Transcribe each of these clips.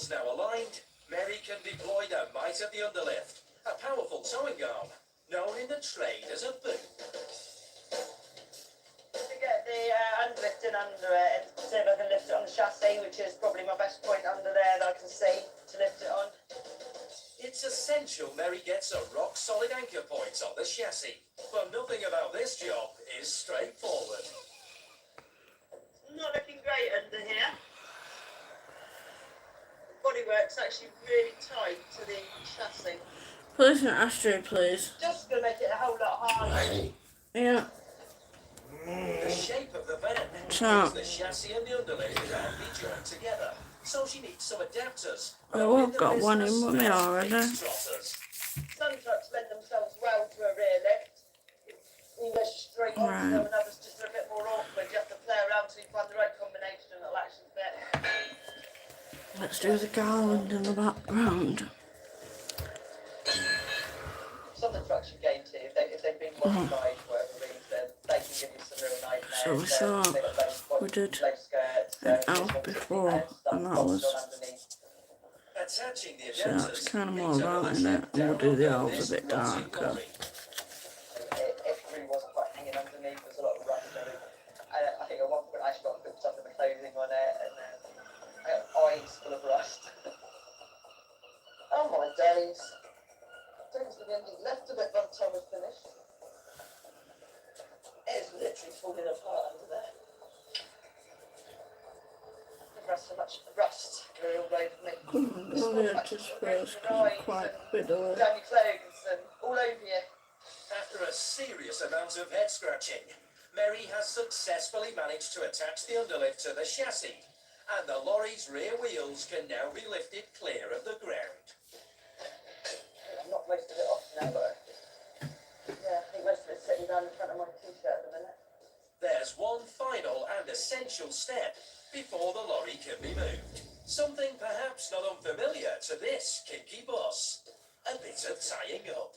wheels now aligned, Mary can deploy the might of the underlift, a powerful towing arm, known in the trade as a boom. To get the underlift in under it and see if I can lift it on the chassis, which is probably my best point under there that I can see to lift it on. It's essential Mary gets a rock-solid anchor point on the chassis, but nothing about this job is straightforward. Not looking great under here. The bodywork's actually really tight to the chassis. Put this in an ashtray, please. Just going to make it a whole lot harder. Yeah. The shape of the van So- means the chassis and the underlift can't be joined together, so she needs some adapters. Oh, I've got one in with me already. Some trucks lend themselves well to a rear lift. You go straight onto them, and others just are a bit more awkward. You have to play around till you find the right combination that'll actually fit. Let's do the garland in the background. Some of the trucks you gain to, if they've been modified for whatever reason, they can give you some real nightmares. So we saw, we did an elf before, and that was, so that's kind of more light in it, and we'll do the elves a bit darker. It really wasn't quite hanging underneath, there's a lot of rust. I think at one point I actually got hooked up in the clothing on it, and I got eyes full of rust. Oh my days. Things with the ending left of it by the time we're finished. It's literally falling apart under there. Never had so much rust going all over me. Oh yeah, just first, because it's quite fiddly. Down your clothes and all over you. After a serious amount of head scratching, Mary has successfully managed to attach the underlift to the chassis, and the lorry's rear wheels can now be lifted clear of the ground. I've knocked most of it off now, but yeah, I think most of it's sitting down in front of my t-shirt at the minute. There's one final and essential step before the lorry can be moved. Something perhaps not unfamiliar to this kinky boss. A bit of tying up.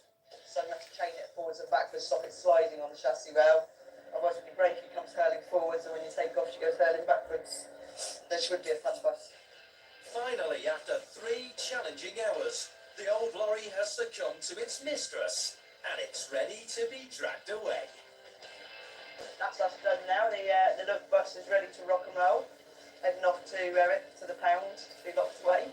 So you have to chain it forwards and backwards, stop it sliding on the chassis rail. Otherwise when you brake it comes hurling forwards, and when you take off she goes hurling backwards. This would be a fun bus. Finally, after 3 challenging hours, the old lorry has succumbed to its mistress, and it's ready to be dragged away. That's us done now. The love bus is ready to rock and roll. Heading off to Erith, to the pound, to be locked away.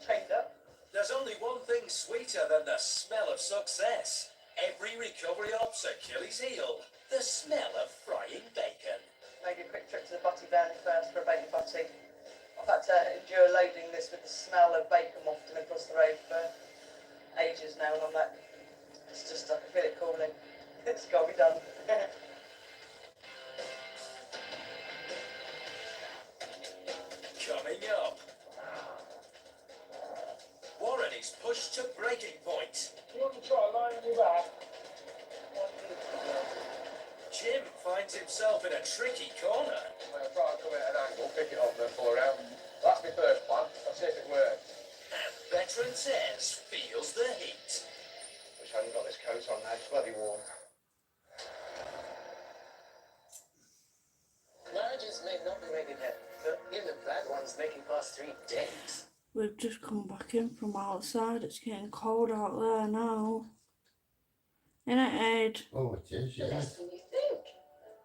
Chained up. There's only one thing sweeter than the smell of success. Every recovery op's Achilles' heel. The smell of frying bacon. Maybe a quick trip to the butty van first for a bacon butty. I've had to endure loading this with the smell of bacon wafting across the road for ages now, and I'm like, it's just, I can feel it calling. It's got to be done. Coming up. Warren is pushed to breaking point. You want to try lining you back? Jim finds himself in a tricky corner. I'll try and come at an angle, pick it up, then pull around. That's my first plan. Let's see if it works. And veteran Tez feels the heat. Wish I hadn't got this coat on now. It's bloody warm. Marriages may not be making yet, but even the bad ones making past 3 days. We've just come back in from outside, it's getting cold out there now. Innit, Ed? Oh, it is, yeah. Less than you think.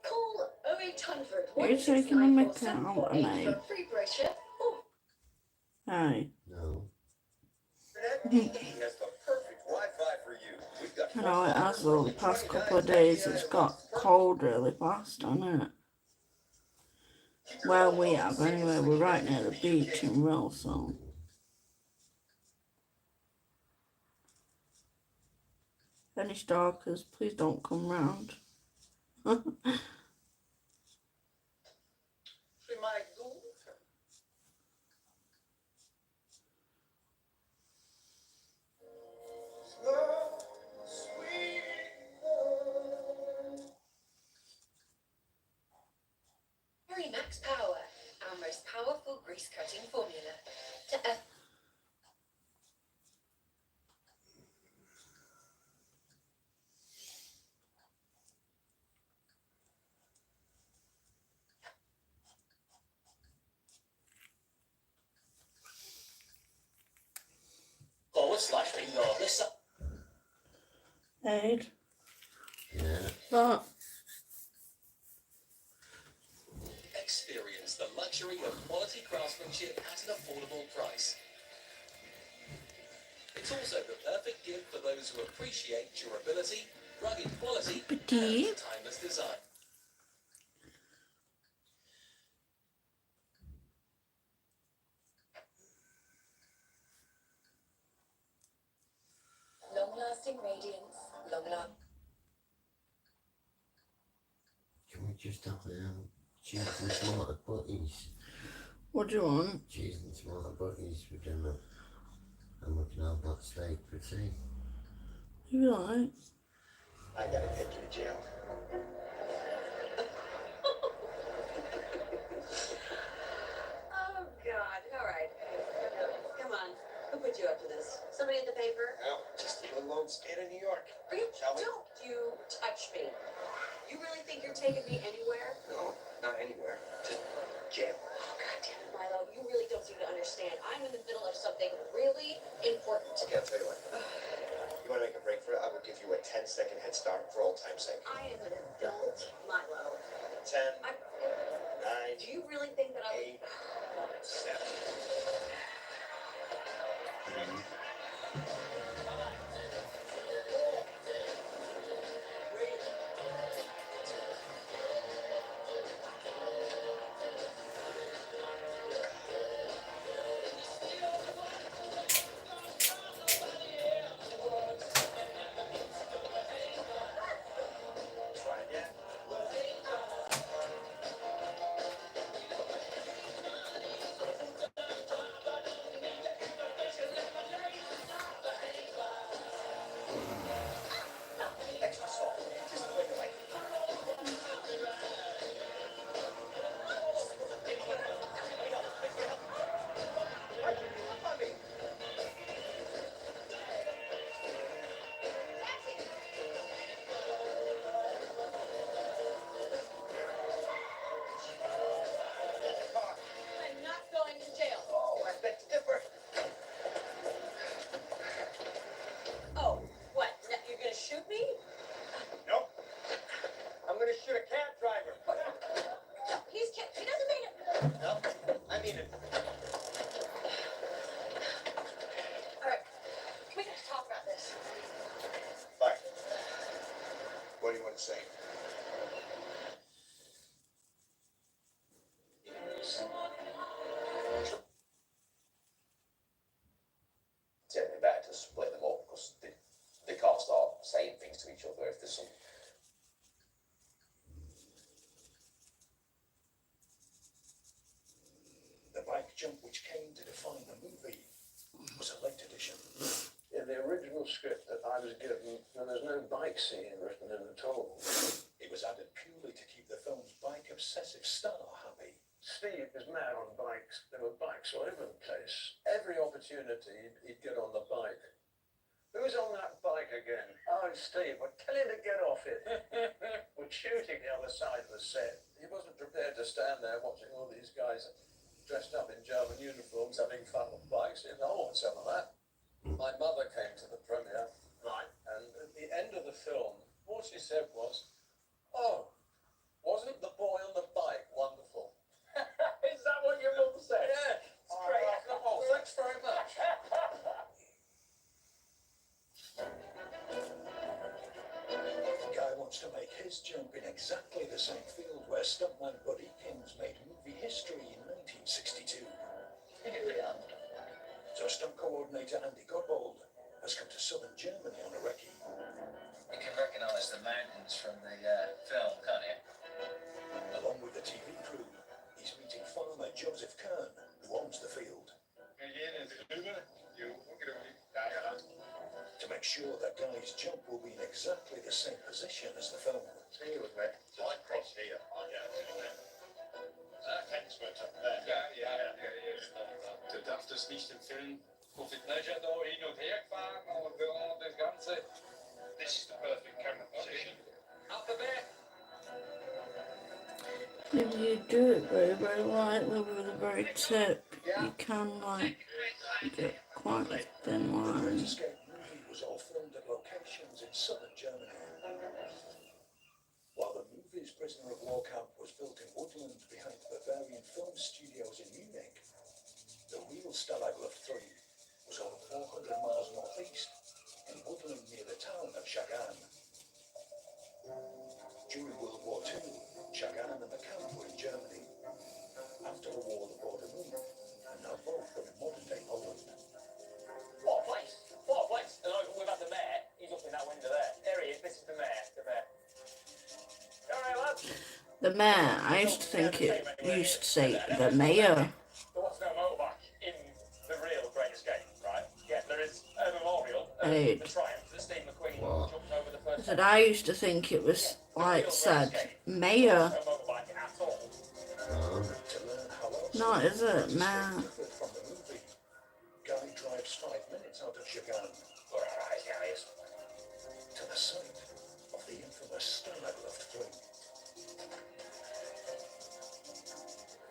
Call 0800 Are you taking a mick out of 1694748 me? for a free brochure. Oh, Hey. No. That's the perfect Wi-Fi for you. We've got I know it has though, the past couple of days it's got cold really fast, hasn't it? Where we have anyway, we're right near the beach in Wilson. Any stalkers, please don't come round. Harry Max Power, our most powerful grease cutting formula. slash regardless. Ed. Yeah. But Experience the luxury of quality craftsmanship at an affordable price. It's also the perfect gift for those who appreciate durability, rugged quality, Petit. and timeless design. Long-lasting radiance, long-lasting. Can we just have cheese and tomato butties? what do you want? Cheese and tomato butties for dinner. And we can have that steak for tea. You like? I gotta take you to jail. Oh, God. All right. Come on. Who put you up to this? Somebody in the paper? Well, just a little old state of New York. Shall we? Don't you touch me. You really think you're taking me anywhere? No, not anywhere. Just jail. Oh, God damn it, Milo. You really don't seem to understand. I'm in the middle of something really important. Okay, I'll tell you what. You want to make a break for it? I will give you a 10-second head start for old time's sake. I am an adult, Milo. 10, I, 9, do you really think that I 8, 7. Try again. Extra salt. Just a little like. Why'd you give up on me? I'm not going to jail. Oh, I beg to differ. Oh, what? Now you're going to shoot me? Nope. I'm gonna shoot a cab driver. He doesn't mean it. No, I mean it. All right. We got to talk about this. Fine. What do you want to say? Tell me better to split them up because they can't start saying things to each other if there's some. The bike jump which came to define the movie was a late addition. In the original script that I was given, there's no bike scene written in at all. It was added purely to keep the film's bike-obsessive star happy. Steve is mad on bikes. There were bikes all over the place. Every opportunity he'd get on the bike. Who's on that bike again? Oh, it's Steve. Well, tell him to get off it. We're shooting the other side of the set. He wasn't prepared to stand there watching all these guys dressed up in German uniforms having fun on bikes. He said, I want some of that. My mother came to the premiere, Right. and at the end of the film, all she said was, "Oh, wasn't the boy on the bike wonderful?" Is that what your mum said? Yeah. It's great. Oh, thanks very much. Guy wants to make his jump in exactly the same field where stuntman Buddy Kings made movie history in 1962. So stunt coordinator Andy Godbold has come to southern Germany on a recce. You can recognise the mountains from the film, can't you? Along with the TV crew, he's meeting farmer Joseph Kern, who owns the field. To make sure that Guy's jump will be in exactly the same position as the film. Stay with me. Line cross here. Fence wird Du darfst es nicht im Film. Profit Pleasure da hin und her gefahren und das Ganze. This is the perfect camera position. Up the back. If you do it very, very lightly with a very tip, you can like get quite a thin The Great line. Escape movie was all filmed at locations in southern Germany. While the movie's prisoner of war camp was built in woodland behind the Bavarian Film Studios in Munich, the real Stalag Luft 3 was over 400 miles northeast in woodland near the town of Chagrin. During World War II, Chagrin and the camp were in Germany. After the war, the border moved, and now both are in modern-day Poland. What a place! What a place! And we've had the mayor. He's up in that window there. There he is. This is the mayor. The mayor. All right, lads. The mayor, I used to think it used to say the mayor. There was no motorbike in the real Great Escape, right? Yeah, there is a memorial of Hey. the triumph that Steve McQueen What? jumped over the I first said I used to think it was like said mayor. no motorbike at all. No. To learn how else No, is it, the man? differed from the movie, Guy drives 5 minutes out of Chagrin All right, guys. to the site of the infamous Stalag Luft 3.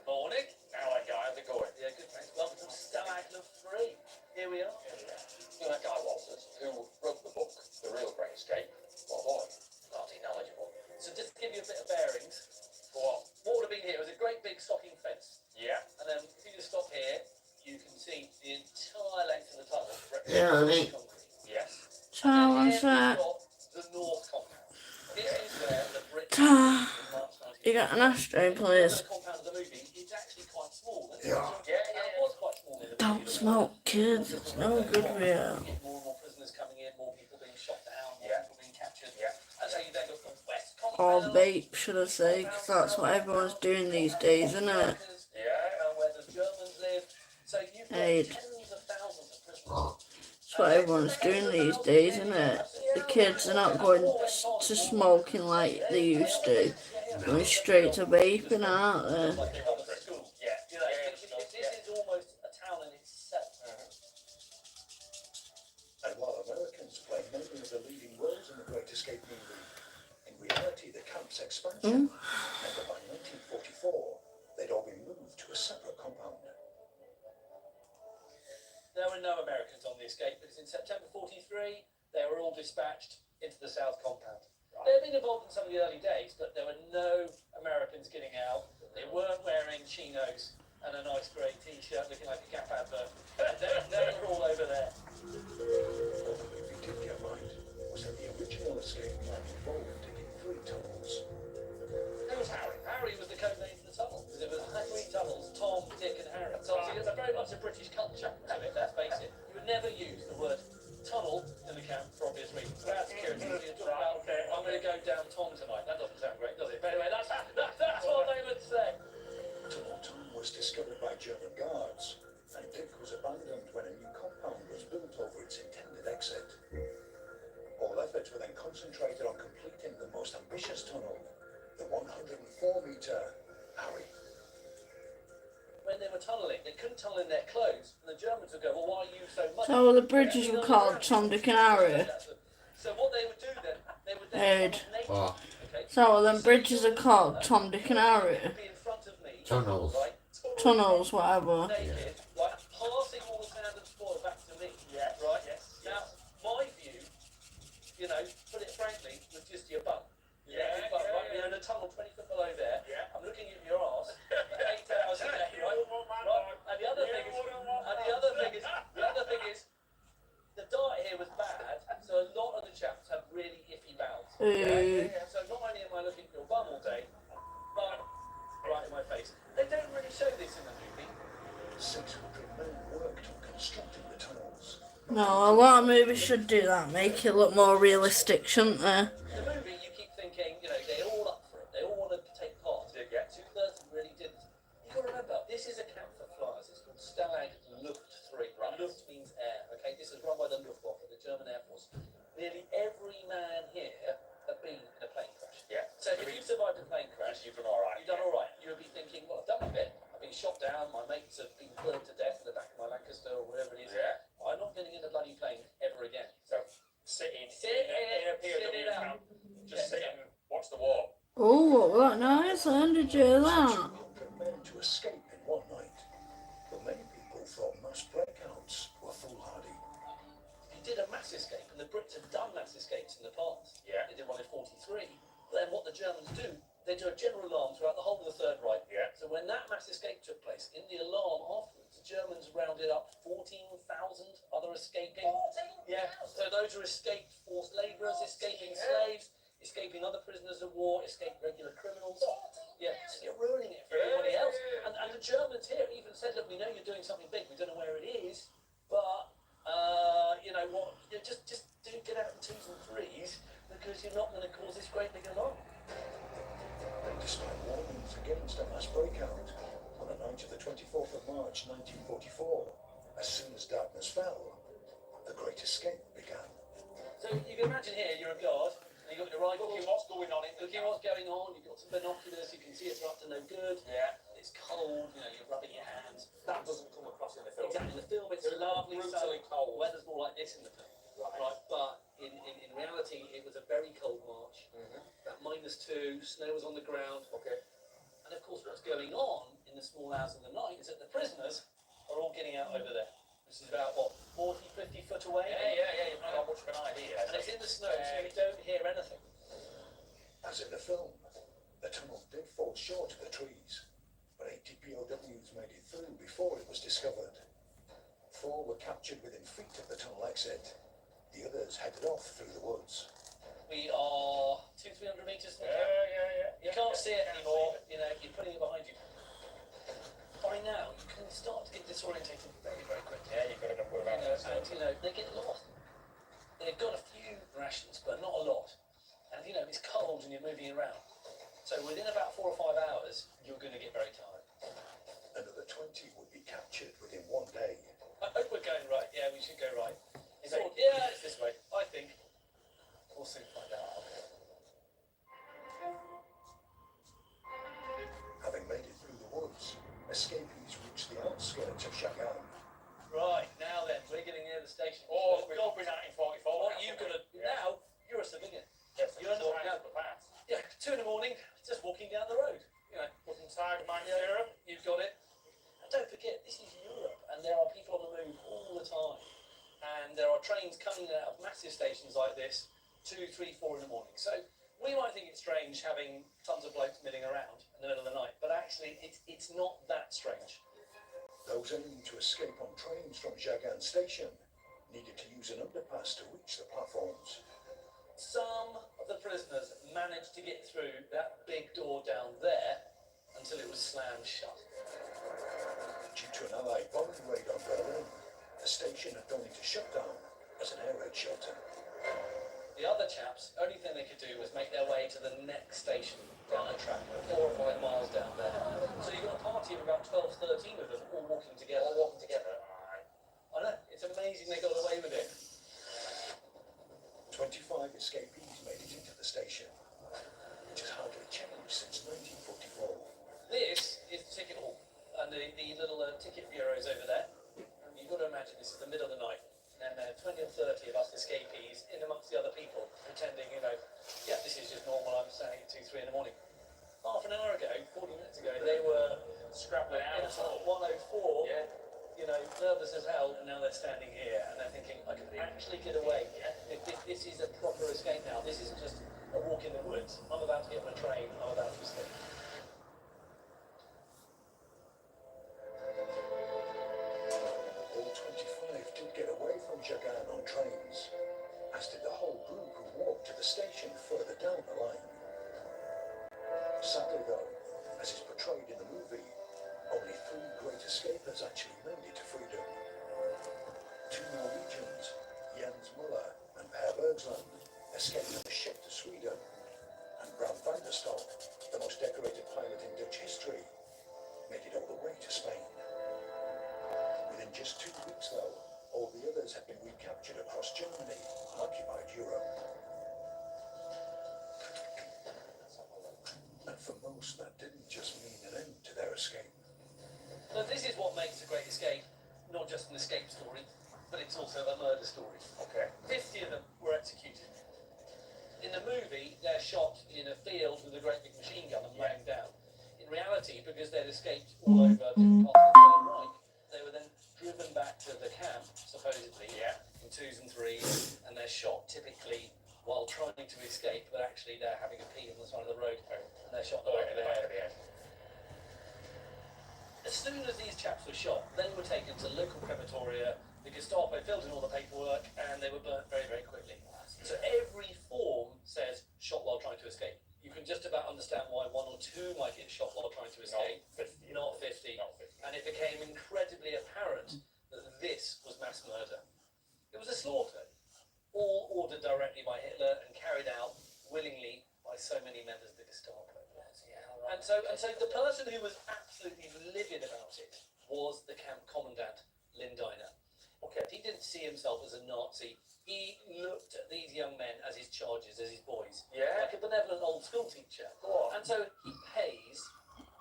Morning. How are you guys? How's it going? Yeah, good, thanks. Welcome to Stalag Luft 3. Here we are. You know that guy Walters, who wrote the book, The Real Great Escape? What boy? Bloody knowledgeable. So just to give you a bit of bearings for what would have been here was a great big stocking fence. Yeah. And then if you just stop here, you can see the entire length of the tunnel. Yeah, I mean- Concrete. Yes. So what's that? The North Compound. This is where the British Ta. in March 1940. You got an ashtray, please. The compound of the movie is actually quite small. Isn't Yeah. it? It was quite small in the Don't movie. smoke, kids. It's no good for you. More and more prisoners coming in, more people being shot down, more people being captured. Yeah. And so you then go from West Or Compound. vape, should I say? Because that's what everyone's doing these days, isn't it? Yeah, and where the Germans live. So you've got Hey. tens of thousands of prisoners. That's what everyone's doing these days, isn't it? The kids are not going to smoking like they used to. Going straight to vaping, aren't they? Like they have at school. Yeah. You know, this is almost a town in itself. And while Americans play many of the leading roles in the Great Escape movie, in reality the camp's expansion, and by 1944, they'd all been moved to a separate compound. There were no Americans on the escape because in September 43, they were all dispatched into the South Compound. They had been involved in some of the early days, but there were no Americans getting out. They weren't wearing chinos and a nice grey t-shirt looking like a Gap advert. They were all over there. What the movie did get right was that the original escape plan involved digging 3 tunnels. Who was Harry? Harry was the code name for the tunnel because it was 3 tunnels: Tom, Dick, and Harry. So obviously it's a very much a British culture to it. Let's face it. You would never use the word tunnel in the camp for obvious reasons. Without security, you're talking about, I'm going to go down Tom tonight. That doesn't sound great, does it? But anyway, that's what they would say. Tunnel Tom was discovered by German guards, and Dick was abandoned when a new compound was built over its intended exit. All efforts were then concentrated on completing the most ambitious tunnel, the 104-meter Harry. When they were tunnelling, they couldn't tunnel in their clothes, and the Germans would go, well, why are you so much? So the bridges were called Tom, Dick and Harry. So what they would do then, they would Ed. tunnel naked, What? okay? So them bridges are called Tom, Dick and Harry. Be in front of me, Tunnels. right? Tunnels, whatever. Naked, right? Passing all the sand and spoil back to me. Yeah, right. Yes. Now, my view, you know, put it frankly, was just your bum. Your bum, right? You're in a tunnel 20 foot below there. Yeah. I'm looking at your arse. 8 hours a day, right? Right. And the other thing is, the diet here was bad, so a lot of the chaps had really iffy bowels. So not only am I looking at your bum all day, but right in my face. They don't really show this in the movie. 600 men worked on constructing the tunnels. No, a lot of movies should do that, make it look more realistic, shouldn't they? The movie, you keep thinking, you know, they're all up for it. They all want to take part. Yeah. 2/3 really didn't. You've got to remember, this is a camp for flyers. It's called Stalag Luft 3. Right? Luft means air. Okay, this is run by the Luftwaffe, the German Air Force. Nearly every man here had been in a plane crash. Yeah. So if you survived a plane crash, you've done all right. You've done all right. You would be thinking, well, I've done my bit. I've been shot down. My mates have been burned to death in the back of my Lancaster or whatever it is. Yeah. I'm not getting in a bloody plane ever again. So sit in a POW camp. Just sit and watch the war. Oh, what was that noise then? Did you hear that? 200 men to escape in one night. But many people thought mass breakouts were foolhardy. did a mass escape, and the Brits had done mass escapes in the past. Yeah. They did one in 43. But then what the Germans do, they do a general alarm throughout the whole of the Third Reich. Yeah. So when that mass escape took place, in the alarm afterwards, the Germans rounded up 14,000 other escaping. 14,000? Yeah. So those are escaped forced labourers, escaping slaves, escaping other prisoners of war, escaped regular criminals. Yeah, so you're ruining it for everybody else. And the Germans here even said, look, we know you're doing something big, we don't know where it is, but, you know what, just do get out in 2s and 3s, because you're not going to cause this great big alarm. Despite warnings against a mass breakout, on the night of the 24th of March 1944, as soon as darkness fell, the Great Escape began. So you can imagine here, you're a guard, and you've got your rifle, Looking what's going on in the looking what's going on, you've got some binoculars, you can see it's up to no good. Yeah. It's cold, you know, you're rubbing your hands. That doesn't come across in the film. Exactly, in the film it's It's lovely, brutally sun. cold. Weather's more like this in the film. Right, but in reality, it was a very cold March. About -2, snow was on the ground. Okay. And of course, what's going on in the small hours of the night is that the prisoners are all getting out over there. This is about, what, 40, 50 foot away? Yeah, you've not got much of an idea. And it's in the snow, so you don't hear anything. As in the film, the tunnel did fall short of the trees, but 80 POWs made it through before it was discovered. 4 were captured within feet of the tunnel exit. The others headed off through the woods. We are 200-300 metres from the camp. Yeah. You can't see it anymore, you know, you're putting it behind you. By now, you can start to get disorientated very, very quickly. Yeah, you've got a number of And, hours. they get lost. They've got a few rations, but not a lot. And, it's cold and you're moving around. So within about 4 or 5 hours, you're going to get very tired. Another 20 would be captured within 1 day. I hope we're going right. Yeah, we should go right. It's Okay. it's this way, I think. We'll soon find out. Having made it through the woods, escapees reached the outskirts of Chagall. Right, now then, we're getting near the station. Oh, we've got 1944. What you got to now? You're a civilian. Yes, You're in the walking now. out the path. Yeah, 2 in the morning, just walking down the road. Wasn't Tiger Man Europe? You've got it. And don't forget, this is Europe, and there are people on the move all the time. And there are trains coming out of massive stations like this 2, 3, 4 in the morning. So we might think it's strange having tons of blokes milling around in the middle of the night, but actually it's not that strange. Those aiming to escape on trains from Jagan station needed to use an underpass to reach the platforms. Some of the prisoners managed to get through that big door down there until it was slammed shut. Due to an Allied bombing raid on Berlin, the station had gone into shutdown as an air raid shelter. The other chaps, only thing they could do was make their way to the next station down the track, 4 or 5 miles down there. So you've got a party of about 12, 13 of them all walking together. I know, it's amazing they got away with it. 25 escapees made it into the station, which has hardly changed since 1944. This is the ticket hall, and the little ticket bureaus over there. You've got to imagine this is the middle of the night, and 20 or 30 of us escapees in amongst the other people, pretending, this is just normal, I'm standing at 2, 3 in the morning. Half an hour ago, 40 minutes ago, they were Scrabbling out. in 104, nervous as hell, and now they're standing here, and they're thinking, I can actually get away. This is a proper escape now. This isn't just a walk in the woods. I'm about to get on a train, I'm about to escape. All 25 did get away from Jagan on trains, as did the whole group who walked to the station further down the line. Sadly though, as is portrayed in the movie, only 3 great escapers actually made it to freedom. 2 Norwegians, Jens Muller and Per Bergsland, escaped on a ship to Sweden, and Bram van der Stok, the most decorated pilot in Dutch history, made it all the way to Spain. Within just 2 weeks though, all the others had been recaptured across Germany and occupied Europe. And for most, that didn't just mean an end to their escape. So this is what makes The Great Escape not just an escape story, but it's also a murder story. Okay. 50 of them were executed. In the movie, they're shot in a field with a great big machine gun and laying down. In reality, because they'd escaped all over different parts of the Third Reich, they were then driven back to the camp, supposedly, in 2s and 3s, and they're shot typically while trying to escape, but actually they're having a pee on the side of the road, and they're shot in the back of the head. As soon as these chaps were shot, then were taken to local crematoria. The Gestapo filled in all the paperwork, and they were burnt very, very quickly. So every form says shot while trying to escape. You can just about understand why 1 or 2 might get shot while trying to escape, not 50. And it became incredibly apparent that this was mass murder. It was a slaughter, all ordered directly by Hitler and carried out willingly by so many members of the Gestapo. And so the person who was absolutely livid about it was the camp commandant, Lindeiner. Okay, he didn't see himself as a Nazi. He looked at these young men as his charges, as his boys. Yeah. Like a benevolent old school teacher. And so he pays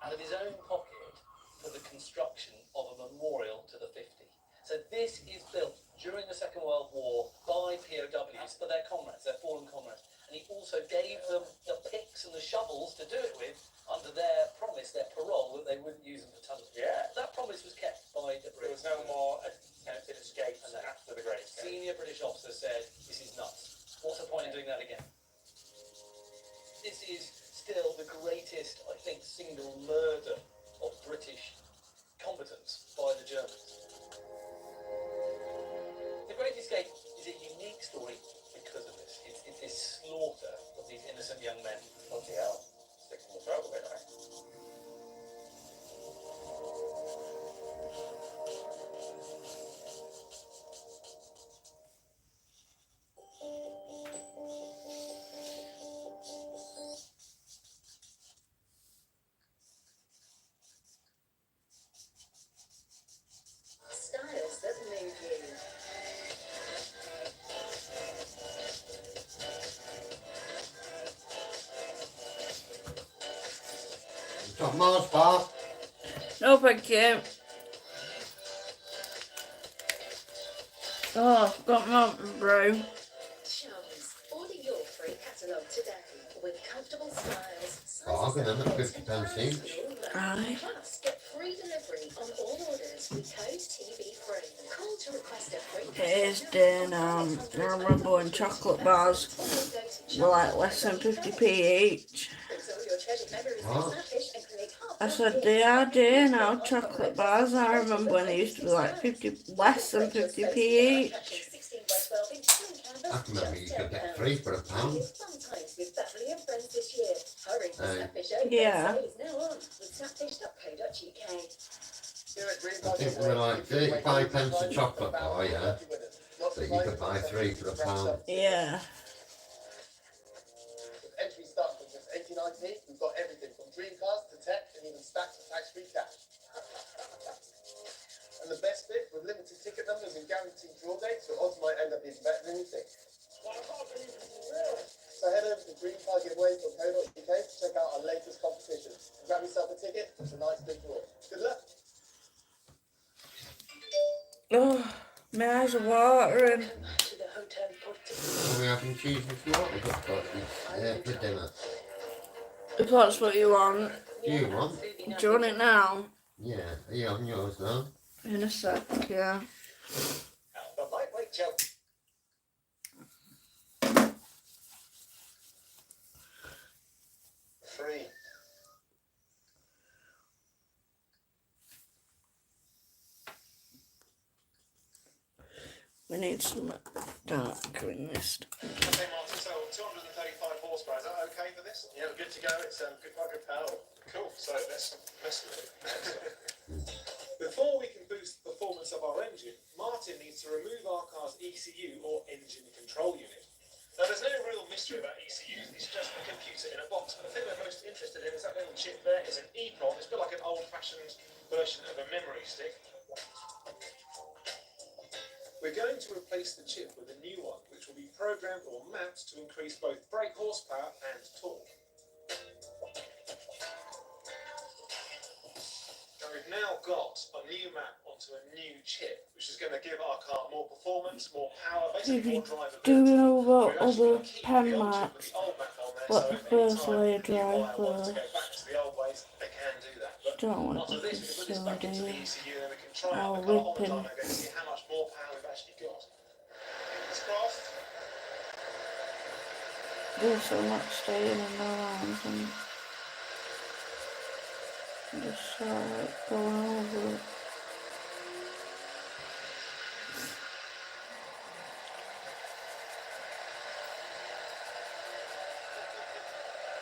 out of his own pocket for the construction of a memorial to the 50. So this is built during the Second World War by POWs for their comrades, their fallen comrades. And he also gave them the picks and the shovels to do it with under their promise, their parole, that they wouldn't use them for tunnels. Yeah. That promise was kept by the British. There was no more attempted escapes after the Great Escape. Senior British officer said, this is nuts. What's the point in doing that again? This is still the greatest, I think, single murder of British combatants by the Germans. The Great Escape is a unique story because of this. It's this slaughter of these innocent young men. Bloody hell. Sticking the throat a bit, right? Styles that move you. Got Mars bar. No, thank you. Oh, I've got Mountain Brew. Charms. Order your free catalogue today with comfortable styles. Oh, I've got them at 50 pence each. Right. Plus, get free delivery on all orders with code TV free. Call to request a free It is dinner. I remember when chocolate bars were like less than 50p each. What? I said they are dear now, chocolate bars. I remember when they used to be like 50, less than 50p each. I can remember you could get 3 for £1. Yeah. I think they were like 35 pence a chocolate bar, yeah. So you could buy 3 for £1. Yeah. Entry starts from just 89p. We've got everything from dream cars to tech and even stacks of tax-free cash. And the best bit, with limited ticket numbers and guaranteed draw dates, your odds might end up being better than you think. So head over to greencargiveaway.co.uk to check out our latest competition. And grab yourself a ticket for tonight's big draw. Good luck. Oh, my eyes are watering. Are we having cheese and what? We've got for dinner. If that's what you want. Do you want? Do you want it now? Yeah. Are you having yours now? In a sec, yeah. The lightweight joke. Free. We need some darker in this. Okay, Martin, so 235 horsepower, is that okay for this? Yeah, we're good to go. It's quite good power. Cool, so let's mess with it. Before we can boost the performance of our engine, Martin needs to remove our car's ECU or engine control unit. Now, there's no real mystery about ECUs, it's just a computer in a box. But the thing we're most interested in is that little chip there. It's an EEPROM. It's a bit like an old-fashioned version of a memory stick. We're going to replace the chip with a new one, which will be programmed or mapped to increase both brake horsepower and torque. Now we've now got a new map onto a new chip, which is going to give our car more performance, more power, basically more drivability. Do over other pen maps, but the first layer drive first. Don't want to be so dear. I'll rip him. also not staying in their arms and just going over it.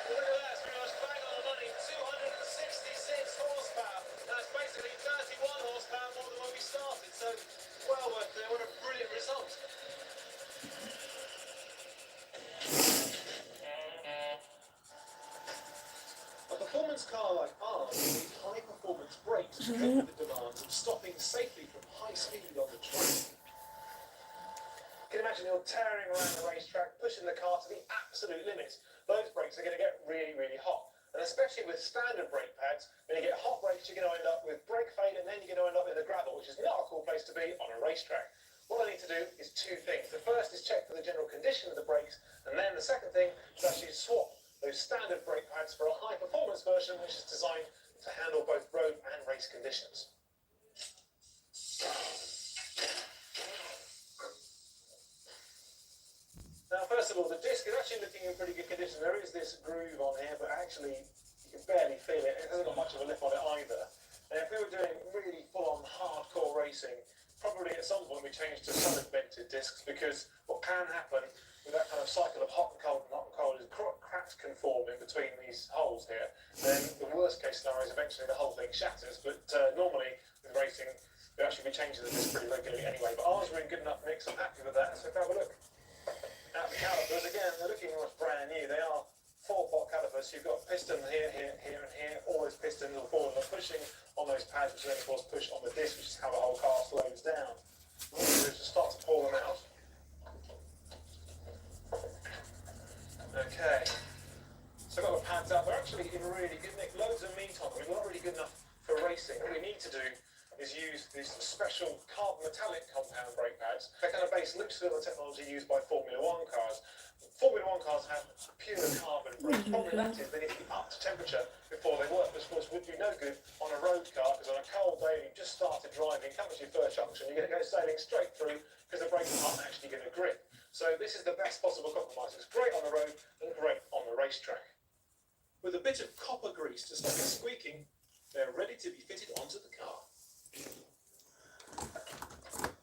Look at that, it's pretty much bang on the money. 266 horsepower. That's basically 31 horsepower more than when we started. So, well worth it. What a brilliant result. A performance car like ours needs high performance brakes to cope with the demands of stopping safely from high speed on the track. You can imagine you're tearing around the racetrack, pushing the car to the absolute limit. Those brakes are going to get really, really hot. And especially with standard brake pads, when you get hot brakes, you're going to end up with brake fade, and then you're going to end up in the gravel, which is not a cool place to be on a racetrack. What I need to do is two things. The first is check for the general condition of the brakes, and then the second thing is actually swap those standard brake pads for a high performance version, which is designed to handle both road and race conditions. Now, first of all, the disc is actually looking in pretty good condition. There is this groove on here, but actually you can barely feel it. It hasn't got much of a lip on it either. And if we were doing really full-on hardcore racing, probably at some point we change to solid vented discs, because what can happen with that kind of cycle of hot and cold is cracks can form in between these holes here. Then the worst case scenario is eventually the whole thing shatters. But normally with racing, we actually be changing the disc pretty regularly anyway. But ours are in good enough mix. I'm happy with that. So have a look. Now the calipers, again, they're looking almost brand new. They are 4-pot calipers. So you've got piston here, here, here, and here. All those pistons are forward and pushing on those pads, which then of course push on the disc, which is how the whole car slows down. What we do is just start to pull them out. Okay. So I've got the pads out. They're actually in really good nick. Loads of meat on them. They're not really good enough for racing. What we need to do is use these special carbon metallic compound brake pads. They're kind of based loosely on the technology used by Formula One cars. Formula One cars have pure carbon brakes. The problem with that is they need to be up to temperature before they work, which of course would be no good on a road car, because on a cold day you've just started driving, come to your first junction, you're going to go sailing straight through because the brakes aren't actually going to grip. So this is the best possible compromise. It's great on the road and great on the racetrack. With a bit of copper grease to stop it squeaking, they're ready to be fitted onto the car.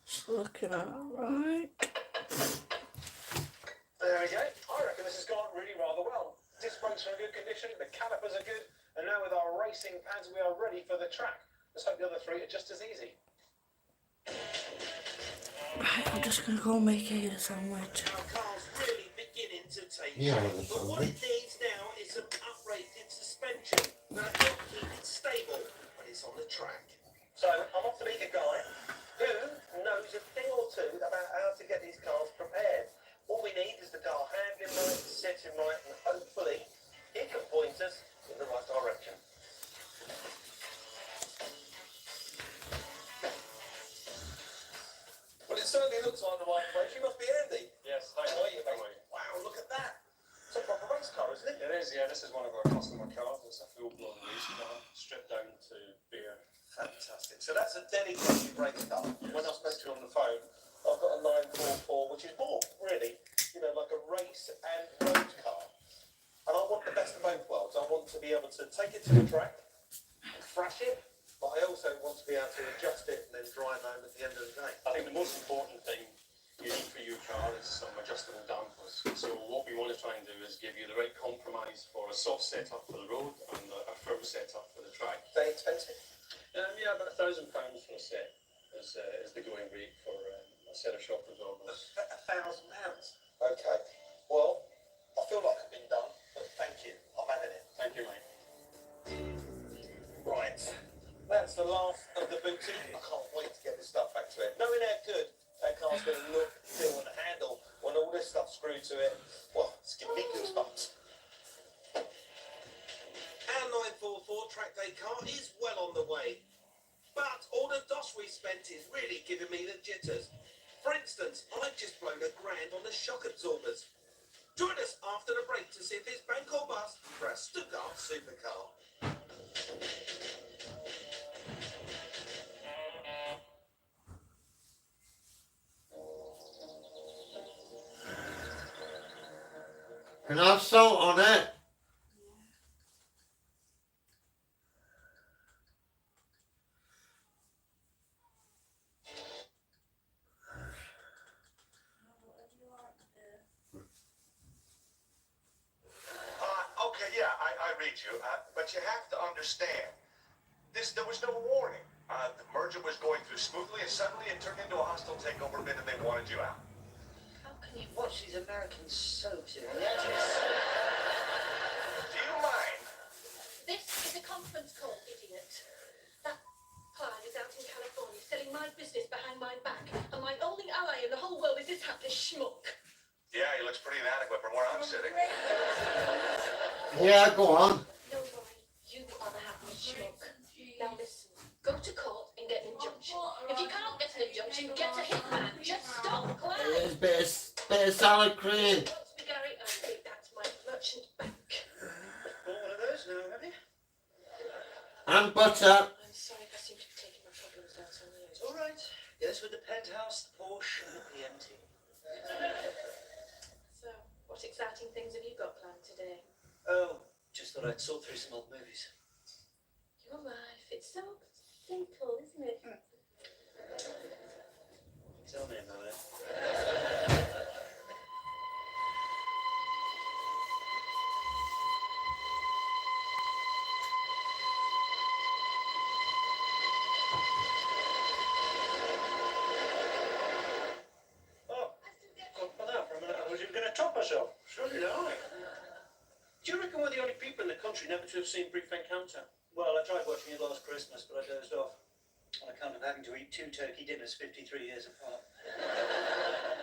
It's looking alright. There we go. I reckon this has gone really rather well. Disc brakes are in good condition, the calipers are good, and now with our racing pads we are ready for the track. Let's hope the other three are just as easy. Right, I'm just gonna go make a sandwich. Our car's really beginning to take Yeah, shape, but what it needs now is some uprated suspension that will keep it stable when it's on the track. So I'm off to meet a guy who knows a thing or two about how to get these cars prepared. All we need is the car handling right, setting right, and hopefully he can point us in the right direction. Well, it certainly looks like the right place. You must be Andy. Yes, How are you, mate? Wow, look at that. It's a proper race car, isn't it? It is, yeah. This is one of our customer cars. It's a full-blown race car, stripped down to bare. Fantastic. So that's a dedicated race car. When I spoke to you on the phone, I've got a 944, which is more, really, like a race and road car. And I want the best of both worlds. I want to be able to take it to the track and thrash it, but I also want to be able to adjust it and then drive home at the end of the day. I think the most important thing you need for your car is some adjustable dampers. So what we want to try and do is give you the right compromise for a soft setup for the road and a firm setup for the track. Very expensive. Yeah, about £1,000 for a set is the going rate for a set of shock absorbers. £1,000. Okay. Well, I feel like I've been done, but thank you. I'm having it. Thank you, mate. Right. That's the last of the booting. I can't wait to get this stuff back to it. Knowing how good that car's going to look, feel, and handle when all this stuff's screwed to it, well, it's giving me goosebumps. Our 944 track day car is well on the way. But all the dosh we spent is really giving me the jitters. For instance, I've just blown £1,000 on the shock absorbers. Join us after the break to see if it's bank or bust for a Stuttgart supercar. Can I have salt on it? Okay, yeah, I read you, but you have to understand, there was no warning. The merger was going through smoothly, and suddenly it turned into a hostile takeover bid, and they wanted you out. How can you watch these American soaps in Do you mind? This is a conference call, idiot. That Clyde is out in California selling my business behind my back, and my only ally in the whole world is this hapless schmuck. Yeah, he looks pretty inadequate from where I'm sitting. Yeah, go on. No, Rory, you are the hapless schmuck. Now listen, go to court and get an injunction. If you can't get an injunction, get a hitman. Just stop Clyde. There's bit of salad cream. Gary, I think that's my merchant bank. Bought one of those now, have you? And butter. I'm sorry if I seem to be taking my problems out on you. It's all right. Yes, with the penthouse, the Porsche, and the PMT. So, what exciting things have you got planned today? Oh, just thought I'd sort through some old movies. Your life, it's so simple, isn't it? Tell me about it. Oh, for a minute, I was even going to top myself. So did I. Do you reckon we're the only people in the country never to have seen Brief Encounter? Well, I tried watching it last Christmas, but I dozed off on account of having to eat 2 turkey dinners 53 years apart.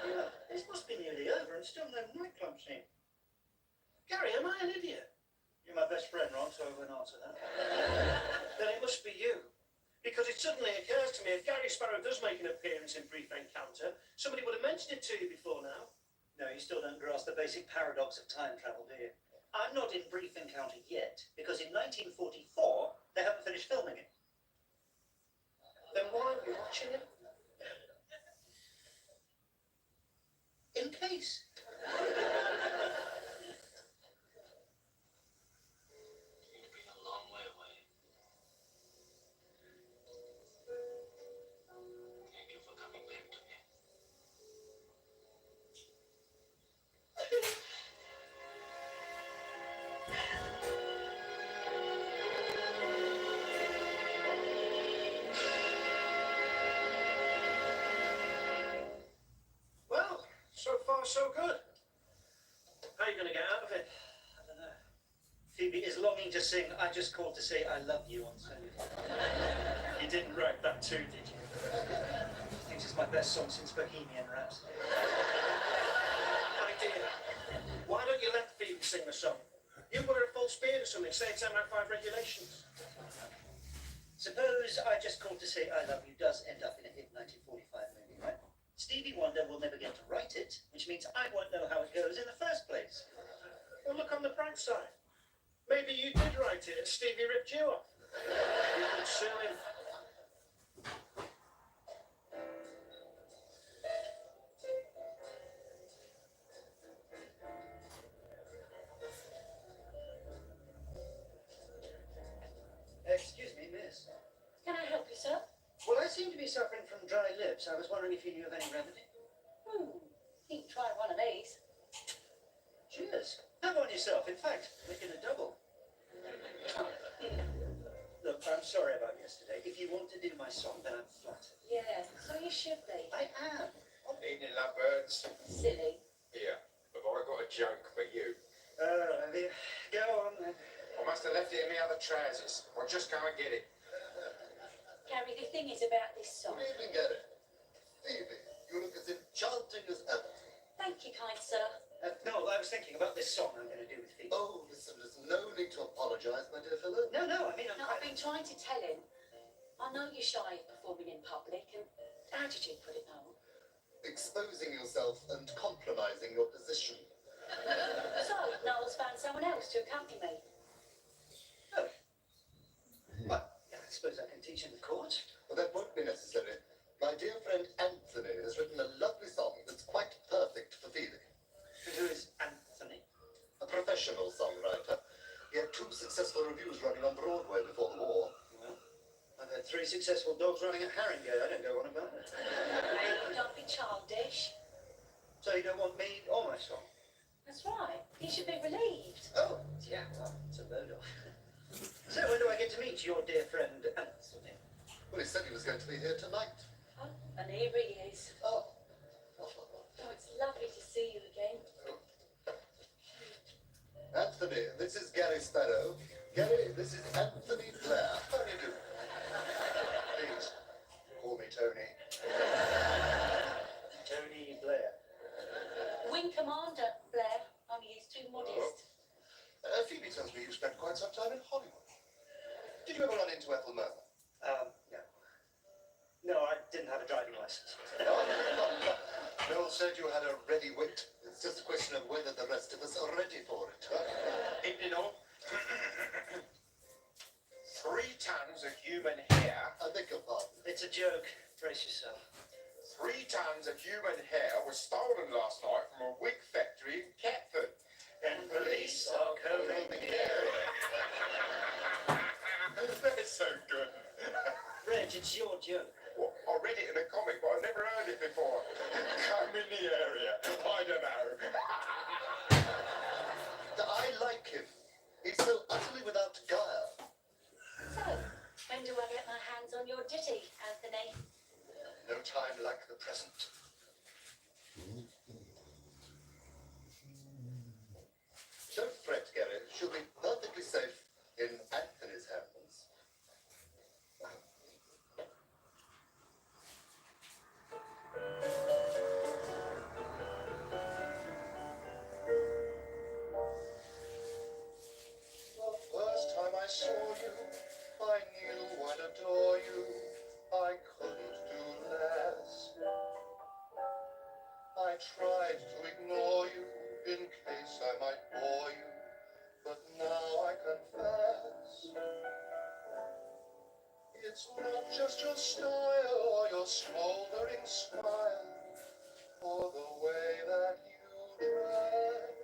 Yeah, this must be nearly over and still no nightclub scene. Gary, am I an idiot? You're my best friend, Ron, so I won't answer that. Then it must be you. Because it suddenly occurs to me, if Gary Sparrow does make an appearance in Brief Encounter, somebody would have mentioned it to you before now. No, you still don't grasp the basic paradox of time travel, do you? I'm not in Brief Encounter yet, because in 1944, they haven't finished filming it. Then why are we watching it? In case. You've been a long way away. Thank you for coming back to me. Well, so far so good. How are you going to get out of it? I don't know. Phoebe is longing to sing I Just Called to Say I Love You on Sunday. You didn't write that too, did you? She thinks it's my best song since Bohemian Rhapsody. Idea. Why don't you let Phoebe sing the song? You put her a false beard or something, say it's MI5 regulations. Suppose I Just Called to Say I Love You does end up in a hit 1945 movie, right? Stevie Wonder will never get to write it, which means I won't know how it goes in the first place. Well, look on the bright side. Maybe you did write it and Stevie ripped you off. You could sue him. Excuse me, miss. Can I help you, sir? Well, I seem to be suffering from dry lips. I was wondering if you knew of any remedy. You can try one of these. Cheers. Have one yourself. In fact, make it a double. Look, I'm sorry about yesterday. If you want to do my song, then I'm flattered. Yeah, so you should be. I am. Evening, lovebirds. Silly. Here, have I got a joke for you? Have you? Go on then. I must have left it in my other trousers. I'll just go and get it. Gary, the thing is about this song. Even get it. Phoebe, you look as enchanting as ever. Thank you, kind sir. No, I was thinking about this song I'm going to do with Phoebe. Oh, listen, there's no need to apologise, my dear fellow. No, I mean, Now, I've been trying to tell him. I know you're shy of performing in public, and how did you put it, Noel? Exposing yourself and compromising your position. So, Noel's found someone else to accompany me. Well, I suppose I can teach in the court. Well, that won't be necessary. My dear friend Anthony has written a lovely song that's quite perfect for Phoebe. Who is Anthony? A 3 successful dogs running at Haringey. I don't go on about it. Hey, don't be childish. So you don't want me or my son? That's right. You should be relieved. Oh, yeah, well, it's a load off. So when do I get to meet your dear friend Anthony? Well, he said he was going to be here tonight. Oh, and here he is. Oh. Oh, it's lovely to see you again. Anthony, this is Gary Sparrow. Gary, this is Anthony Blair. How do you do? Please, call me Tony. Tony Blair. Wing Commander, Blair. Only he's too modest. Phoebe tells me you spent quite some time in Hollywood. Did you ever run into Ethel Merman? No. No, I didn't have a driving license. Noel said you had a ready wit. It's just a question of whether the rest of us are ready for it. You know, 3 tons of human hair. I beg your pardon. It's a joke. Brace yourself. 3 tons of human hair was stolen last night from a wig factory in Catford. And police are combing the area. That's so good. Reg, it's your joke. Well, I read it in a comic, but I've never heard it before. Come in the area. I don't know. I like him. He's so utterly without guile. So, when do I get my hands on your ditty, Anthony? No time like the present. Don't fret, Gary. She'll be perfectly safe in Anthony's hands. The first time I saw you, I knew I'd adore you. I couldn't do less. I tried to ignore you in case I might bore you, but now I confess it's not just your style or your smoldering smile or the way that you dress.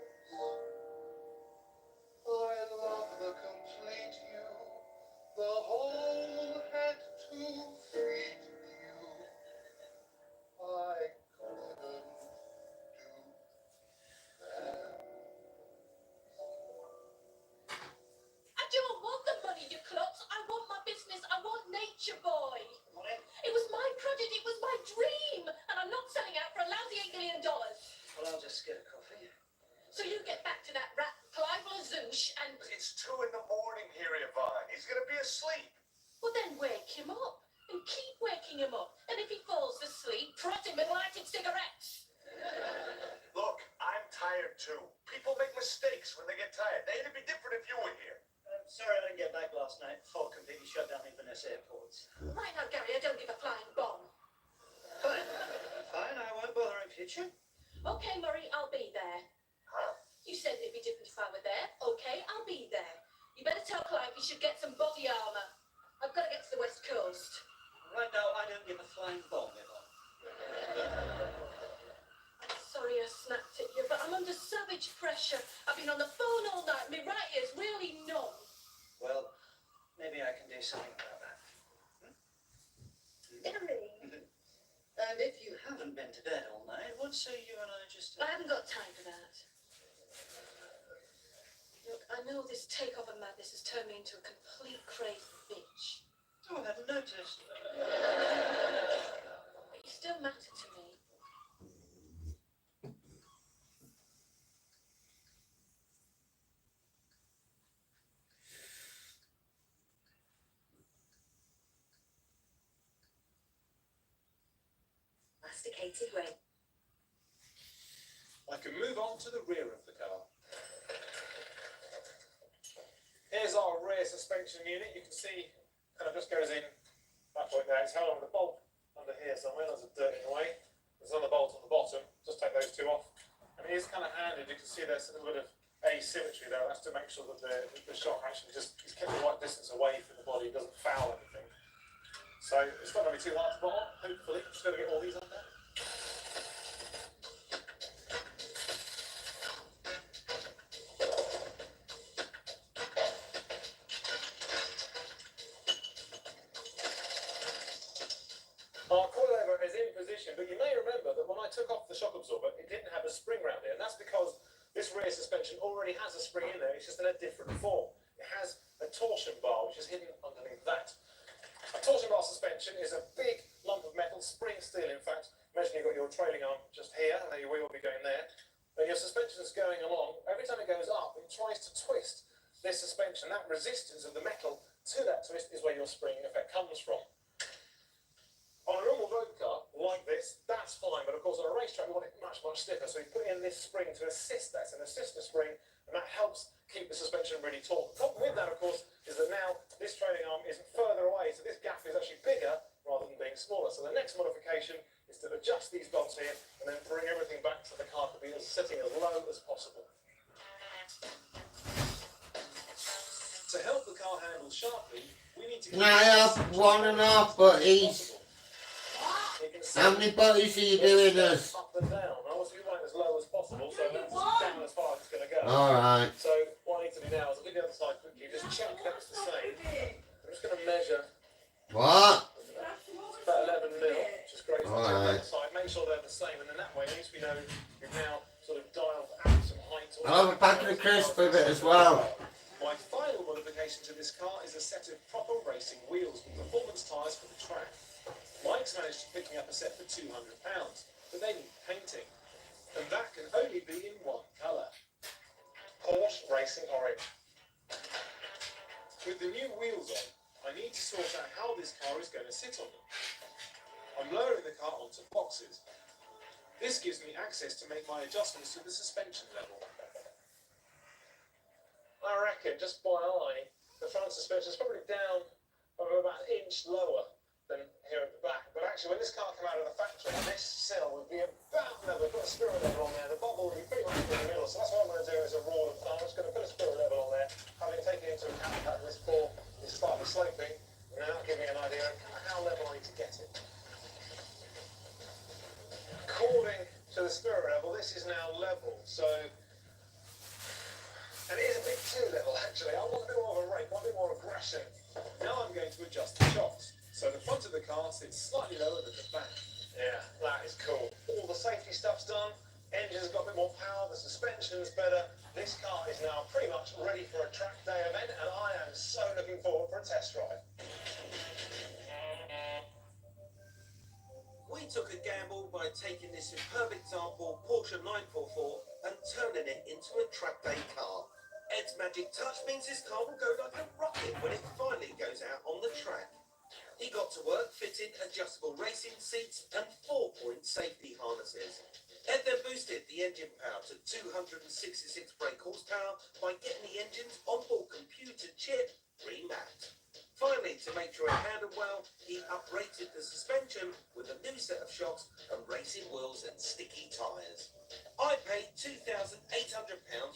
I love the complete you, the whole head to feet you. I couldn't do that. I don't want the money, you klutz. I want my business. I want Nature Boy. It was my project. It was my dream. And I'm not selling out for a lousy $8 million. Well, I'll just get a coffee. So you get back to that rat Clive Lazouche and... It's 2 in the morning here, Yvonne. He's going to be asleep. Well, then wake him up. And keep waking him up. And if he falls asleep, trot him with lighted cigarettes. Look, I'm tired too. People make mistakes when they get tired. It'd be different if you were here. I'm sorry I didn't get back last night. Fog completely shut down Inverness airports. Right now, Gary, I don't give a flying bomb. Fine. Fine, I won't bother in future. Okay, Murray, I'll be there. Huh? You said it'd be different if I were there. Okay, I'll be there. You better tell Clive he should get some body armour. I've got to get to the West Coast. Right now, I don't give a flying bomb, Yvonne. I'm sorry I snapped at you, but I'm under savage pressure. I've been on the phone all night. My right ear's really numb. Well, maybe I can do something about that. Gary, And if you haven't been to bed all night, what say you and I just... I haven't got time for that. Look, I know this takeover madness has turned me into a complete crazy bitch. Oh, I hadn't noticed. But you still matter to me. Masticated way. I can move on to the rear of the car. Here's our rear suspension unit. You can see kind of just goes in that point there. It's held on with a bolt under here somewhere. There's a dirt in the way. There's another bolt on the bottom. Just take those 2 off. And it is kind of handed. You can see there's a little bit of asymmetry there. That's to make sure that the shock actually just is kept the right distance away from the body. It doesn't foul anything. So it's not going to be too hard to put on, hopefully. Just got to get all these on there. Our coilover is in position, but you may remember that when I took off the shock absorber, it didn't have a spring around it, and that's because this rear suspension already has a spring in there, it's just in a different form. It has a torsion bar, which is hidden underneath that. A torsion bar suspension is a big lump of metal, spring steel in fact. Imagine you've got your trailing arm just here, and your wheel will be going there. And your suspension is going along. Every time it goes up, it tries to twist this suspension. That resistance of the metal to that twist is where your spring effect comes from. On a normal road car, like this, that's fine, but of course on a racetrack we want it much, much stiffer, so we put in this spring to assist that. It's an assister spring, and that helps keep the suspension really taut. The problem with that, of course, is that now this trailing arm is further away, so this gap is actually bigger rather than being smaller. So the next modification is to adjust these bolts here, and then bring everything back to the car to be sitting as low as possible. To help the car handle sharply, we need to... Can I have 1.5 butties? How many butties are you doing us? Up and down. I want to be right as low as possible, so that's down as far as it's going to go. Alright. So what I need to do now is I'll do the other side quickly, just check that's the same. I'm just going to measure. What? It's about 11 mil, which is great. So I'll check the other side, make sure they're the same, and then that way at least we know we've now sort of dialed out some height. I'll have a packet of crisps with it as well. My final modification to this car is a set of proper racing wheels with performance tyres for the track. Mike's managed to pick me up a set for £200, but they need painting. And that can only be in one colour. Porsche Racing Orange. With the new wheels on, I need to sort out how this car is going to sit on them. I'm lowering the car onto boxes. This gives me access to make my adjustments to the suspension level. I reckon, just by eye, the front suspension is probably down about an inch lower than here at the back. But actually, when this car came out of the factory, this sill would be about level. Put a spirit level on there. The bubble would be pretty much in the middle. So that's what I'm going to do as a rule of thumb. I'm just going to put a spirit level on there, having taken into account that this floor is slightly sloping, and that'll give me an idea of how level I need to get it. According to the spirit level, this is now level. So, and it is a bit too level actually. I want a bit more of a rake, I want a bit more aggression. Now I'm going to adjust the shocks. So the front of the car sits slightly lower than the back. Yeah, that is cool. All the safety stuff's done. Engine's got a bit more power. The suspension's better. This car is now pretty much ready for a track day event, and I am so looking forward for a test drive. We took a gamble by taking this superb example Porsche 944 and turning it into a track day car. Ed's magic touch means this car will go like a rocket when it finally goes out on the track. He got to work fitting adjustable racing seats and 4-point safety harnesses. Ed then boosted the engine power to 266 brake horsepower by getting the engine's onboard computer chip remapped. Finally, to make sure it handled well, he uprated the suspension with a new set of shocks and racing wheels and sticky tyres. I paid £2,800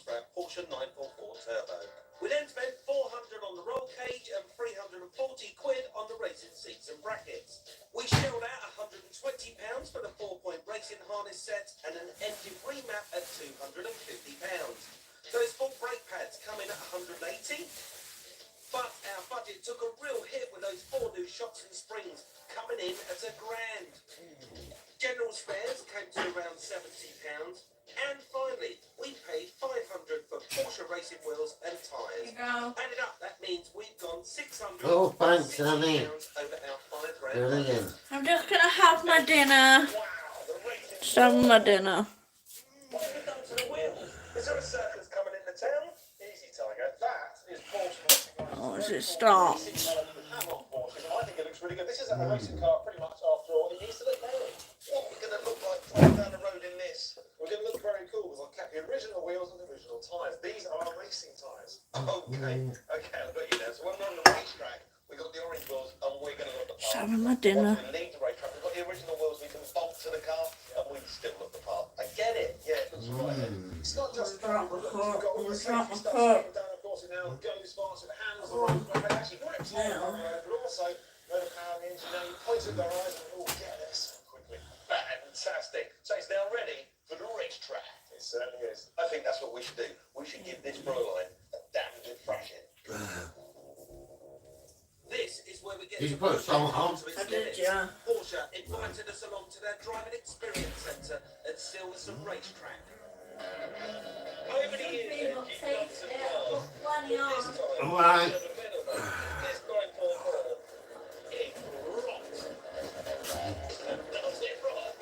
for our Porsche 944 Turbo. We then spent £400 on the roll cage and £340 on the racing seats and brackets. We shelled out £120 for the 4-point racing harness set and an engine remap at £250. Those full brake pads come in at £180. But our budget took a real hit with those 4 new shocks and springs coming in at £1,000. General spares came to around £70. And finally, we paid £500 for Porsche racing wheels and tyres. Added up, that means we've gone £600 Oh, thanks, honey. over our £5,000. Brilliant. I'm just gonna have my dinner. Just having my dinner. What have you done to the wheel? Is there a circus coming into town? Easy, Tiger. That is Porsche racing. Oh, as it starts. I think it looks really good. This is a racing car pretty much after all. It needs to look merry. What we're going to look like driving down the road in this? We're going to look very cool because I've kept the original wheels and the original tyres. These are our racing tyres. Okay, I've got you now. So when we're on the racetrack, we've got the orange wheels and we're going to look the part. Just having my dinner. Once we leave the racetrack, we've got the original wheels we can bolt to the car and we still look the part. I get it. Yeah, it looks right. It's not just that. You've got all the safety stuff straight down, of course, it now goes fast, it handles the road, it actually grips on the road, but also no power in the engine. Now you point at their eyes and get this quickly. Fantastic. So it's now ready for the racetrack. It certainly is. I think that's what we should do. We should give this Proline a damn good thrashing. This is where we get Did you to put some on? its I did, limits. yeah. Porsche Porsche invited us along to their driving experience centre at Silverstone Racetrack. Over the years, you've done some well. But this time, Right. this 944, it rocks. Does it rock?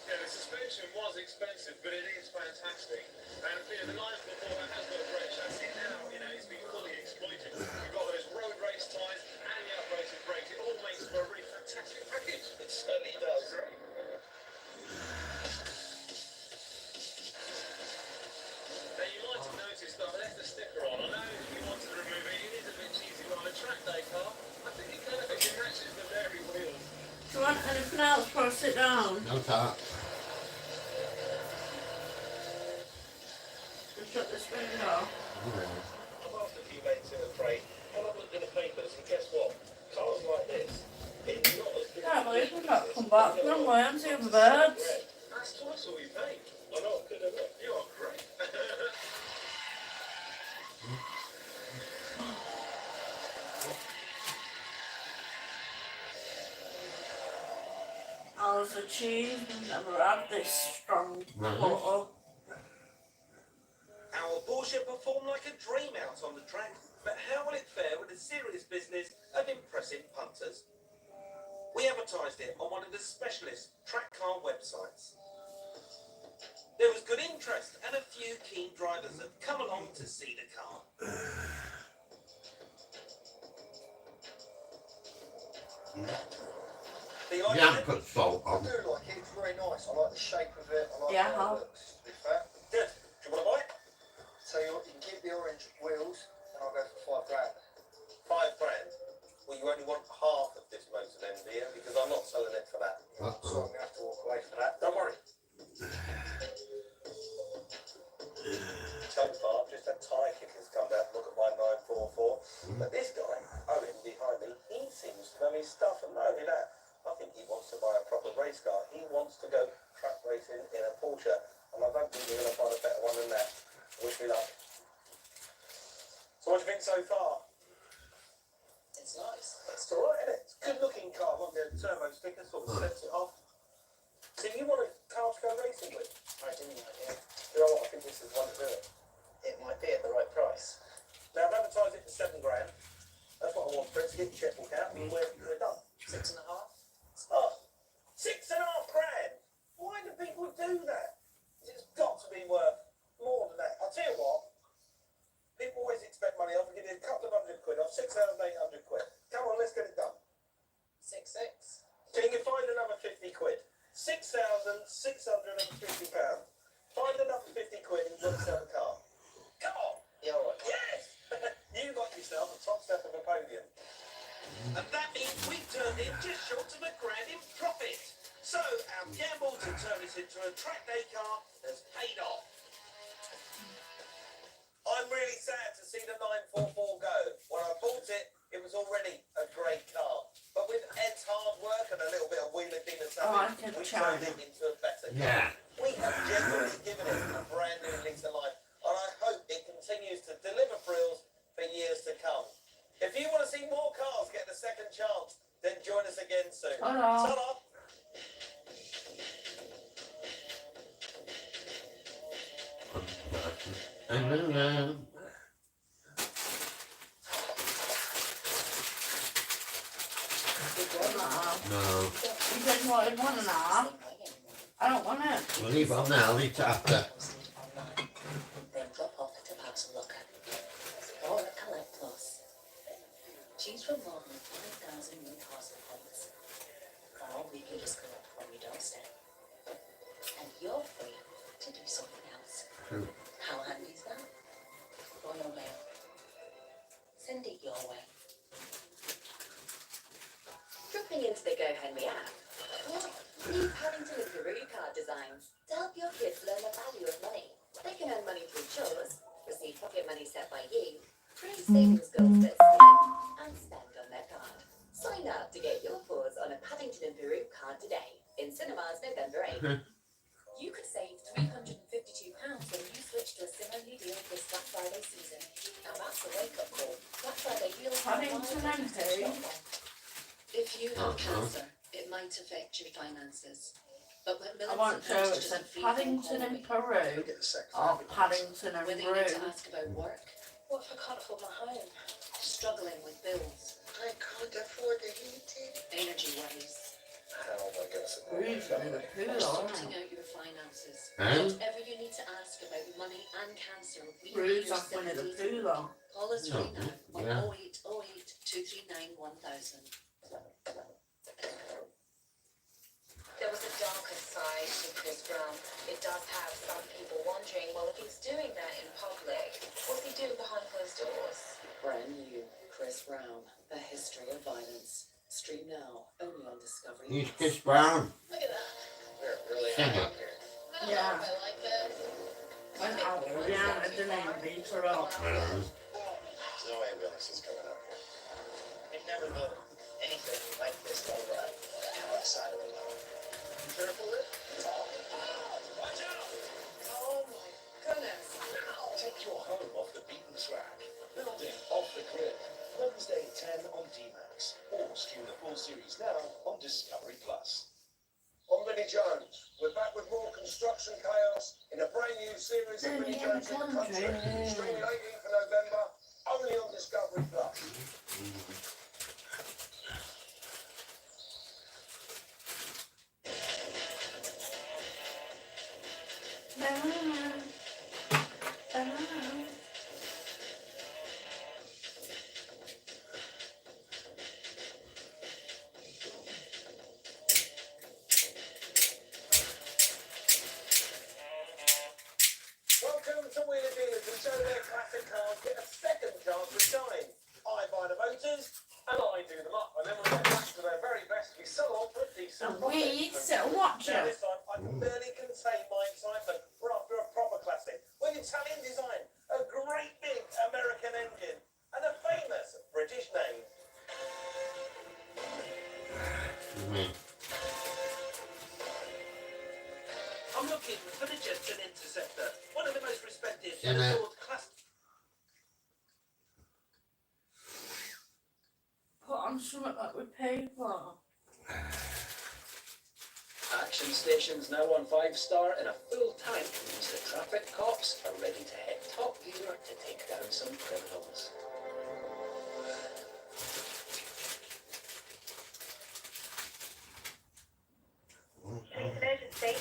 Yeah, the suspension was expensive, but it is fantastic. And the 944 has got a great chassis now, it's been fully exploited. You've got those road race tyres and the uprated brakes. It all makes for a really fantastic package. It certainly does. Now, you might have noticed that I left the sticker on. I know if you wanted to remove it, it is a bit cheesy on a track day car. I think it kind of matches the very wheels. Do you want anything else before I sit down? No that. Just shut this window. I've asked a few mates in the trade, and I've looked in the papers, and guess what? Cars like this, it's not as good Can't believe we've not come back from Wales to the birds. That's twice all you paid. I know, good enough. You are great. I was a cheese and never had this strong Right. butter. Our Porsche performed like a dream out on the track, but how will it fare with the serious business of impressing punters? We advertised it on one of the specialist track car websites. There was good interest, and a few keen drivers have come along to see the car. The You idea haven't put salt I on. do like it, it's very nice. I like the shape of it, I like Yeah, how I'll- it looks, to be fair. Good. Do you want to buy it? So you can keep the orange wheels, and I'll go for £5 grand. £5. Well, you only want half of this motor then, dear, because I'm not selling it for that. So I'm going to have to walk away for that. Don't worry. So far, just a tyre kicker's come down to look at my 944. But this guy, Owen, behind me, he seems to know his stuff, and not only that, I think he wants to buy a proper race car. He wants to go track racing in a Porsche, and I don't think you're going to find a better one than that. Wish me luck. So what do you think so far? It's nice. It's alright, isn't it? It's a good looking car. One the turbo sticker sort of sets it off. So you want a car to go racing with? I do, yeah. You know what? I think this is one to do it. It might be at the right price. Now I've advertised it for £7 grand. That's what I want for it to get your checkbook out and we're done. 6.5. Oh, £6.5 grand! Why do people do that? It's got to be worth more than that. I'll tell you what, people always expect money off. I'll give you a couple of £100 off, 6,800 quid. Come on, let's get it done. 6.6. So you can find another 50 quid. £6,650. Find another 50 quid and you've got yourself a car. Come on! Yeah, all right. Yes! You got yourself a top step of a podium. And that means we've turned in just short of £1 grand in profit. So our gamble to turn this into a track day car has paid off. I'm really sad to see the 944 go. When I bought it, it was already a great car. But with Ed's hard work and a little bit of wheeler dealer I something, can we turned it into a better car. Yeah. We have genuinely given it a brand new lease of life, and I hope it continues to deliver thrills for years to come. If you want to see more cars get a second chance, then join us again soon. Ta-ra. Ta-ra. No. You said you wanted 1.5. I don't want it. We'll leave on now, I'll eat after. Then drop off at a parcel locker. Or at Collect Plus. Choose from more than 5,000 new parcel points. Or we can just collect from your doorstep. And you're free to do something else. True. How handy is that? Royal Mail. Send it your way. Dropping into the Go Henry app. What? New Paddington and Peru card designs to help your kids learn the value of money. They can earn money through chores, receive pocket money set by you, create savings goals that save, and spend on their card. Sign up to get November 8th. You could save £352 when you switch to a similarly deal this Black Friday season. Now that's a wake-up call. Black Friday deals are Paddington wild and to who? shop on. If you have cancer, it might affect your finances. But when I want to know it said Paddington in Peru or Paddington in whether you need to Peru. ask about work, what if I can't afford my home? Struggling with bills, I can't afford the heating. energy worries, How am I going to Peru's in the or pool, sorting aren't out your finances. Huh? Whatever you need to ask about money and cancer, we Peru's are off one of the sympathy. pool, though. Call us right now on Yeah. 0808 239 1000. There was a darker side to Chris Brown. It does have some people wondering, well, if he's doing that in public, what's he doing behind closed doors? Brand new Chris Brown, A History of Violence. Stream now, only on Discovery. He's Chris Brown. Look at that. We're really Singer. high up here. I don't Yeah. know if I like this. Went out with Rihanna, didn't he? Beat her up. There's no way Willis is coming up here. I've never known anything like this over outside of the law. Be careful with it. Watch out! Oh my goodness. Take your home off the beaten track. Building off the grid. Wednesday 10 on D-Max. Or stream the full series now on Discovery Plus. I'm Vinnie Jones. We're back with more construction chaos in a brand new series of Vinnie Jones in the Country. Streaming 18th of November, only on Discovery Plus. Welcome to Wheeler Dealers and show their classic cars get a second chance to shine. I buy the motors and I do them up, and then when they're back to their very best, we sell on for a decent And profit. we still watch Now it. this time, I can barely contain my excitement. We're after a proper classic with Italian design, a great big American engine, and a famous British name. I'm looking for the Jetson Interceptor, one of the most respected and Yeah. adored classic. Put on something that we pay for. Action stations now on 5-star and a full tank means the traffic cops are ready to hit top gear to take down some criminals. Police emergency.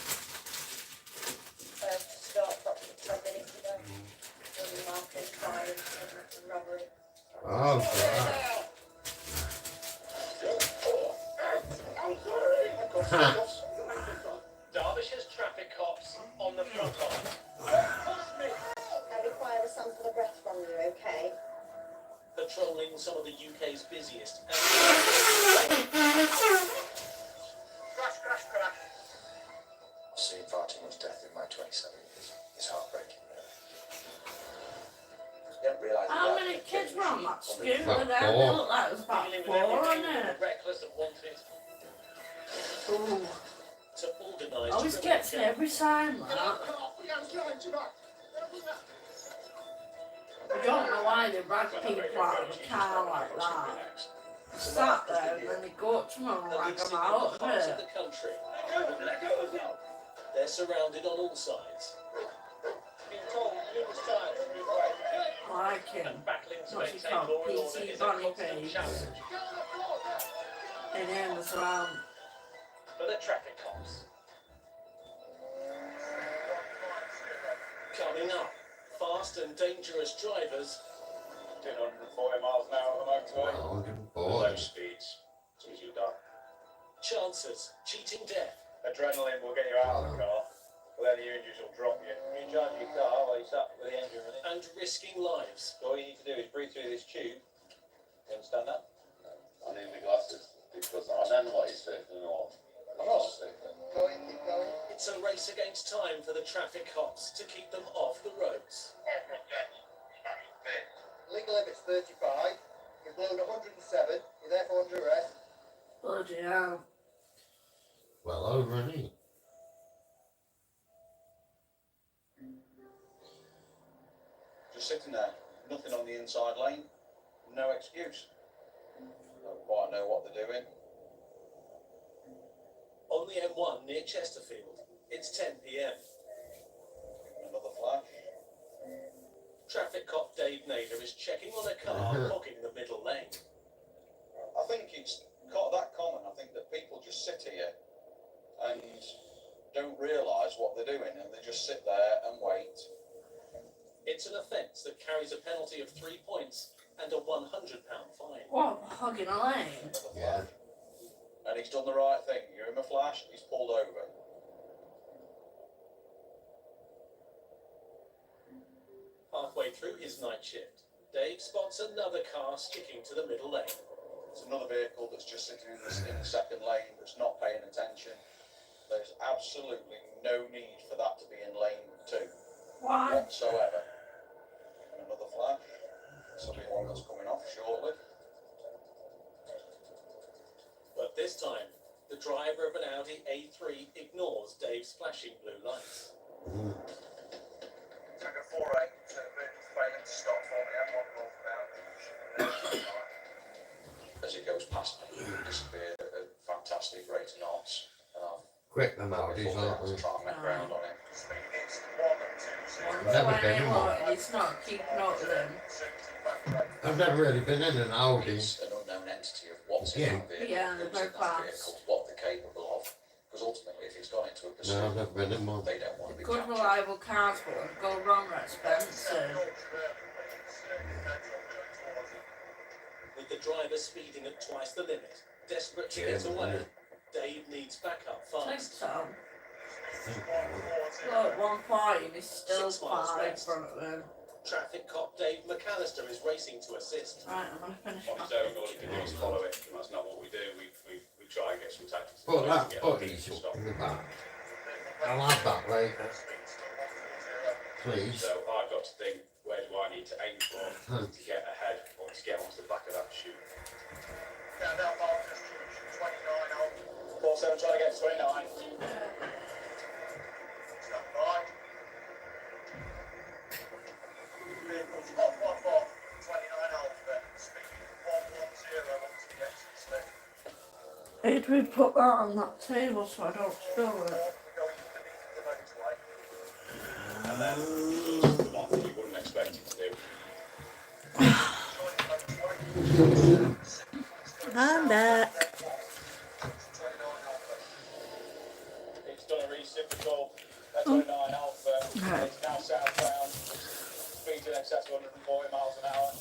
Start approximately 10 minutes ago. Building markers, fires, and robbery. Oh, God. Derbyshire's traffic cops on the front line. I require a sample of breath from you, okay? Patrolling some of the UK's busiest. Crash, crash, crash. I've seen far too much death in my 27 years. It's heartbreaking, really. You don't realise How that many kids were on that scooter About there? They four. look like it was about Dealing with 4 on everything it. reckless and wanted Ooh. to organise. Always gets me every time, that. I don't know why they drag people out of a car like that. Sat there and then they go up to them and drag them out of parts of it. the country. Let go of them. They're surrounded on all sides. been told numerous times to move away. Like him. Battling to What's he maintain called? law and order PC is a Bunny constant Page. challenge In him as well. for the traffic cops. Coming up, fast and dangerous drivers. 240 miles an hour on the motorway. 140. Low speeds. It's easy to die. Chances, cheating death. Adrenaline will get you out of the car, but then the engines will drop you. When you drive your car while you're sat with the engine running, And risking lives. all you need to do is breathe through this tube. You understand that? I need my glasses because I know what he's saying and all. I'm not saying that. Keep going. It's a race against time for the traffic cops to keep them off the roads. Legal limit's 35. You've blown 107. You're therefore under arrest. Bloody hell. Well over, isn't he? just sitting there, nothing on the inside lane, no excuse. Don't quite know what they're doing. On the M1 near Chesterfield, it's 10 p.m. Another flash. Traffic cop Dave Nader is checking on a car blocking the middle lane. I think it's that common. I think that people just sit here and don't realise what they're doing, and they just sit there and wait. It's an offence that carries a penalty of 3 points and a £100 fine. What, hogging a lane? Yeah. And he's done the right thing. You give him a flash, he's pulled over. Halfway through his night shift, Dave spots another car sticking to the middle lane. It's another vehicle that's just sitting in the second lane that's not paying attention. There's absolutely no need for that to be in lane 2 whatsoever. And another flash. This will be one that's coming off shortly. But this time, the driver of an Audi A3 ignores Dave's flashing blue lights. Took a 4-8 to really failing to stop for me. I'm on northbound. As it goes past me, it disappeared at a fantastic rate of knots. Quick them Audis, aren't they? Try and make ground on it. I've never been in one. It's not keeping up with them. I've never really been in an Audi. It's an unknown entity of what's in Yeah. that vehicle, Yeah, who's they're in that fast. vehicle, what they're capable of. Because ultimately, if it's gone into a No, pursuit, I've never been in one. they don't want to be Good captured. reliable cars, but when go wrong are expensive. With the driver speeding at twice the limit, desperate to get away, Dave needs backup Think fast. so. Look, 140 and he's still 6 miles far in west. front of him. Traffic cop Dave McAllister is racing to assist. Right, I'm gonna finish On my his own, all he can do is follow it, and that's not what we do. We try and get some tactics. in Put place that to get buddies to up stop. in the back. I'll have that later. Please. So I've got to think, where do I need to aim for to get ahead or to get onto the back of that chute? Yeah, now Marcus, 29 out. 47 trying to get 29. Stand by. Vehicles off, 29 Alpha, speed 110 onto the exit step. Did we put that on that table so I don't spill it? We're going underneath the motorway. And then the one that you wouldn't expect it to do. I'm back. It's done a reciprocal 29 Alpha. Right. It's now southbound. Speeds in excess of 140 miles an hour.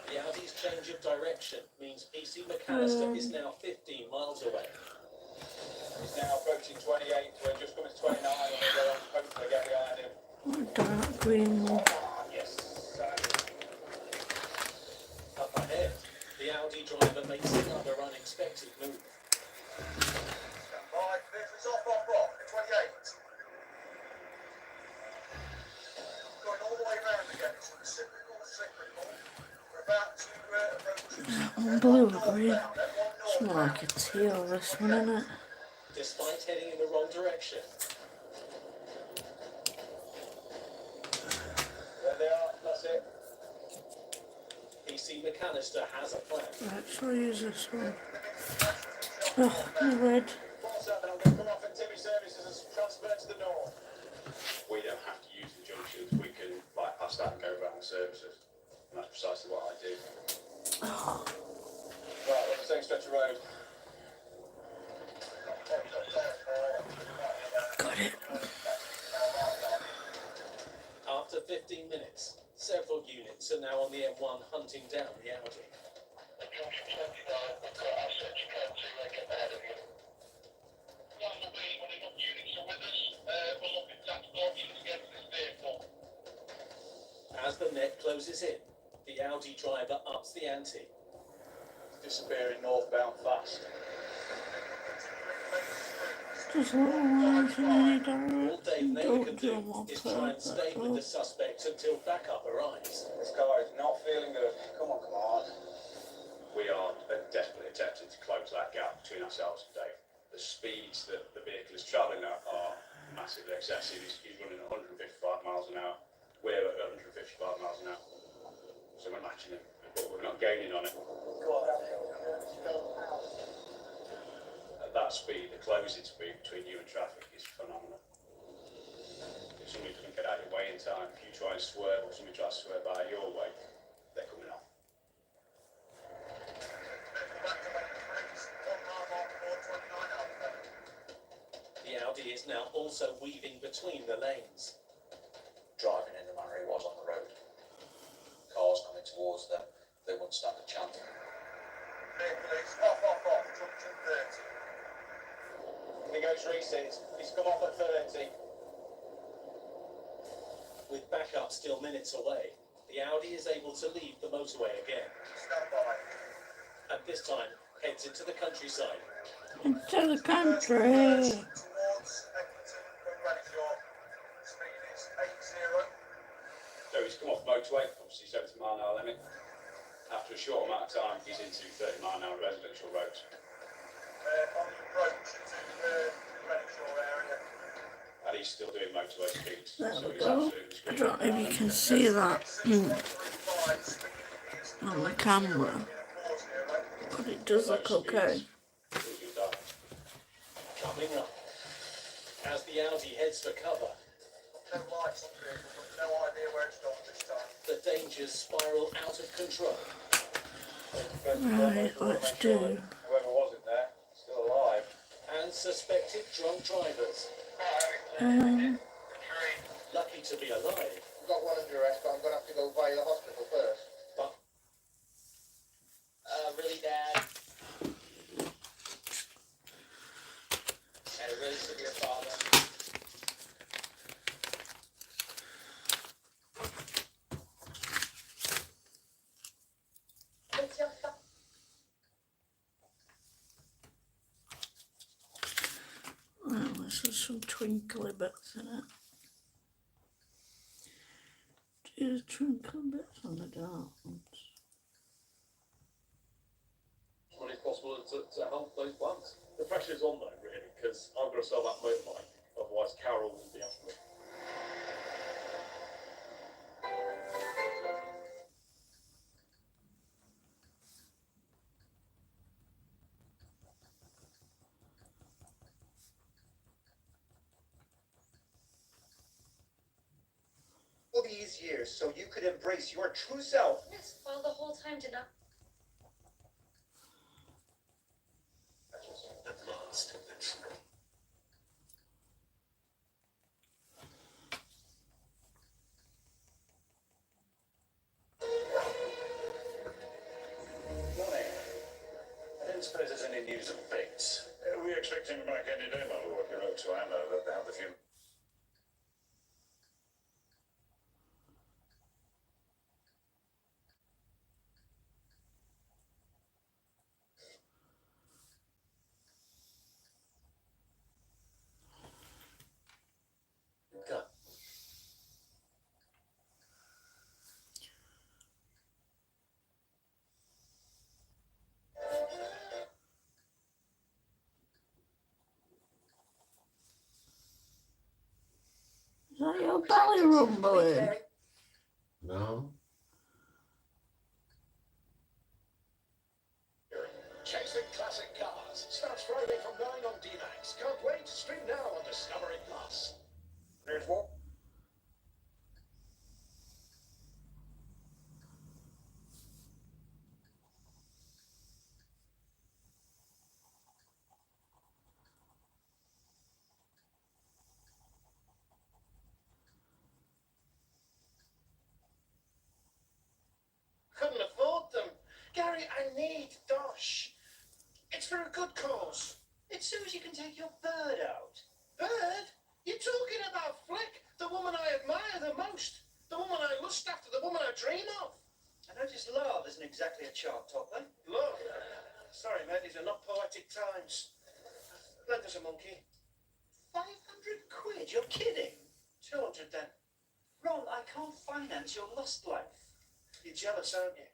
The Audi's change of direction means PC McAllister is now 15 miles away. He's now approaching 28. We're just coming to 29 and we'll hopefully get behind him. Dark green one. Yes. Up ahead, the Audi driver makes another unexpected move. Stand by. Vehicles off. 28. Going all the way around again. It's reciprocal. We're about to approach. Blue or green. It's more like a teal, this one, isn't it? Despite heading in the wrong direction, There they are. That's it. PC McAllister has a plan. Right, shall I use this one? Oh, my red. 47. I'm going to come off at Timmy Services and transfer to the north. We don't have to use the junctions. We can bypass that and go around the services. And that's precisely what I do. Right, we're on the same stretch of road. Got it. After 15 minutes, several units are now on the M1 hunting down the Audi. As the net closes in, the Audi driver ups the ante. Disappearing northbound fast. Just little ones in any All Dave direction. Nader Don't can do do them is try and stay with the suspect until backup arrives. This car is not feeling good. Come on. We are desperately attempting to close that gap between ourselves and Dave. The speeds that the vehicle is travelling at are massively excessive. He's running 155 miles an hour. We're at that speed, the closing speed between you and traffic is phenomenal. If somebody doesn't get out of your way in time, if you try and swerve or somebody tries to swerve by your way, they're coming off. The Audi is now also weaving between the lanes. Driving in the manner he was on the road. Cars coming towards them, they wouldn't stand a chance. Off, junction 30. He goes Reese's. He's come off at 30. With backup still minutes away, the Audi is able to leave the motorway again. Stand by. And this time heads into the countryside. Into the country. Towards Eccleston from Radishaw. Speed is 80. So he's come off motorway, obviously 70 mile an hour limit. After a short amount of time, he's into 30 mile an hour residential roads. On the approach to the Radishaw area. And he's still doing motorway speeds. There So we he's go. absolutely I don't know if you can see that on the camera, but it does look okay. Coming up, as the Audi heads for cover, No lights on the vehicle, but no idea where it's gone this time. the dangers spiral out of control. Right, let's do. Whoever was in there, still alive. And suspected drunk drivers, lucky to be alive, We've got one under arrest, but I'm going to have to go via the hospital first. but Really bad. Had a really severe father. What's your fa- Well, there's some twinkly bits in it. Do the twinkly bits on the dark ones. When it's possible to help those plants. The pressure's on though, really, because I've got to sell that motorbike, otherwise Carol will be after me. All these years so you could embrace your true self. Yes, while the whole time did not. at last. Morning. I don't suppose there's any news of Bates. We're expecting him back any day, my lord. He wrote to Anna that they have the funeral. Is that your belly rumbling? No. Chasing classic cars starts Friday from 9 on D-Max. Can't wait. Stream now on Discovery Plus. There's one. Couldn't afford them. Gary, I need Dosh. It's for a good cause. It's soon as you can take your bird out. Bird? You're talking about Flick, the woman I admire the most, the woman I lust after, the woman I dream of. I notice love isn't exactly a chart topper. Look, sorry, mate, these are not poetic times. Lend us a monkey. 500 quid? You're kidding. 200 then. Ron, I can't finance your lust life. You're jealous, aren't you?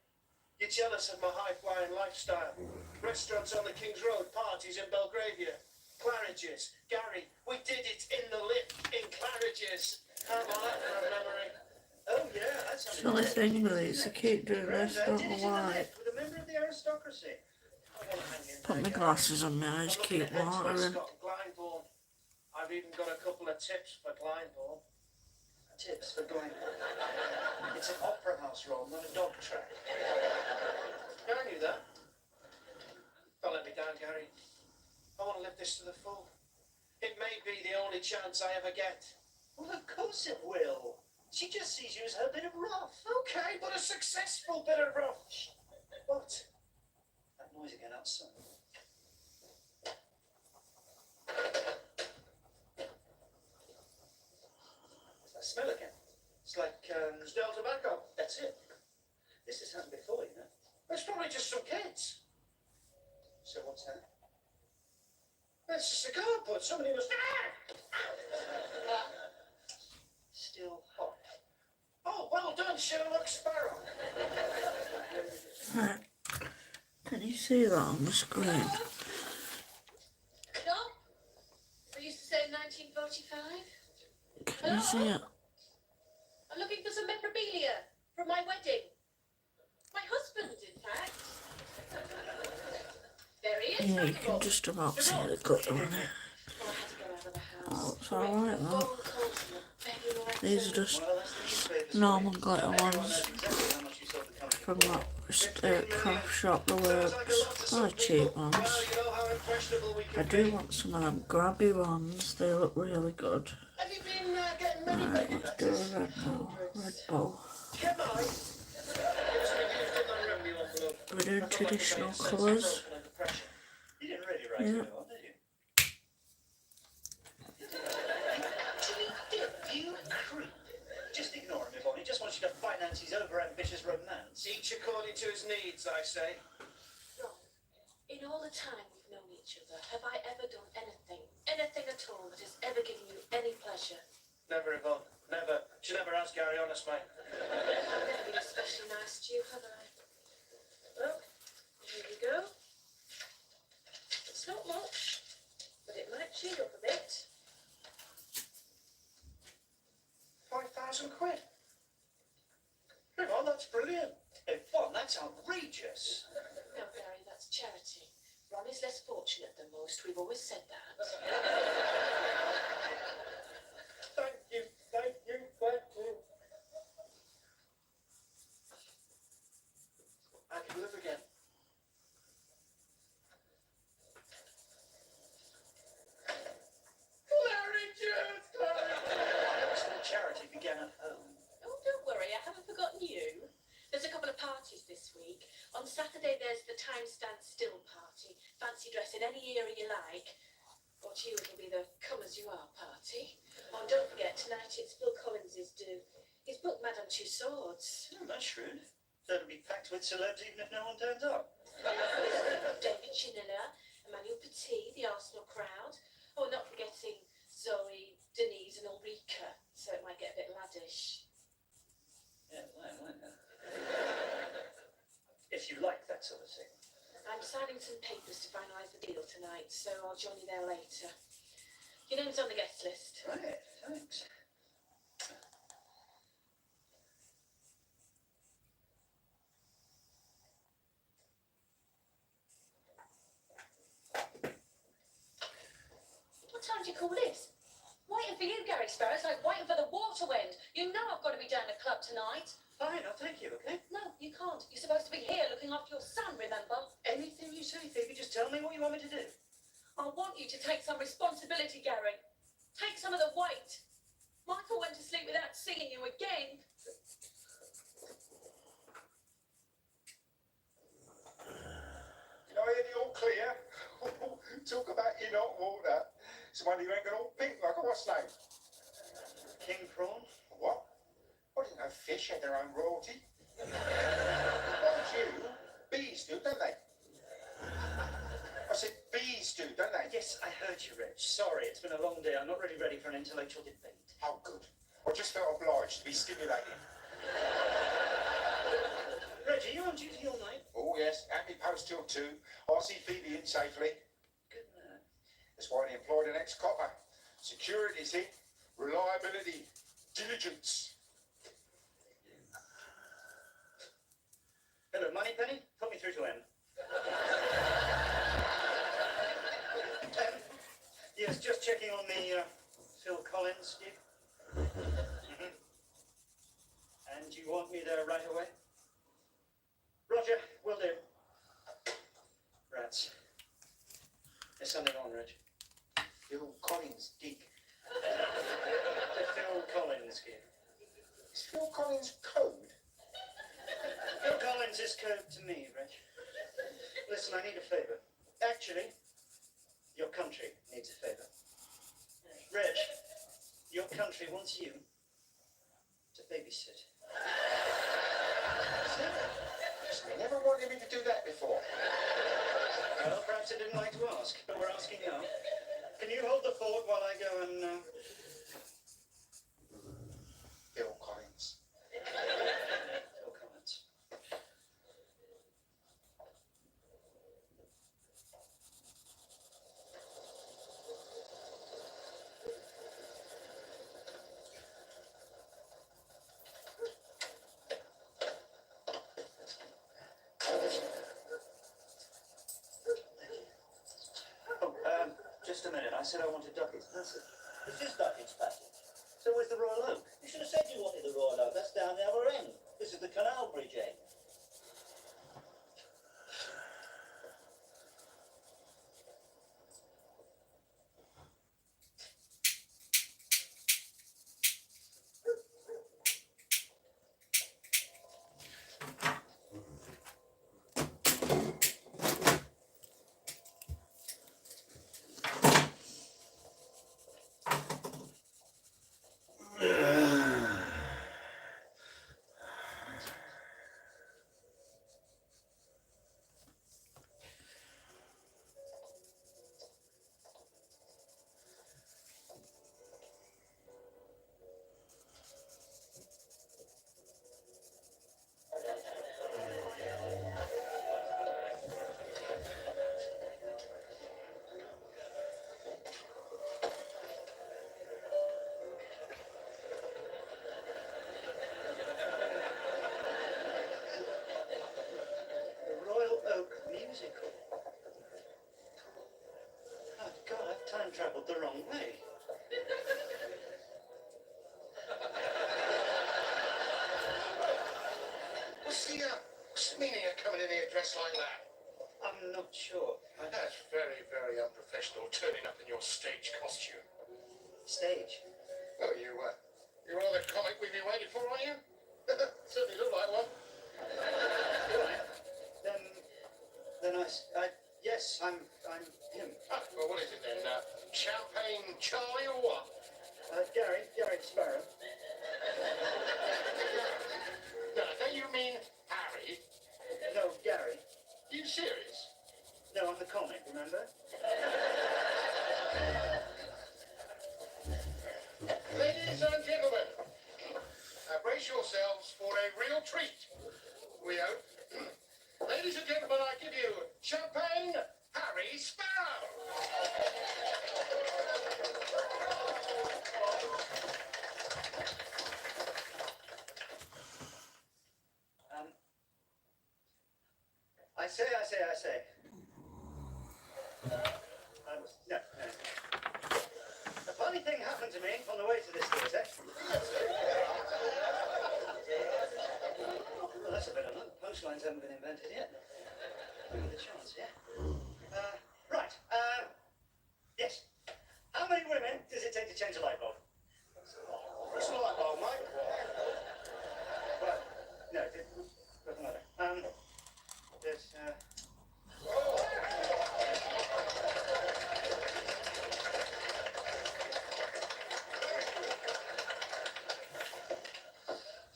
You're jealous of my high-flying lifestyle. Restaurants on the King's Road, parties in Belgravia. Claridge's. Gary, we did it in the lift in Claridge's. How about that for a memory? Oh yeah, that's It's the only thing with these, they keep doing this, don't know why. With a member of the aristocracy. Put my glasses on, my eyes keep watering. Got Glyndebourne. I've even got a couple of tips for Glyndebourne. Tips for Glyndebourne. It's an opera house, Ron, not a dog track. Yeah, I knew that. Don't let me down, Gary. I want to live this to the full. It may be the only chance I ever get. Well, of course it will. She just sees you as her bit of rough. Okay, but a successful bit of rough. What? That noise again outside. What's that smell again? It's like stale tobacco. That's it. This has happened before, you know. It's probably just some kids. So what's that? It's a cigar butt. Somebody must. Still hot. Oh, well done, Sherlock Sparrow. Can you see that on the screen? No? I used to say 1945. Can you see it? I'm looking for some memorabilia from my wedding. My husband, in fact. There he is. Yeah, you can just about see the gutter on it. Oh, it's alright though. These are just normal glitter ones from that craft shop, the works. They're cheap ones. I do want some of them grabby ones, they look really good. Right, let's do a red now. Red bow. We're doing traditional colours. You didn't really write Yeah. it all, did you? You creep. Just ignore him, Yvonne. He just wants you to finance his over-ambitious romance. Each according to his needs, I say. Ron, in all the time we've known each other, have I ever done anything at all that has ever given you any pleasure? Never, Yvonne. Never. She never has, Gary, honest, mate. I've never been especially nice to you, have I? Well, here you go. It's not much, but it might cheer up a bit. 5,000 quid. Yvonne, that's brilliant. Yvonne, that's outrageous. No, Gary, that's charity. Ron is less fortunate than most. We've always said that. Thank you, thank you, thank you. I can live again. Larry Jones, Excellent charity began at home. Oh, don't worry, I haven't forgotten you. There's a couple of parties this week. On Saturday, there's the Time Stands Still party. Fancy dress in any era you like. Or to you, it'll be the Come As You Are party. Oh, and don't forget, tonight it's Phil Collins's do. He's booked Madame Tussauds. Oh, that's shrewd. So it'll be packed with celebs even if no one turns up. David Chinilla, Emmanuel Petit, the Arsenal crowd. Oh, and not forgetting Zoe, Denise and Ulrika. So it might get a bit laddish. Yeah, why not? If you like that sort of thing. I'm signing some papers to finalise the deal tonight, so I'll join you there later. Your name's on the guest list. Right, thanks. What time do you call this? Waiting for you, Gary Sparrow. It's like waiting for the water wind. You know I've got to be down the club tonight. Fine, I'll take you, okay? No, you can't. You're supposed to be here looking after your son, remember? Anything you say, Phoebe, just tell me what you want me to do. I want you to take some responsibility, Gary. Take some of the weight. Michael went to sleep without seeing you again. Can I hear the all clear? Talk about in hot water. Somebody who ain't got all pink like a what's name? King prawn? What? I didn't know fish had their own royalty. Mind you, bees do, don't they? I said bees do, don't they? Yes, I heard you, Reg. Sorry, it's been a long day. I'm not really ready for an intellectual debate. Oh, good. I just felt obliged to be stimulated. Reg, are you on duty all night? Oh, yes. Happy post till 2. I'll see Phoebe in safely. Good man. That's why they employed an ex-copper. Security's hit. Reliability. Diligence. Hello, Moneypenny. Put me through to M. the Phil Collins gig? Mm-hmm. And you want me there right away? Roger, will do. Rats. There's something on, Reg. Phil Collins gig. The Phil Collins gig. Is Phil Collins code? Phil Collins is code to me, Reg. Listen, I need a favour. Actually, your country needs a favour. Reg, your country wants you to babysit. They never wanted me to do that before. Well, perhaps I didn't like to ask, but we're asking now. Can you hold the fort while I go and... Phil Collins. Phil Collins. Just a minute. I said I wanted ducats. That's it. It's just ducats, Patty. So where's the Royal Oak? You should have said you wanted the Royal Oak. That's down the other end. This is the Canal Bridge end. Travelled the wrong way. What's the meaning of coming in here dressed like that? I'm not sure. That's very, very unprofessional, turning up in your stage costume. Stage? Oh, you are the comic we've been waiting for, are you? Certainly look like one. Then yes, I'm him. Well, what is it then? Champagne Charlie or what? Gary Sparrow. No, don't you mean Harry? No, Gary. Are you serious? No, I'm the comic, remember? Ladies and gentlemen, brace yourselves for a real treat. We hope. Ladies and gentlemen, I give you Champagne Harry Sparrow. I say. No. A funny thing happened to me on the way to this theatre. Well, that's a better look. Punchlines haven't been invented yet. Give me the chance, yeah? Right. Yes. How many women does it take to change a light bulb? What's a light bulb, mate? Well, no, nothing like that. There's,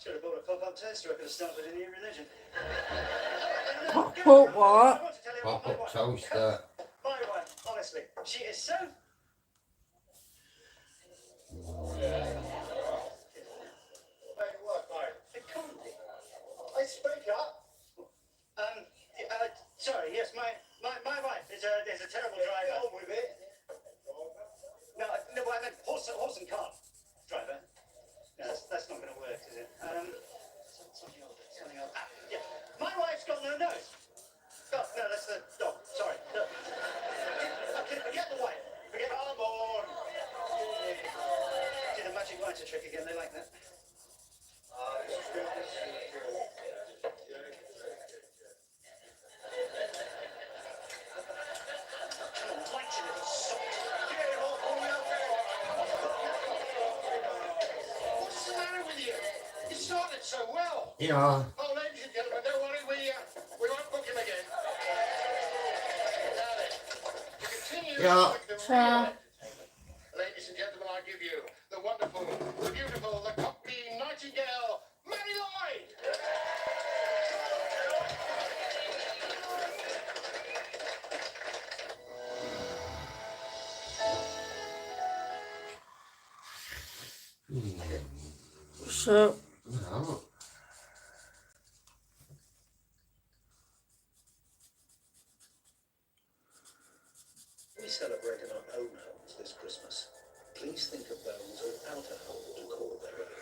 should have bought a pop-up toaster. I could have started a new religion. What? Pop-up toaster. My wife, honestly, she is so... Hey, what, mate? The comedy. Hey, speak up. Sorry, yes, my wife is a terrible driver. Get on with it. No, I meant horse and cart driver. No, that's not going to work, is it? Something else. Yeah. My wife's got no nose. Oh, no, that's the dog. Sorry. Forget the wife. Forget. Come on. Yeah. Oh, ladies and gentlemen, don't worry, we won't book him again. Now then, to continue Yeah. with the So, real entertainment, ladies and gentlemen, I give you the wonderful, the beautiful, the Cockney Nightingale, Mary Lloyd. so No. We celebrate in our own homes this Christmas. Please think of those without a home to call their own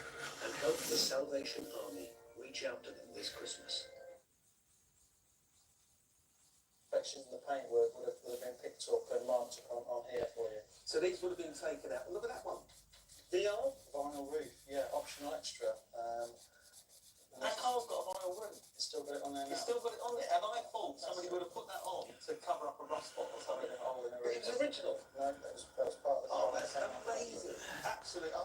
and help the Salvation Army reach out to them this Christmas. Sections of the paintwork would have been picked up and marked up on here for you. So these would have been taken out. Look at that one. DR, vinyl roof, yeah, optional extra. That car's got a vinyl roof. It's still got it on there now. It's still got it on there, and I thought somebody would have put that on to cover up a rust spot or something. A hole in the But roof. it was original. No, that was part of the Oh, that's amazing. Absolutely.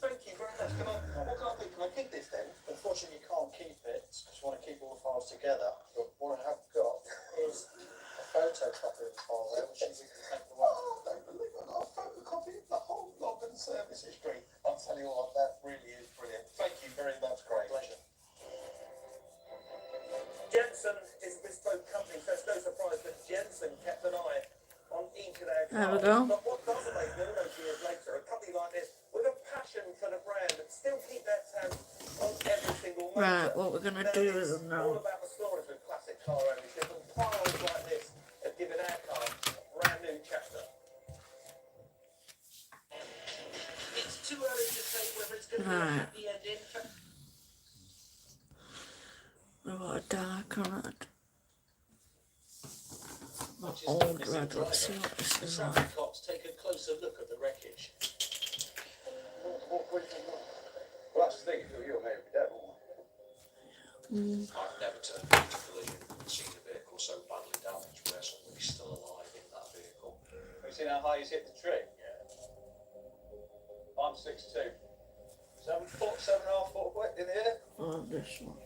Thank you very much. What can I do? Can I keep this then? Unfortunately, you can't keep it because you want to keep all the files together. But what I have got is a photocopy of the file there, which you can take away. Oh, don't believe it. I got a photocopy of the whole log and service history. I'll tell you what, that really is brilliant. Thank you very much, Craig. Pleasure. Jensen is a bespoke company, so it's no surprise that Jensen kept an eye on each of their There we cars. go. But what does amaze me all those years later, a company like this, with a passion for the brand, that still keep their tab on every single motor. right, what we're gonna do with them All now? about the stories with classic car ownership, and piles like this have given our car a brand new chapter. It's too early to say whether it's going to be a Right. happy ending. We've got a dark on it. Not Which is old missing red. driver. Let's see what this The is traffic like. cops take a closer look at the wreckage. Well, that's the thing, if you're you, maybe devil. I've never turned into a collision and seen a vehicle so badly damaged where somebody's still alive in that vehicle. Have you seen how high he's hit the tree? I'm 6'2". 7 foot, 7.5 foot away in the air. Oh, this one.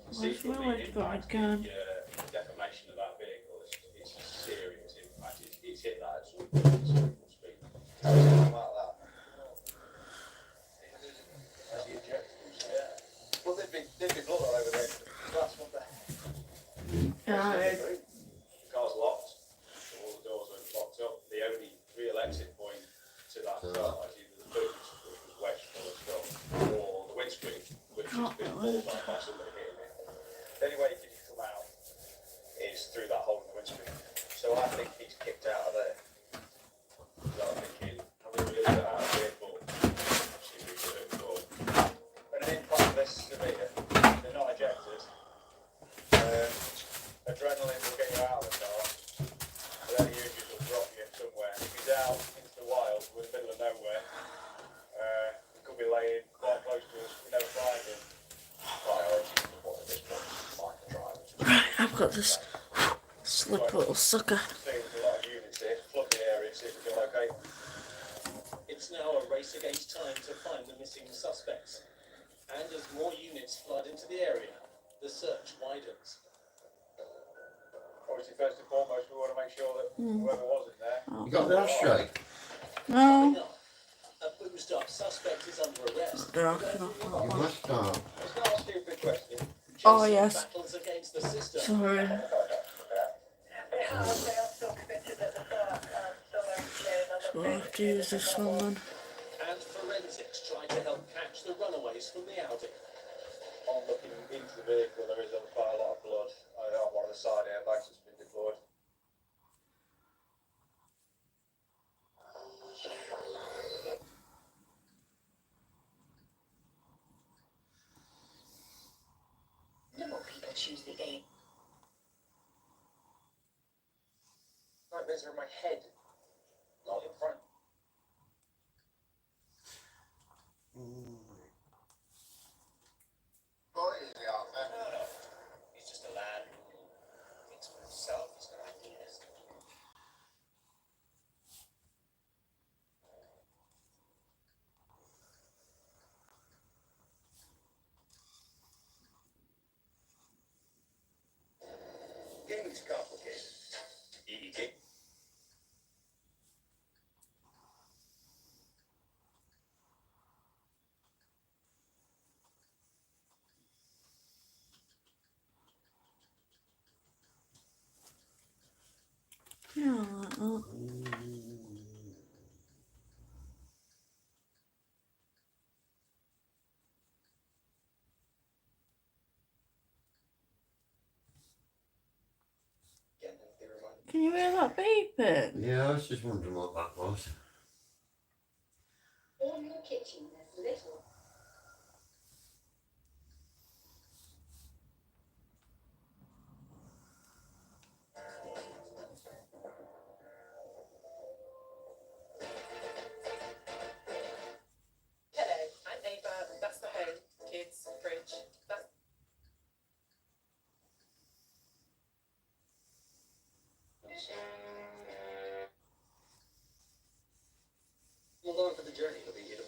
You see Where's from my the red dot impact, again? the deformation of that vehicle, it's a serious impact. It's hit that at some speed. Something like that. As the ejectors, yeah. Well, they'd be blood all over there. Glass, wouldn't they? Yeah, The car's locked, so all the doors are locked up. The only real exit point to that car is either the boot, which was wedged full of stuff, or the windscreen, which has been pulled back by somebody hitting it. The only way you can come out is through that hole in the windscreen. So I think he's kicked out of there. So I'm thinking, I'm going to release it out of here, but obviously we should have before. When an impact this severe, they're not ejected. Adrenaline will get you out of the car, but then the usually will drop you somewhere. If he's out into the wild, we're in the middle of nowhere, he could be laying quite close to us, we never find him. Priority is the one at this point, find the driver. right, I've got this slip little sucker. Seeing there's a lot of units here, flood the area, see if we can locate them. It's now a race against time to find the missing suspects. And as more units flood into the area, the search widens. Obviously, first and foremost, we want to make sure that whoever was in there. You got that straight? No. A boozed up suspect is under arrest. Dark enough. You must start. It's not a stupid question. Oh, yes. Battles against the system. Sorry. So I have to use this one then. And forensics try to help catch the runaways from the Audi. On looking into the vehicle, there is quite a lot of blood on one of the side airbags that's been deployed. More people choose the A. Nightmares are in my head, not in front. He's just a lad who thinks for himself. He's got ideas. Yeah, I like that. Can you hear that beeping? Yeah, I was just wondering what that was. In the kitchen, there's little. Hello, I'm neighbour. That's the home, kids, fridge. That's Hold on for the journey, it'll be you.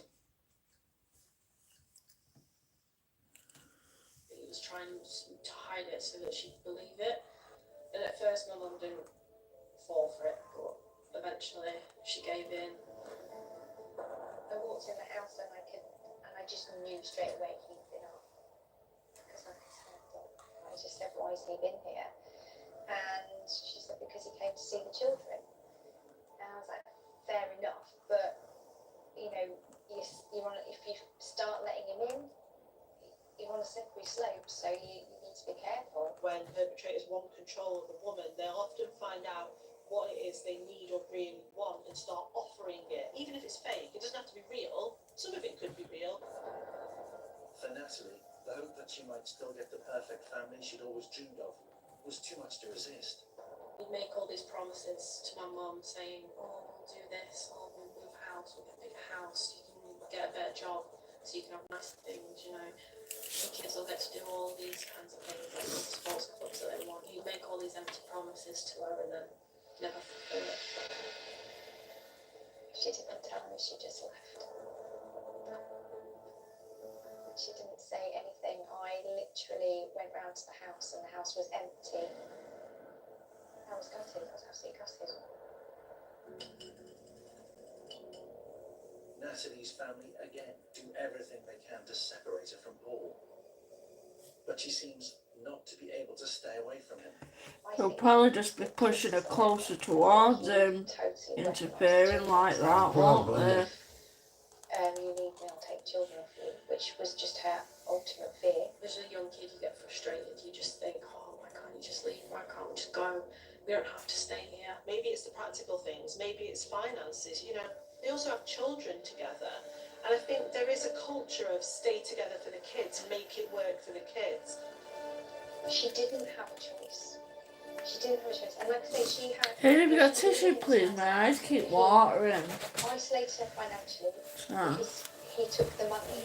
he was trying to hide it so that she'd believe it. And at first, my mum didn't fall for it, but eventually she gave in. I walked in the house and I just knew straight away he'd been off. Because like I said, I just said, why has he been here? And she said, because he came to see the children. And I was like, fair enough, but you know, if you start letting him in, you're on a slippery slope, so you need to be careful. When perpetrators want control of a woman, they'll often find out what it is they need or really want and start offering it, even if it's fake. It doesn't have to be real. Some of it could be real. For Natalie, the hope that she might still get the perfect family she'd always dreamed of was too much to resist. We'd make all these promises to my mum saying, oh, we'll do this, or we'll move house, we'll get a bigger house, you can get a better job, so you can have nicer things, you know. The kids will get to do all these kinds of things, like the sports clubs that they want. He'd make all these empty promises to her and then never fulfill it. She didn't tell me, she just left. She didn't say anything. I literally went round to the house and the house was empty. I was gutted, I was absolutely gutted. Natalie's family again do everything they can to separate her from Paul. But she seems not to be able to stay away from him. They'll probably just be pushing her closer towards him, interfering like that, won't they? You need me, I'll take children off you, which was just her ultimate fear. As a young kid, you get frustrated. You just think, oh, why can't you just leave? Why can't we just go? We don't have to stay here. Maybe it's the practical things. Maybe it's finances. You know, they also have children together. And I think there is a culture of stay together for the kids, make it work for the kids. She didn't have a choice. She didn't have a choice. And like I say, she had... Hey, have you got tissue, please? My eyes keep watering. Isolated her financially Ah. because he took the money.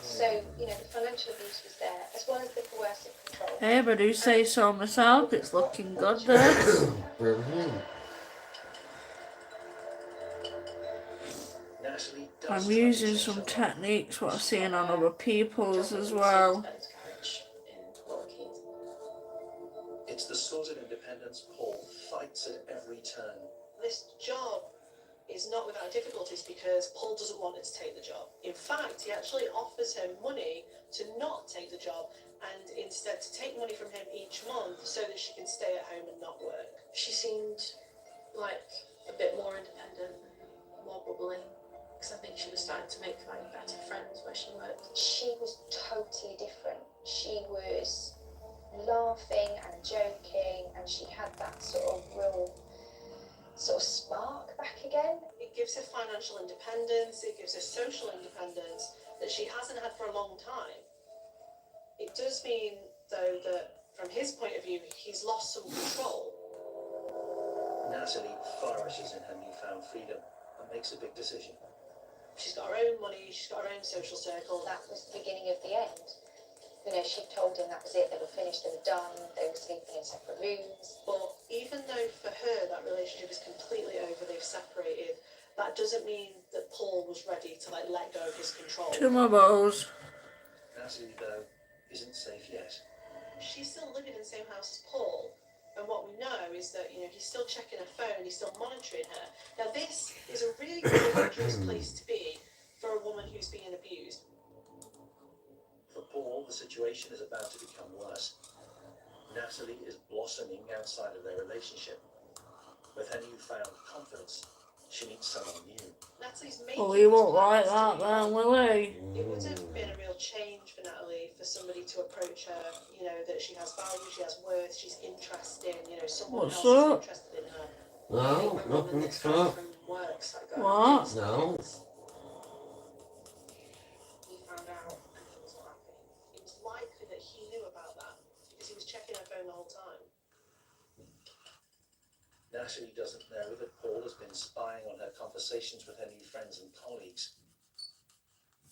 So, you know, the financial abuse was there, as well as the coercive control. Hey, but I do say so myself, it's looking good there. Brilliant. Natalie does I'm try to using change some her life. techniques what I've seen on other people's as well. It's the sort of independence Paul fights at every turn. This job is not without difficulties because Paul doesn't want her to take the job. In fact, he actually offers her money to not take the job and instead to take money from him each month so that she can stay at home and not work. She seemed like a bit more independent, more bubbly, because I think she was starting to make like better friends where she worked. She was totally different. She was laughing and joking, and she had that sort of real sort of spark back again. It gives her financial independence, it gives her social independence that she hasn't had for a long time. It does mean, though, that from his point of view, he's lost some control. Natalie flourishes in her newfound freedom and makes a big decision. She's got her own money, she's got her own social circle. That was the beginning of the end. You know, she told him that was it, they were finished, they were done, they were sleeping in separate rooms. But even though for her that relationship is completely over, they've separated, that doesn't mean that Paul was ready to like let go of his control. Two more bows. Natalie, though, isn't safe yet. She's still living in the same house as Paul. And what we know is that, you know, he's still checking her phone, he's still monitoring her. Now this is a really dangerous place to be for a woman who's being abused. For Paul, the situation is about to become worse. Natalie is blossoming outside of their relationship. With her newfound confidence, she meets someone new. Natalie's making Well, he won't like plans that to then, will he? It would have been a real change for Natalie for somebody to approach her, you know, that she has value, she has worth, she's interesting, you know, someone What's else that? is interested in her. No, My mum and nothing this guy at all. from work started going What? on dates. No. He found out and he was not happy. It was likely that he knew about that because he was checking her phone the whole time. Natalie doesn't know that Paul has been spying on her conversations with her new friends and colleagues.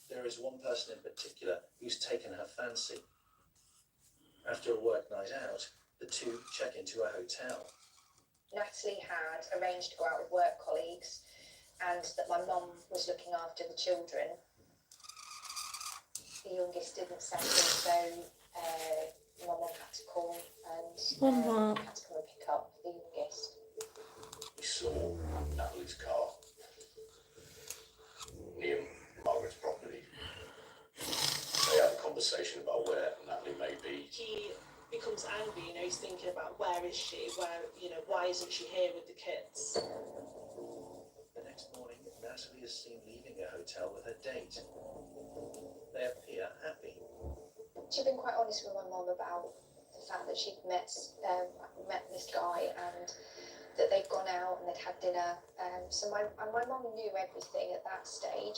There is one person in particular who's taken her fancy. After a work night out, the two check into a hotel. Natalie had arranged to go out with work colleagues and that my mum was looking after the children. The youngest didn't settle, so my mum had to call and had to come and pick up the youngest. We saw Natalie's car near Margaret's property. They had a conversation about where Natalie may be. He becomes angry, you know, he's thinking about where is she, where, you know, why isn't she here with the kids? The next morning, Natalie is seen leaving a hotel with her date. They appear happy. She'd been quite honest with my mum about the fact that she'd met this guy and that they'd gone out and they'd had dinner. So my mum knew everything at that stage.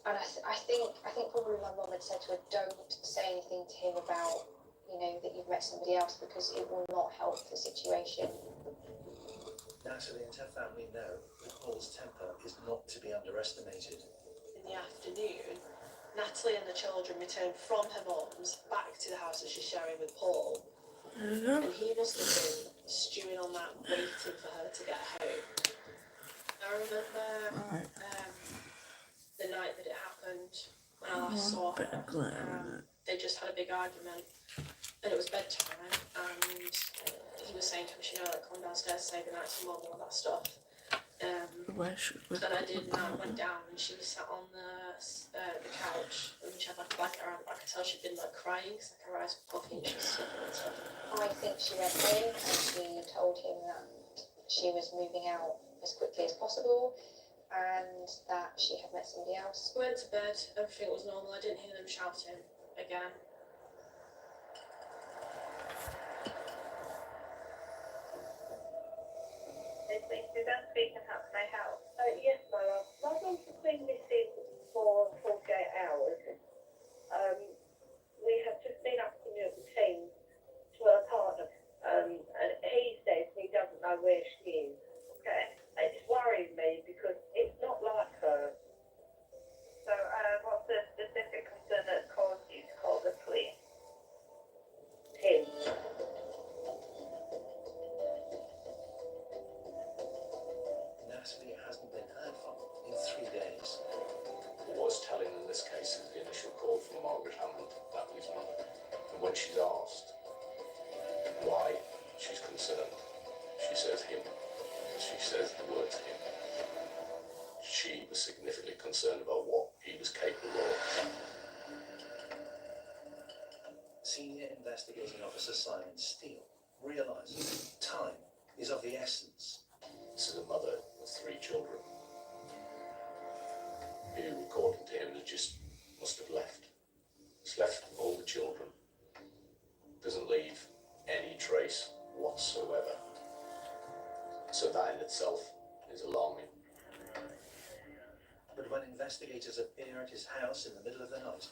And I think probably my mum had said to her, don't say anything to him about, you know, that you've met somebody else because it will not help the situation. Natalie and her family know that Paul's temper is not to be underestimated. In the afternoon, Natalie and the children return from her mum's back to the house that she's sharing with Paul. And he must have been stewing on that, waiting for her to get home. I remember the night that it happened, when I last saw her, they just had a big argument, and it was bedtime, and he was saying to me, you know, like, come downstairs, say goodnight to mum, all that stuff. And I did, and I went down, and she was sat on the couch, and she had like a blanket around her back. I could tell she'd been like crying, because like, her eyes were puffy, and she was sniffing and stuff. I think she went in and she told him that she was moving out as quickly as possible and that she had met somebody else. We went to bed, everything was normal, I didn't hear them shouting again. Suzanne speaking, how can I help? Yes, my love. My mum's been missing for 48 hours. We have just been asking her to change to her partner, and he says he doesn't know where she is. Okay, it's worrying me because it's not like her. So, what's the specific concern that caused you to call the police? Him. Natalie hasn't been heard from in 3 days. What was telling in this case is the initial call from Margaret Hammond, Natalie's mother. And when she's asked why she's concerned, she says him. She says the word to him. She was significantly concerned about what he was capable of. Senior Investigating Officer Simon Steele realises time is of the essence. This is a mother of 3 children who, according to him, just must have left. He's left all the children. Doesn't leave any trace whatsoever. So that in itself is alarming. But when investigators appear at his house in the middle of the night,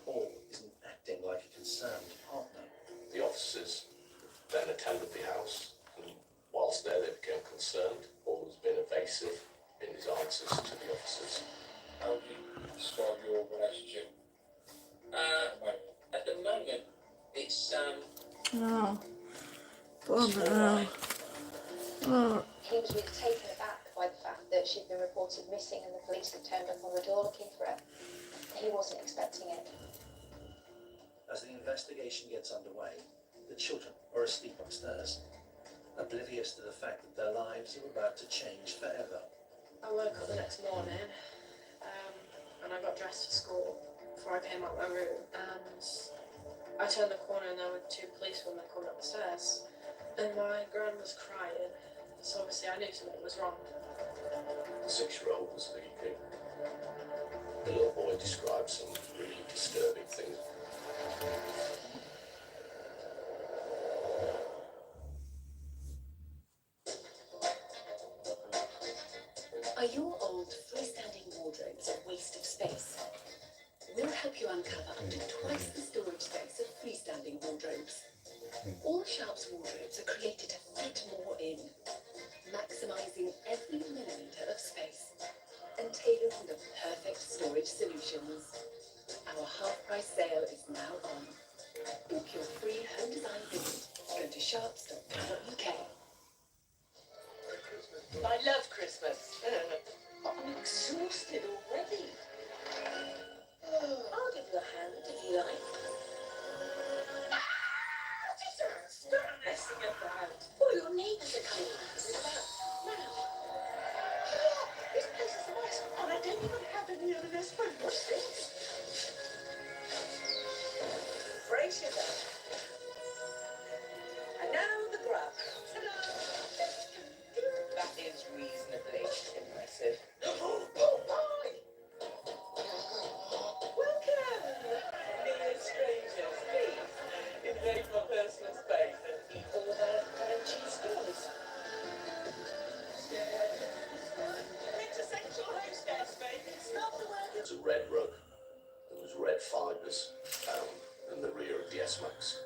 Paul isn't acting like a concerned partner. The officers then attended the house, and whilst there they became concerned. Paul has been evasive in his answers to the officers. How do you describe your relationship? At the moment, it's No. Oh. He was really taken aback by the fact that she'd been reported missing and the police had turned up on the door looking for her. He wasn't expecting it. As the investigation gets underway, the children are asleep upstairs, oblivious to the fact that their lives are about to change forever. I woke up the next morning and I got dressed for school before I came out of my room, and I turned the corner and there were 2 policemen coming up the stairs, and my gran was crying, So obviously I knew something was wrong. The 6-year-old was leaking. The little boy described some really disturbing things. Are your old freestanding wardrobes a waste of space? We'll help you uncover up to twice the storage space of freestanding wardrobes. All Sharp's wardrobes are created to fit more in, maximising every millimetre of space and tailoring the perfect storage solutions. Our half-price sale is now on. Book your free home design visit. Go to sharps.co.uk. I love Christmas. I'm exhausted already. I'll give you a hand if you like. Stop messing about. Oh, your neighbours are coming back. Now. This place is a mess, and I don't even have any other best friend. What's this? Brace yourself. And now the grub. That is reasonably impressive. Welcome! Mere strangers, please. Invade my personal space and eat all their crunchy scores. Quintessential hostess, baby. Stop the work. There was a red rug. There was red fibres found in the rear of the S-Max.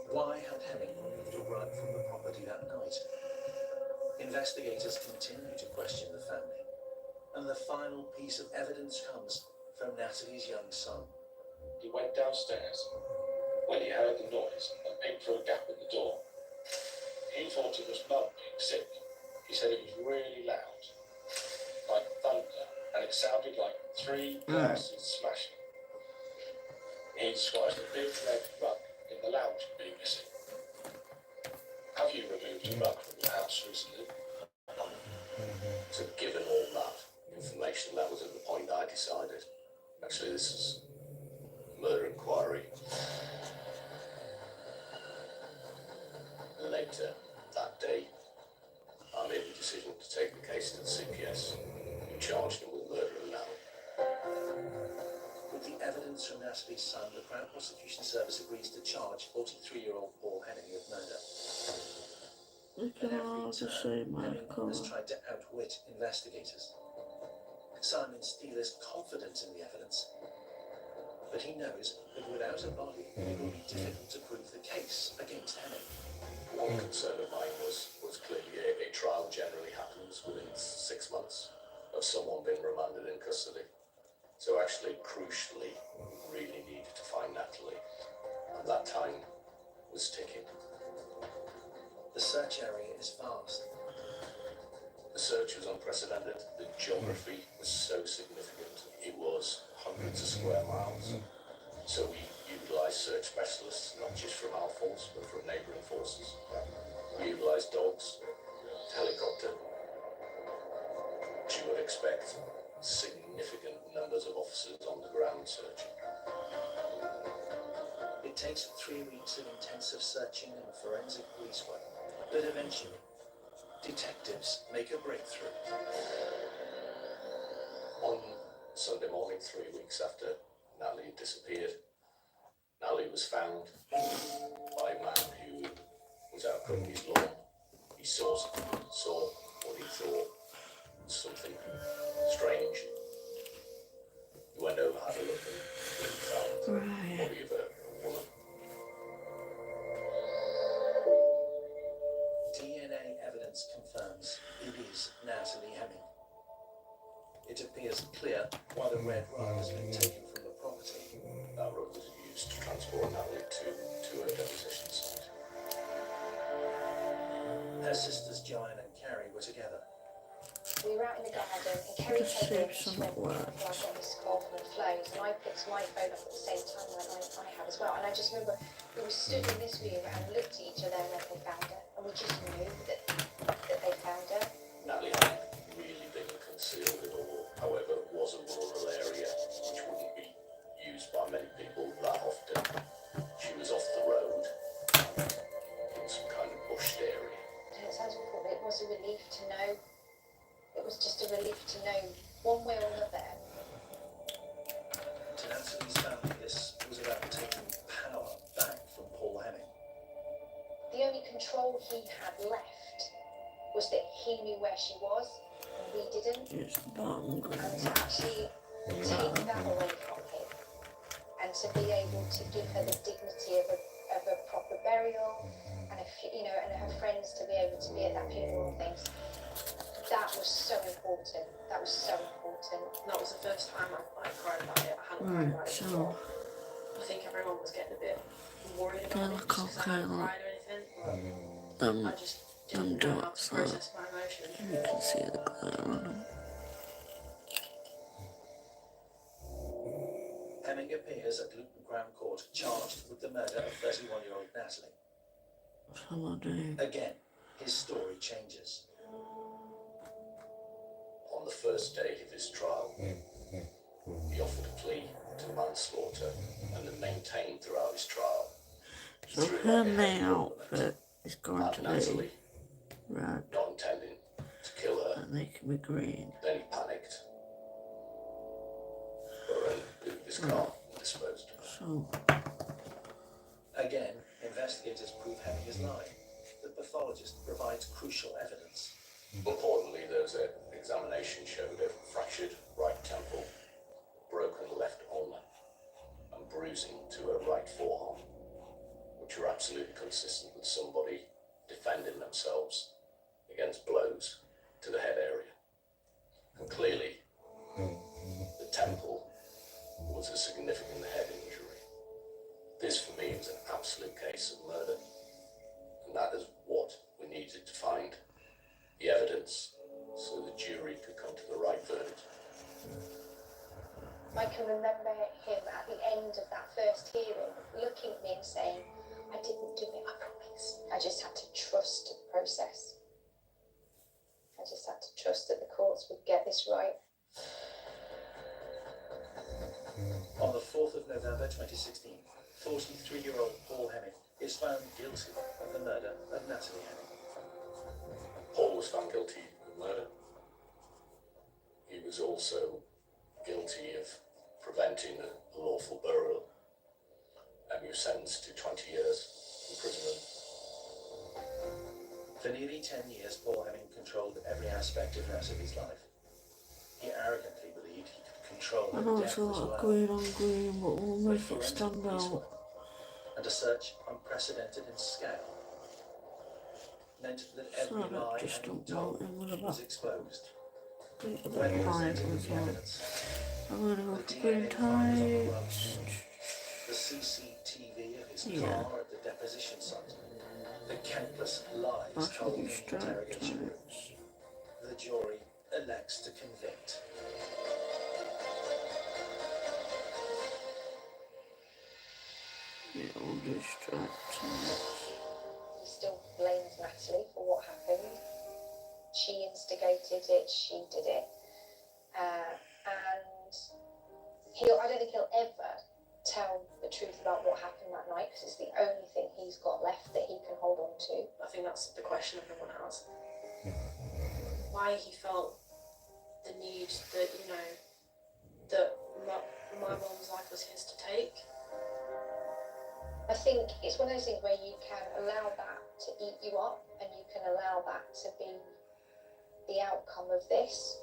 Why had Hemming moved a rug from the property that night? Investigators continue to question the family, and the final piece of evidence comes from Natalie's young son. He went downstairs when he heard the noise and peeped through a gap in the door. He thought it was Mum being sick. He said it was really loud, like thunder, and it sounded like 3 glasses smashing. He described a big red rug in the lounge being missing. Have you removed a rug from your house recently? So given all that information, that was at the point I decided, actually this is a murder inquiry. Later that day, I made the decision to take the case to the CPS and charged him with murder and now. With the evidence from Natalie's son, the Crown Prosecution Service agrees to charge 43-year-old Paul Henning with murder. Look at all the same Henning colour. has tried to outwit investigators. Simon Steele is confident in the evidence, but he knows that without a body, it will be difficult to prove the case against Henning. One concern of mine was clearly a trial generally happens within 6 months of someone being remanded in custody. So actually, crucially, we really needed to find Natalie, and that time was ticking. The search area is vast. The search was unprecedented. The geography was so significant. It was hundreds of square miles. So we utilised search specialists, not just from our force, but from neighbouring forces. We utilised dogs, helicopter, which you would expect significant numbers of officers on the ground searching. It takes 3 weeks of intensive searching and forensic police work, but eventually, detectives make a breakthrough. On Sunday morning, 3 weeks after Natalie had disappeared, Natalie was found by a man who was out cutting his lawn. He saw what he thought was something strange. He went over, had a look, and found the body of a woman. DNA evidence confirms it is Natalie Hemming. It appears clear why the red rug has been taken from the property. That rug was used to transport Natalie to her deposition site. Her sisters Joanne and Carrie were together. We were out in the garden and Kerry Just came in and see she some went, work. well, I've got this call from the flows, and I picked my phone up at the same time that I have as well. And I just remember we stood in this view and looked at each other and then they found her. And we just knew that they found her. Natalie hadn't really been concealed at all. However, it was a rural area which wouldn't be used by many people that often. She was off the road in some kind of bushed area. relief to know. It was just a relief to know one way or another. To Natalie's family, this was about taking power back from Paul Hemming. The only control he had left was that he knew where she was and we didn't. It's bottom green. And to actually take that away from him and to be able to give her the dignity of a proper burial and and her friends to be able to be at that funeral and things. That was so important. That was so important. That was the first time I cried about it. I hadn't cried about it before. I think everyone was getting a bit worried about it because I hadn't cried or anything. I just didn't know how to process my emotions. You can see the glitter on them. Hemming appears at Luton Crown Court charged with the murder of 31-year-old Natalie. Shall I do? Again, his story changes. On the first day of his trial, he offered a plea to manslaughter and then maintained throughout his trial. So her main outfit is going to Natalie, be red, not intending to kill her. and they can be green. Then he panicked. Moved his car and disposed of her. So, Again, investigators prove Hemming is lying. The pathologist provides crucial evidence. Importantly, there's an examination showed a fractured right temple, broken left ulna, and bruising to her right forearm, which are absolutely consistent with somebody defending themselves against blows to the head area. And clearly, the temple was a significant head injury. This, for me, was an absolute case of murder, and that is what we needed to find. The evidence, so the jury could come to the right verdict. I can remember him at the end of that first hearing looking at me and saying, I didn't do it, I promise. I just had to trust the process. I just had to trust that the courts would get this right. On the 4th of November 2016, 43-year-old Paul Hemming is found guilty of the murder of Natalie Hemming. Paul was found guilty of murder. He was also guilty of preventing a lawful burial, and he was sentenced to 20 years imprisonment. For nearly 10 years, Paul Hemming controlled every aspect of Natalie's life. He arrogantly believed he could control I her know death it's a as lot well. of green on green, but we'll make it Forensic stand police out. work and a search unprecedented in scale meant that every So I lie just Hemming don't want told him with a was back. exposed. Bit of When a five presented with as the well. evidence, I'm gonna go the for DNA green finds on the tights. gloves, the CCTV of his Yeah. car at the deposition site, the countless lies That's told what in you the strike interrogation room. tights. The jury elects to convict. Yeah, we'll do stripes. He still blames Natalie for what happened. She instigated it, she did it. And I don't think he'll ever tell the truth about what happened that night because it's the only thing he's got left that he can hold on to. I think that's the question everyone has. Why he felt the need that, that my mum's life was his to take. I think it's one of those things where you can allow that to eat you up and you can allow that to be the outcome of this,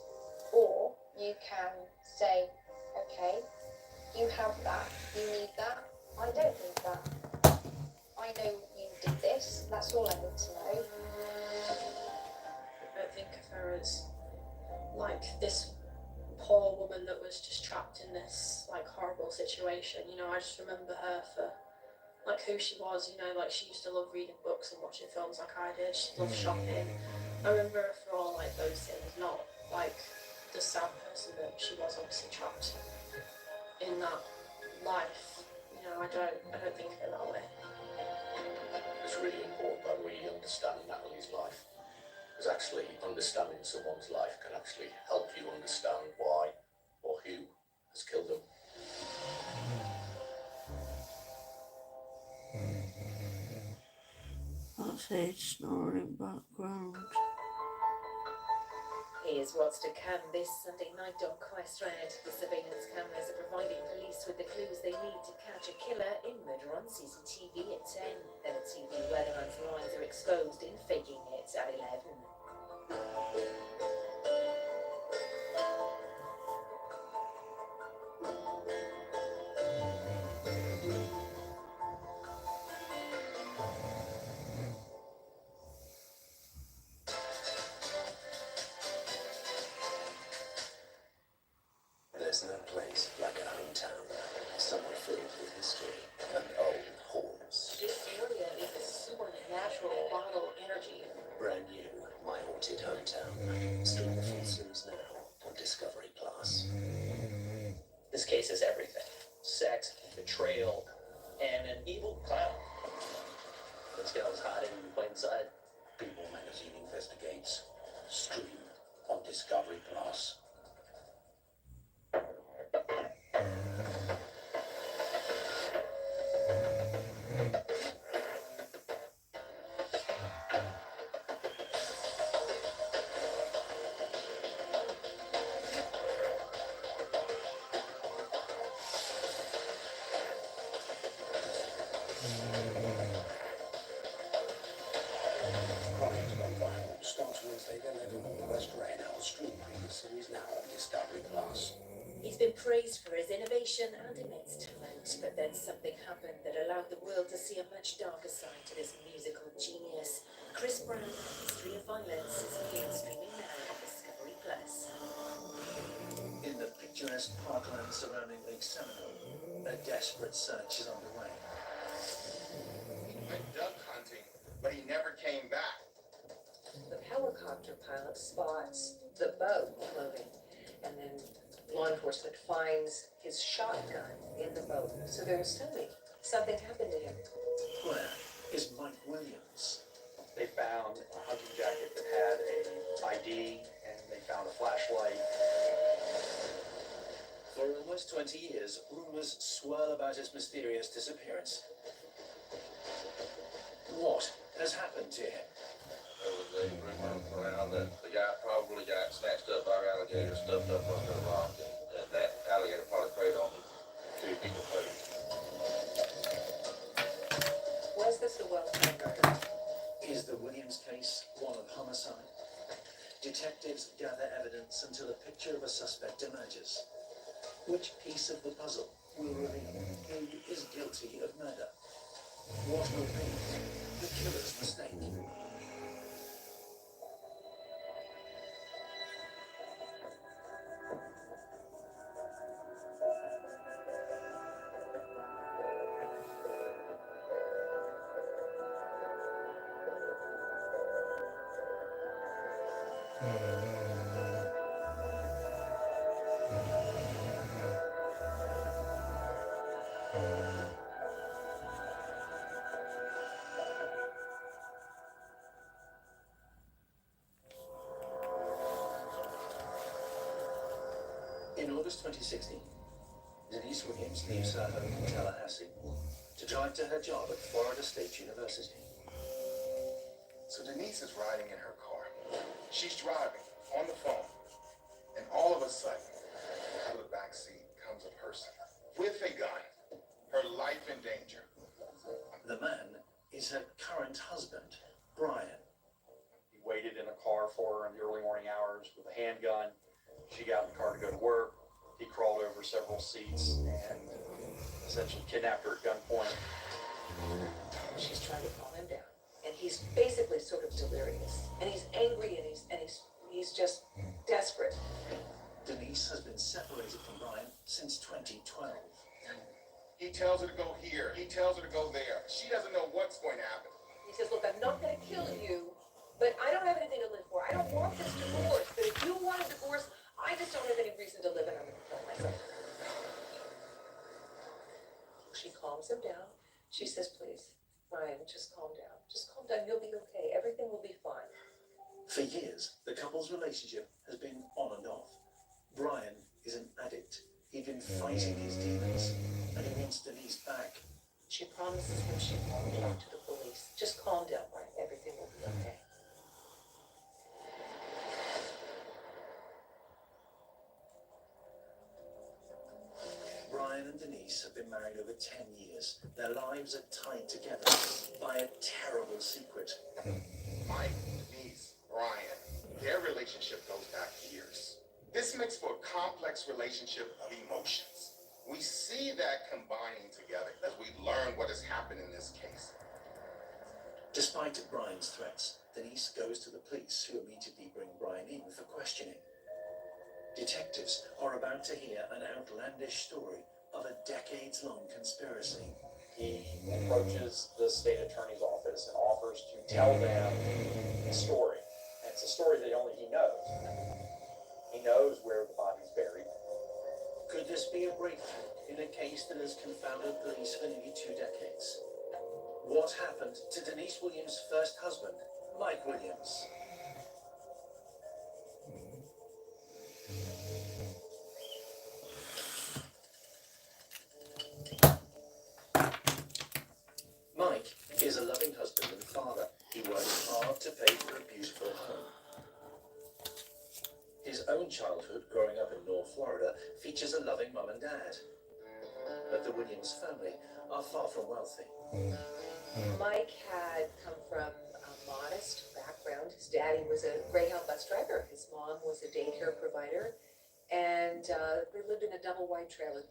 or you can say, okay, you have that, you need that, I don't need that. I know you did this, that's all I need to know. I don't think of her as like this poor woman that was just trapped in this like horrible situation. I just remember her for like who she was, like she used to love reading books and watching films like I did. She loved shopping. I remember her for all like those things, not like the sad person that she was, obviously trapped in that life. I don't think of it that way. It's really important that we understand Natalie's life, because actually understanding someone's life can actually help you understand why or who has killed them. That's Age snoring background. Here's what's to come this Sunday night on Quest Red. The surveillance cameras are providing police with the clues they need to catch a killer in Murder on CCTV at 10. Then at TV, Weatherman's lies are exposed in Faking It at 11. There's no place like a hometown, somewhere filled with history and old haunts. This area is a supernatural bottle energy. Brand new, My Haunted Hometown. Stream the full series now on Discovery Plus. This case is everything. Sex, betrayal, and an evil clown. This guy's hiding in plain sight. People Magazine investigates. Stream on Discovery Plus. Starts Wednesday the 11th on West Red. Stream the series now on Discovery Plus. He's been praised for his innovation and immense talent, but then something happened that allowed the world to see a much darker side to this musical genius. Chris Brown, History of Violence, is again streaming now on Discovery Plus. In the picturesque parkland surrounding Lake Seminole, a desperate search is underway. He went duck hunting, but he never came back. The helicopter pilot spots the boat floating, and then law enforcement finds his shotgun in the boat. So there's something happened to him. Where is Mike Williams? They found a hunting jacket that had a ID, and they found a flashlight. For almost 20 years, rumors swirl about his mysterious disappearance. What has happened to him? There was a rumor around that the guy probably got snatched up by alligators, stuffed up under a rock, and that alligator probably preyed on him. 2 people preyed. Was this a well-planned murder? Is the Williams case one of homicide? Detectives gather evidence until a picture of a suspect emerges. Which piece of the puzzle will reveal who is guilty of murder? What will be the killer's mistake? In August 2016, Denise Williams leaves her home in Tallahassee to drive to her job at Florida State University. So Denise is riding in her car. She's driving on the phone, and all of a sudden, out of the back seat comes a person with a gun. Her life in danger. The man is her current husband, Brian. He waited in a car for her in the early morning hours with a handgun. She got in the car to go to work. He crawled over several seats and essentially kidnapped her at gunpoint. She's trying to calm him down, and he's basically sort of delirious, and he's angry, and he's just desperate. Denise has been separated from Brian since 2012. He tells her to go here. He tells her to go there. She doesn't know what's going to happen. He says, look, I'm not going to kill you, but I don't have anything to live for. I don't want this divorce, but if you want a divorce, I just don't have any reason to live, and I'm going to kill myself. She calms him down. She says, please, Ryan, just calm down. Just calm down. You'll be okay. Everything will be fine. For years, the couple's relationship has been on and off. Brian is an addict. He'd been fighting his demons, and he wants Denise back. She promises him she won't talk to the police. Just calm down, Brian. Everything will be okay. Denise have been married over 10 years. Their lives are tied together by a terrible secret. Mike, Denise, Brian, their relationship goes back years. This makes for a complex relationship of emotions. We see that combining together as we learn what has happened in this case. Despite Brian's threats, Denise goes to the police, who immediately bring Brian in for questioning. Detectives are about to hear an outlandish story of a decades-long conspiracy. He approaches the state attorney's office and offers to tell them the story. And it's a story that only he knows. He knows where the body's buried. Could this be a breakthrough in a case that has confounded police for nearly 2 decades? What happened to Denise Williams' first husband, Mike Williams? Mike is a loving husband and father. He works hard to pay for a beautiful home. His own childhood, growing up in North Florida, features a loving mum and dad. But the Williams family are far from wealthy. Mike had come from a modest background. His daddy was a Greyhound bus driver. His mom was a daycare provider. And they lived in a double wide trailer.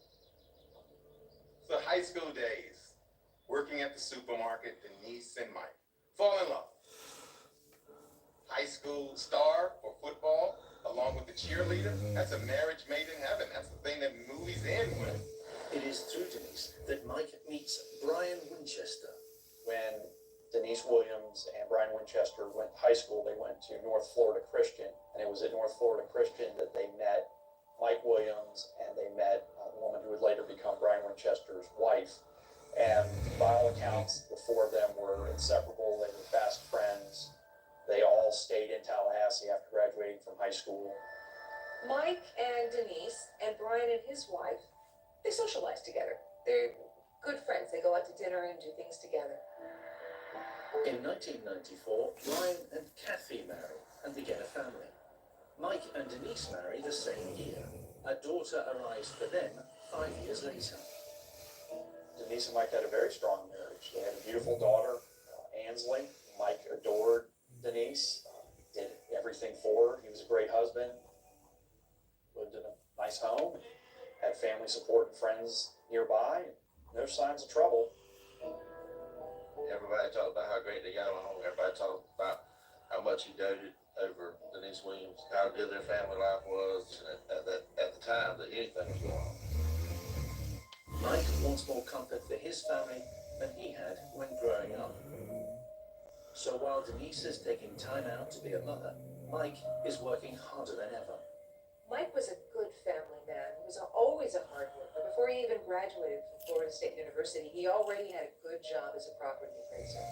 So high school days, working at the supermarket, Denise and Mike fall in love. High school star for football, along with the cheerleader, that's a marriage made in heaven. That's the thing that movies end with. It is through Denise that Mike meets Brian Winchester. When Denise Williams and Brian Winchester went to high school, they went to North Florida Christian. And it was at North Florida Christian that they met Mike Williams, and they met a woman who would later become Brian Winchester's wife. And by all accounts, the four of them were inseparable. They were best friends. They all stayed in Tallahassee after graduating from high school. Mike and Denise and Brian and his wife, they socialize together. They're good friends. They go out to dinner and do things together. In 1994, Brian and Kathy marry and begin a family. Mike and Denise marry the same year. A daughter arrives for them 5 years later. Denise and Mike had a very strong marriage. They had a beautiful daughter, Ansley. Mike adored Denise, did everything for her. He was a great husband, lived in a nice home, had family support and friends nearby. No signs of trouble. Everybody talked about how great they got along. Everybody talked about how much he doted over Denise Williams, how good their family life was, and at the time that anything was going on. Mike wants more comfort for his family than he had when growing up. So while Denise is taking time out to be a mother, Mike is working harder than ever. Mike was a good family man. He was always a hard worker. Before he even graduated from Florida State University, he already had a good job as a property appraiser.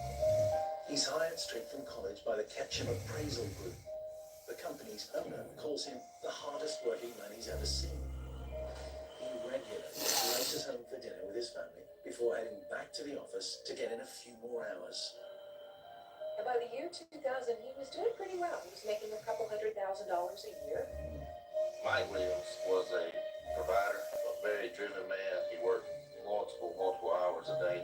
He's hired straight from college by the Ketchum Appraisal Group. The company's owner calls him the hardest working man he's ever seen. He regularly races home for dinner with his family before heading back to the office to get in a few more hours. And by the year 2000, he was doing pretty well. He was making a couple $100,000 a year. Mike Williams was a provider, a very driven man. He worked multiple hours a day.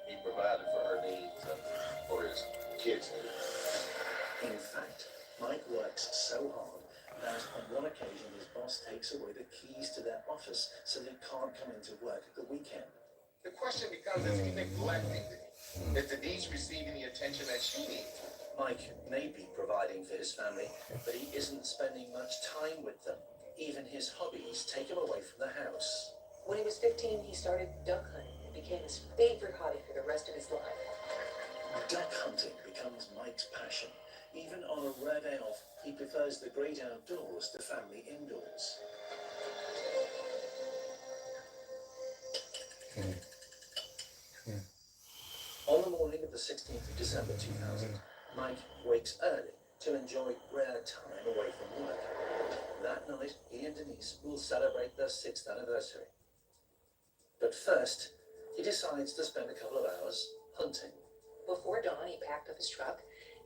He provided for her needs and for his kids' needs. In fact, Mike works so hard that on one occasion his boss takes away the keys to their office so they can't come into work at the weekend. The question becomes, is he neglecting Denise? Is Denise receiving the attention that she needs? Mike may be providing for his family, but he isn't spending much time with them. Even his hobbies take him away from the house. When he was 15, he started duck hunting. It became his favorite hobby for the rest of his life. Duck hunting becomes Mike's passion. Even on a rare day off, he prefers the great outdoors to family indoors. On the morning of the 16th of December 2000, Mike wakes early to enjoy rare time away from work. That night, he and Denise will celebrate their 6th anniversary. But first, he decides to spend a couple of hours hunting. Before dawn, he packed up his truck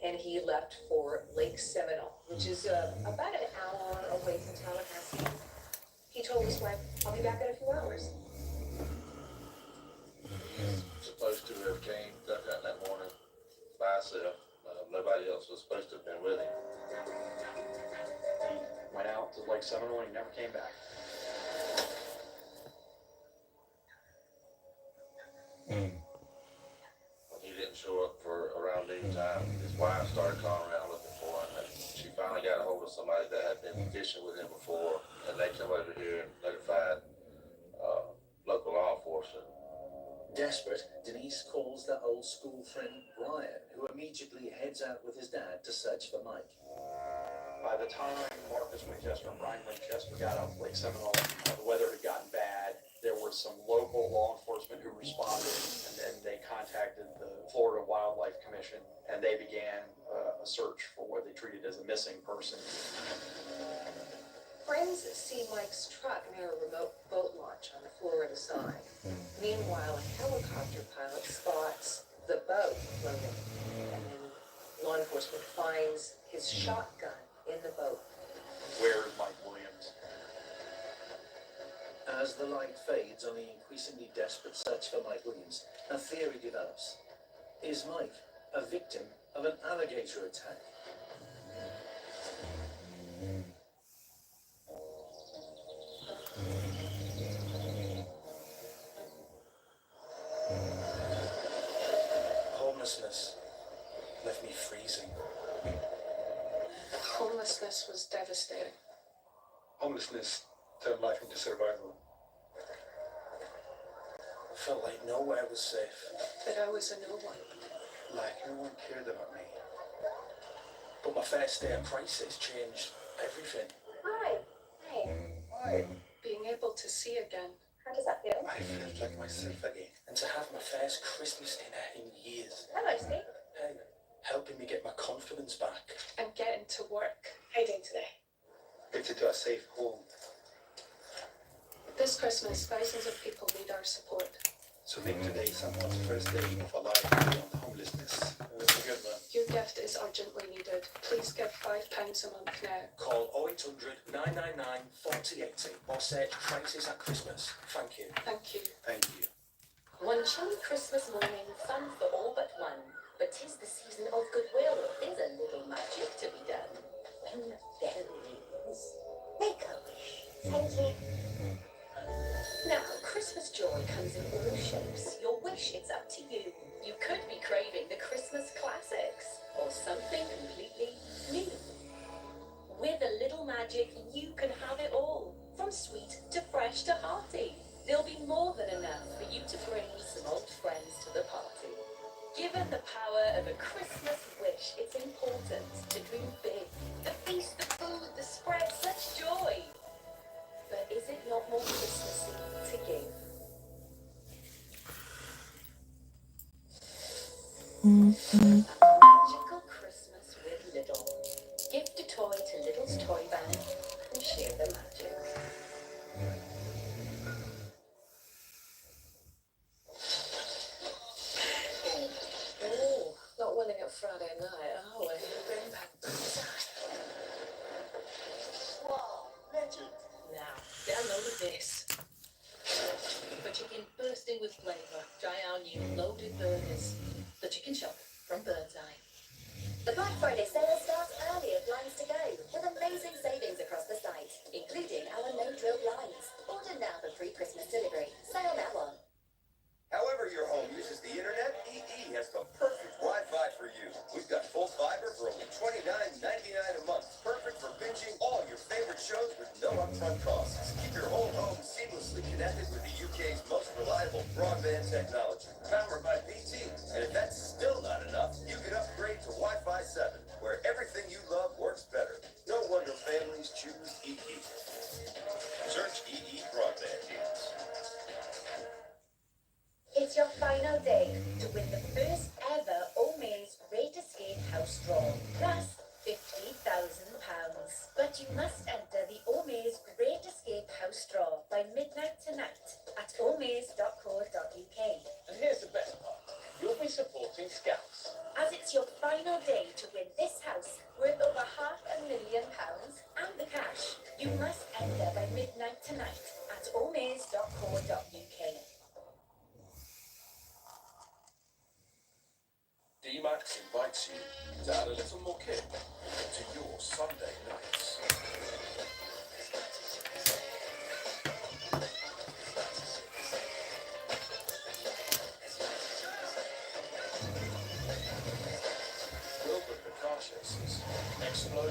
and he left for Lake Seminole, which is about an hour away from Tallahassee. He told his wife, "I'll be back in a few hours." He's supposed to have ducked out that morning by himself. Nobody else was supposed to have been with him. He went out to Lake Seminole and he never came back. When he didn't show up for around noontime, his wife started calling around looking for him, and she finally got a hold of somebody that had been fishing with him before, and they come over here and notified local law enforcement. Desperate, Denise calls that old school friend Brian, who immediately heads out with his dad to search for Mike. By the time Marcus Winchester and Brian Winchester got out to Lake Seminole, the weather had gotten bad. There were some local law enforcement who responded, and then they contacted the Florida Wildlife Commission, and they began a search for what they treated as a missing person. Friends see Mike's truck near a remote boat launch on the Florida side. Meanwhile, a helicopter pilot spots the boat floating, and then law enforcement finds his shotgun in the boat. Where is Mike Williams? As the light fades on the increasingly desperate search for Mike Williams, a theory develops. Is Mike a victim of an alligator attack? Homelessness left me freezing. Homelessness was devastating. Homelessness turned life into survival. Felt like nowhere was safe. That I was a no one. Like no one cared about me. But my first day of crisis changed everything. Hi. Hey. Why? Being able to see again. How does that feel? I felt like myself again. And to have my first Christmas dinner in years. Hello, Steve. Hey, helping me get my confidence back. And getting to work. How you doing today? Gets into a safe home. This Christmas, thousands of people need our support. So make today someone's first day of a life beyond homelessness. That's a good one. Your gift is urgently needed. Please give £5 a month now. Call 0800 999 4080 or search Crisis at Christmas. Thank you. Thank you. Thank you. One chilly Christmas morning, fun for all but one. But 'tis the season of goodwill, there's a little magic to be done. And there it is. Make a wish. Thank you. Now, Christmas joy comes in all shapes. Your wish, it's up to you. You could be craving the Christmas classics, or something completely new. With a little magic, you can have it all. From sweet to fresh to hearty. There'll be more than enough for you to bring some old friends to the party. Given the power of a Christmas wish, it's important to dream big. The feast, the food, the spread, such joy. But is it not more Christmassy to give? Magical Christmas with Lidl. Gift a toy to Lidl's Toy Bank and share the magic. Oh, not winning at Friday night, are we? Bring back Wow, legend. Now, download this. For chicken bursting with flavour, try our new loaded burgers. The Chicken Shop from Birdseye. The Black Friday sale starts early at Blinds to Go, with amazing savings across the site, including our no-drill blinds. Order now for free Christmas delivery. Sale now on. However your home uses the internet, EE has the perfect Wi-Fi for you. We've got full fiber for only $29.99 a month. Perfect for binging all your favorite shows with no upfront costs. Keep your whole home seamlessly connected with the UK's most reliable broadband technology. Powered by BT. And if that's still not enough, you can upgrade to Wi-Fi 7, where everything you love works better. No wonder families choose EE. Search EE Broadband Deals. It's your final day to win the first ever Omaze Great Escape House draw, plus £50,000. But you must enter the Omaze Great Escape House draw by midnight tonight at omaze.co.uk. And here's the best part. You'll be supporting Scouts. As it's your final day to win this house worth over £500,000 and the cash. You must enter by midnight tonight at omaze.co.uk.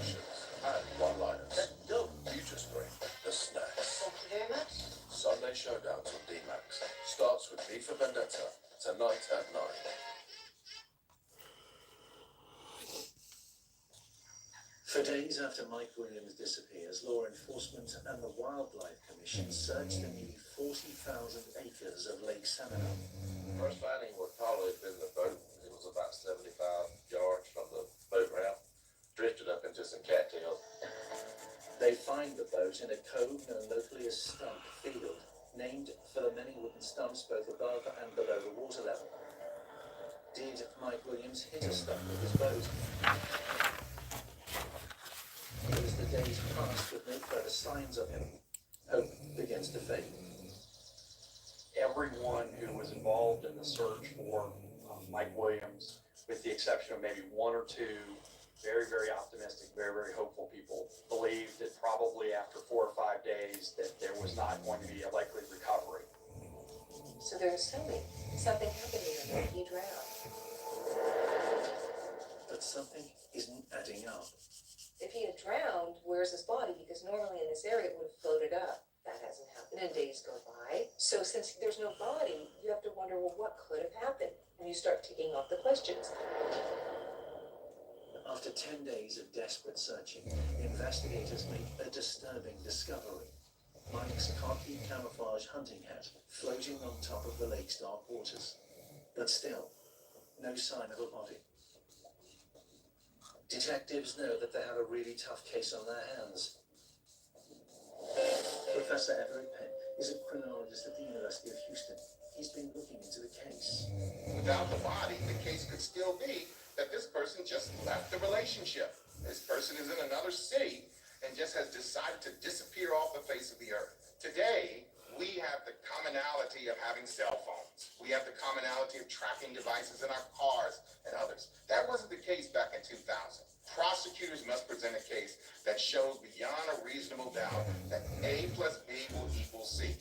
expressions, and one-liners. Future Screen, the snacks. Thank you very much. Sunday Showdowns on D-Max. Starts with V for Vendetta, tonight at 9. For days after Mike Williams disappears, law enforcement and the Wildlife Commission search the nearly 40,000 acres of Lake Seminole. First finding would probably have been the boat. It was about 75 yards from the boat ramp, drifted up into some cattails. They find the boat in a cove known locally as Stump Field, named for the many wooden stumps both above and below the water level. Did Mike Williams hit a stump with his boat? As the days pass with no further signs of him, hope begins to fade. Everyone who was involved in the search for Mike Williams, with the exception of maybe one or two very, very optimistic, very, very hopeful people, believed that probably after 4 or 5 days that there was not going to be a likely recovery. So they're assuming something happened here, he drowned. But something isn't adding up. If he had drowned, where's his body? Because normally in this area it would have floated up. That hasn't happened, and days go by. So since there's no body, you have to wonder, well, what could have happened? And you start ticking off the questions. After 10 days of desperate searching, investigators make a disturbing discovery. Mike's khaki camouflage hunting hat floating on top of the lake's dark waters. But still, no sign of a body. Detectives know that they have a really tough case on their hands. Professor Everett Penn is a criminologist at the University of Houston. He's been looking into the case. Without the body, the case could still be that this person just left the relationship. This person is in another city and just has decided to disappear off the face of the earth. Today, we have the commonality of having cell phones. We have the commonality of tracking devices in our cars and others. That wasn't the case back in 2000. Prosecutors must present a case that shows beyond a reasonable doubt that A plus B will equal C.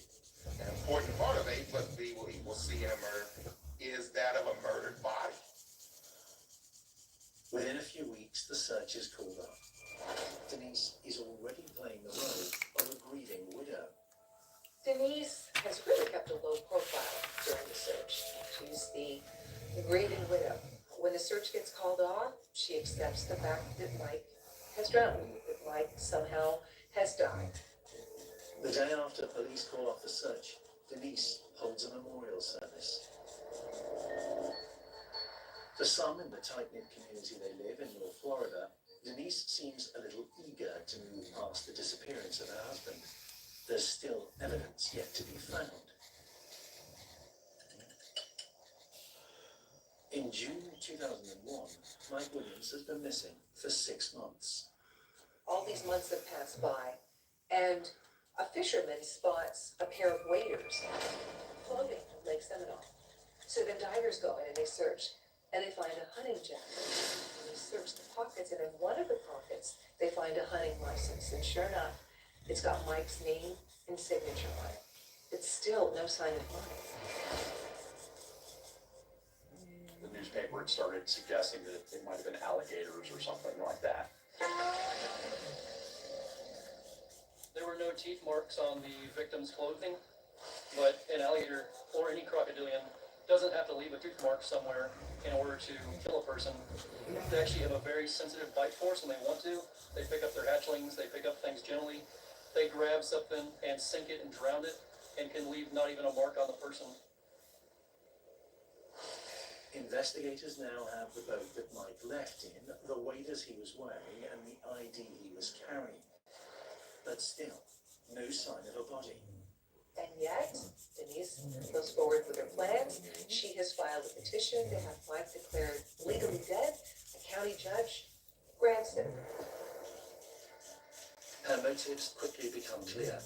An important part of A plus B will equal C in a murder is that of a murdered body. Within a few weeks, the search is called off. Denise is already playing the role of a grieving widow. Denise has really kept a low profile during the search. She's the grieving widow. When the search gets called off, she accepts the fact that Mike has drowned, that Mike somehow has died. The day after police call off the search, Denise holds a memorial service. For some in the tight-knit community they live in North Florida, Denise seems a little eager to move past the disappearance of her husband. There's still evidence yet to be found. In June 2001, Mike Williams has been missing for 6 months. All these months have passed by, and a fisherman spots a pair of waders floating in Lake Seminole. So the divers go in and they search, and they find a hunting jacket. And they search the pockets, and in one of the pockets, they find a hunting license. And sure enough, it's got Mike's name and signature on it. It's still no sign of Mike. The newspaper had started suggesting that they might have been alligators or something like that. There were no teeth marks on the victim's clothing, but an alligator or any crocodilian doesn't have to leave a tooth mark somewhere in order to kill a person. They actually have a very sensitive bite force when they want to. They pick up their hatchlings, they pick up things gently. They grab something and sink it and drown it and can leave not even a mark on the person. Investigators now have the boat that Mike left in, the waders he was wearing, and the ID he was carrying. But still, no sign of a body. And yet, Denise goes forward with her plans. She has filed a petition to have Mike declared legally dead. A county judge grants it. Her motives quickly become clear.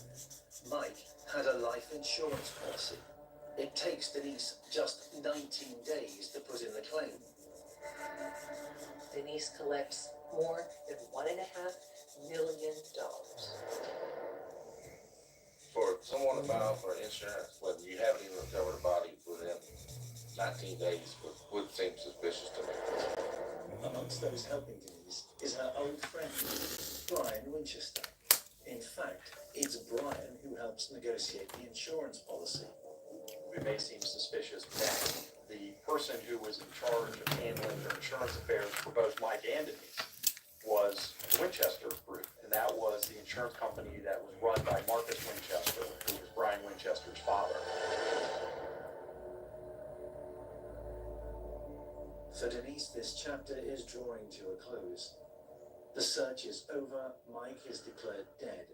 Mike had a life insurance policy. It takes Denise just 19 days to put in the claim. Denise collects more than $1.5 million. For someone to file for insurance when you haven't even recovered a body within 19 days would seem suspicious to me. Amongst those helping Denise is her old friend, Brian Winchester. In fact, it's Brian who helps negotiate the insurance policy. It may seem suspicious that the person who was in charge of handling their insurance affairs for both Mike and Denise was the Winchester Group, and that was the insurance company that was run by Marcus Winchester, who was Brian Winchester's father. For Denise, this chapter is drawing to a close. The search is over. Mike is declared dead.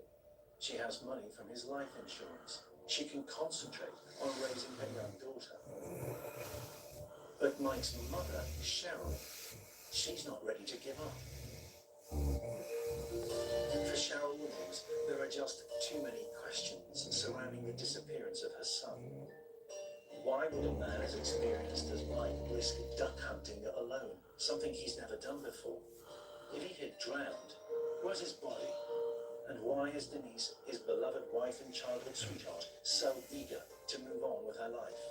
She has money from his life insurance. She can concentrate on raising her young daughter. But Mike's mother, Cheryl, she's not ready to give up. For Cheryl Williams, there are just too many questions surrounding the disappearance of her son. Why would a man as experienced as Mike risk duck hunting alone, something he's never done before? If he had drowned, where's his body? And why is Denise, his beloved wife and childhood sweetheart, so eager to move on with her life?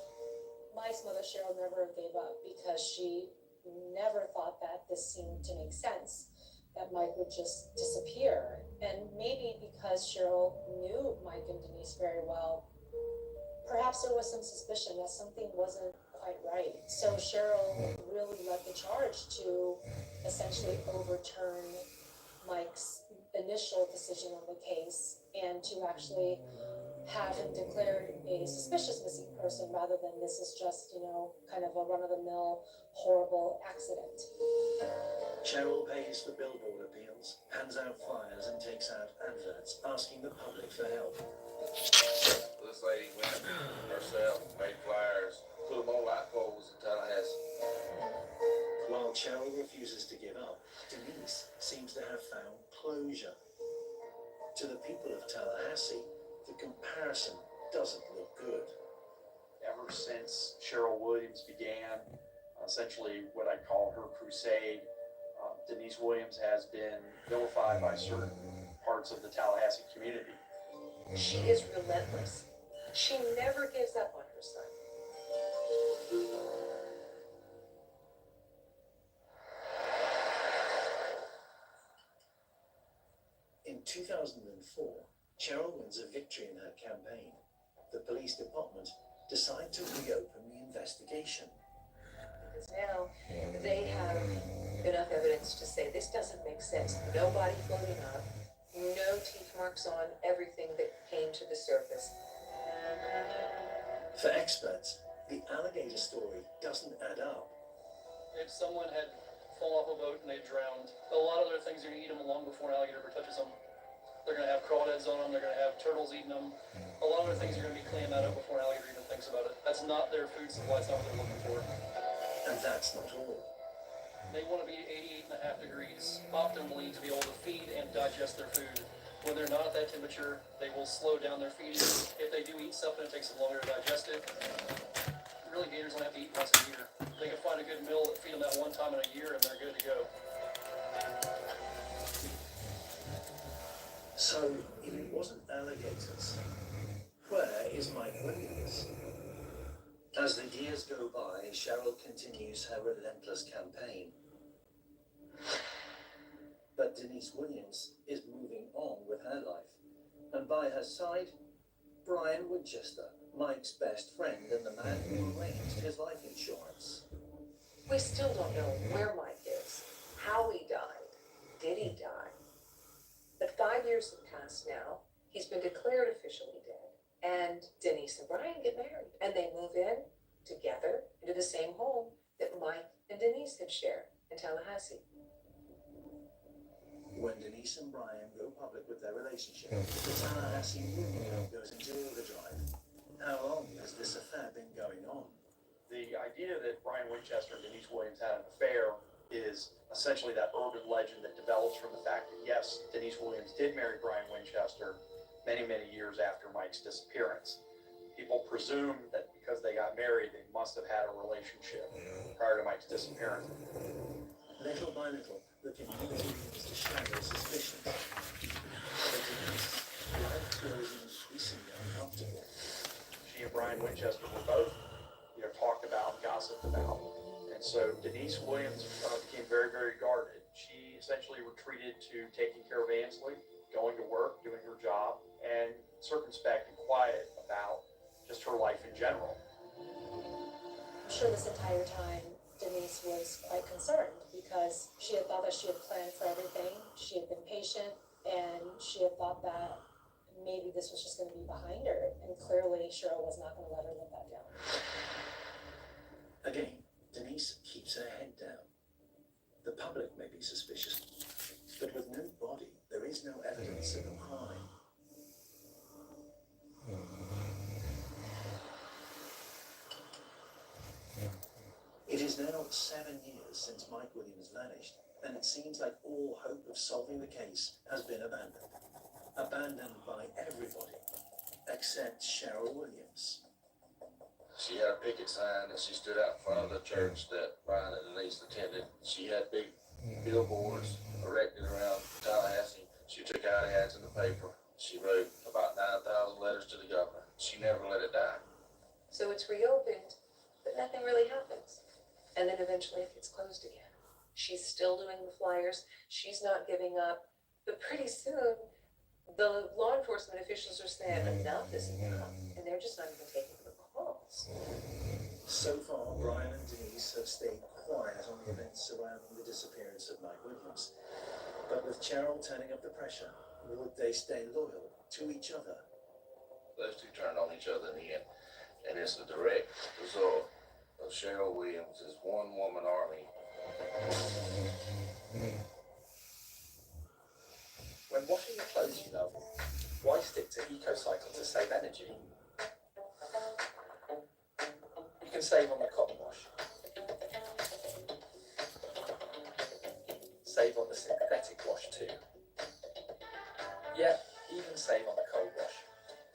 Mike's mother, Cheryl, never gave up because she never thought that this seemed to make sense, that Mike would just disappear. And maybe because Cheryl knew Mike and Denise very well, perhaps there was some suspicion that something wasn't quite right. So Cheryl really led the charge to essentially overturn Mike's initial decision on the case and to actually have him declared a suspicious missing person rather than this is just, kind of a run-of-the-mill horrible accident. Cheryl pays for billboard appeals, hands out flyers and takes out adverts asking the public for help. This lady went herself, made flyers, put them on light poles in Tallahassee. While Cheryl refuses to give up, Denise seems to have found closure. To the people of Tallahassee, the comparison doesn't look good. Ever since Cheryl Williams began, essentially what I call her crusade, Denise Williams has been vilified by certain parts of the Tallahassee community. She is relentless. She never gives up on her son. In 2004, Cheryl wins a victory in her campaign. The police department decide to reopen the investigation. Because now they have enough evidence to say this doesn't make sense. No body floating up, no teeth marks on everything that came to the surface. For experts, the alligator story doesn't add up. If someone had fallen off a boat and they drowned, a lot of other things are going to eat them long before an alligator ever touches them. They're going to have crawdads on them, they're going to have turtles eating them. A lot of other things are going to be cleaning that up before an alligator even thinks about it. That's not their food supply, it's not what they're looking for. And that's not all. They want to be 88.5 degrees optimally to be able to feed and digest their food. When they're not at that temperature, they will slow down their feeding. If they do eat something, it takes them longer to digest it. Really, gators only have to eat once a year. They can find a good meal that feed them that one time in a year and they're good to go. So, if it wasn't alligators, where is Mike Williams? As the years go by, Cheryl continues her relentless campaign. But Denise Williams is moving on with her life. And by her side, Brian Winchester, Mike's best friend and the man who arranged his life insurance. We still don't know where Mike is, how he died, did he die? But 5 years have passed now. He's been declared officially dead. And Denise and Brian get married. And they move in together into the same home that Mike and Denise had shared in Tallahassee. When Denise and Brian go public with their relationship, the Tallahassee movie goes into overdrive. How long has this affair been going on? The idea that Brian Winchester and Denise Williams had an affair is essentially that urban legend that develops from the fact that, yes, Denise Williams did marry Brian Winchester many, many years after Mike's disappearance. People presume that because they got married, they must have had a relationship prior to Mike's disappearance. Little by little, the community begins to share their suspicions. For Denise, life grows increasingly uncomfortable. She and Brian Winchester were both, talked about, gossiped about. And so Denise Williams became very, very guarded. She essentially treated to taking care of Ansley, going to work, doing her job, and circumspect and quiet about just her life in general. I'm sure this entire time Denise was quite concerned because she had thought that she had planned for everything. She had been patient and she had thought that maybe this was just going to be behind her. And clearly Cheryl was not going to let her live that down. Again, Denise keeps her head down. The public may be suspicious, but with no body, there is no evidence of a crime. It is now 7 years since Mike Williams vanished, and it seems like all hope of solving the case has been abandoned. Abandoned by everybody, except Cheryl Williams. She had a picket sign and she stood out in front of the church that Brian and Denise attended. She had big billboards erected around Tallahassee. She took out ads in the paper. She wrote about 9,000 letters to the governor. She never let it die. So it's reopened, but nothing really happens. And then eventually it gets closed again. She's still doing the flyers. She's not giving up. But pretty soon, the law enforcement officials are saying enough is enough. And they're just not even taking the calls. So far, Brian and Denise have stayed quiet on the events surrounding the disappearance of Mike Williams. But with Cheryl turning up the pressure, would they stay loyal to each other? Those two turned on each other in the end, and it's the direct result of Cheryl Williams' one-woman army. When washing your clothes, you know, why stick to EcoCycle to save energy? You can save on the cotton wash. Save on the synthetic wash too. Yeah, even save on the cold wash.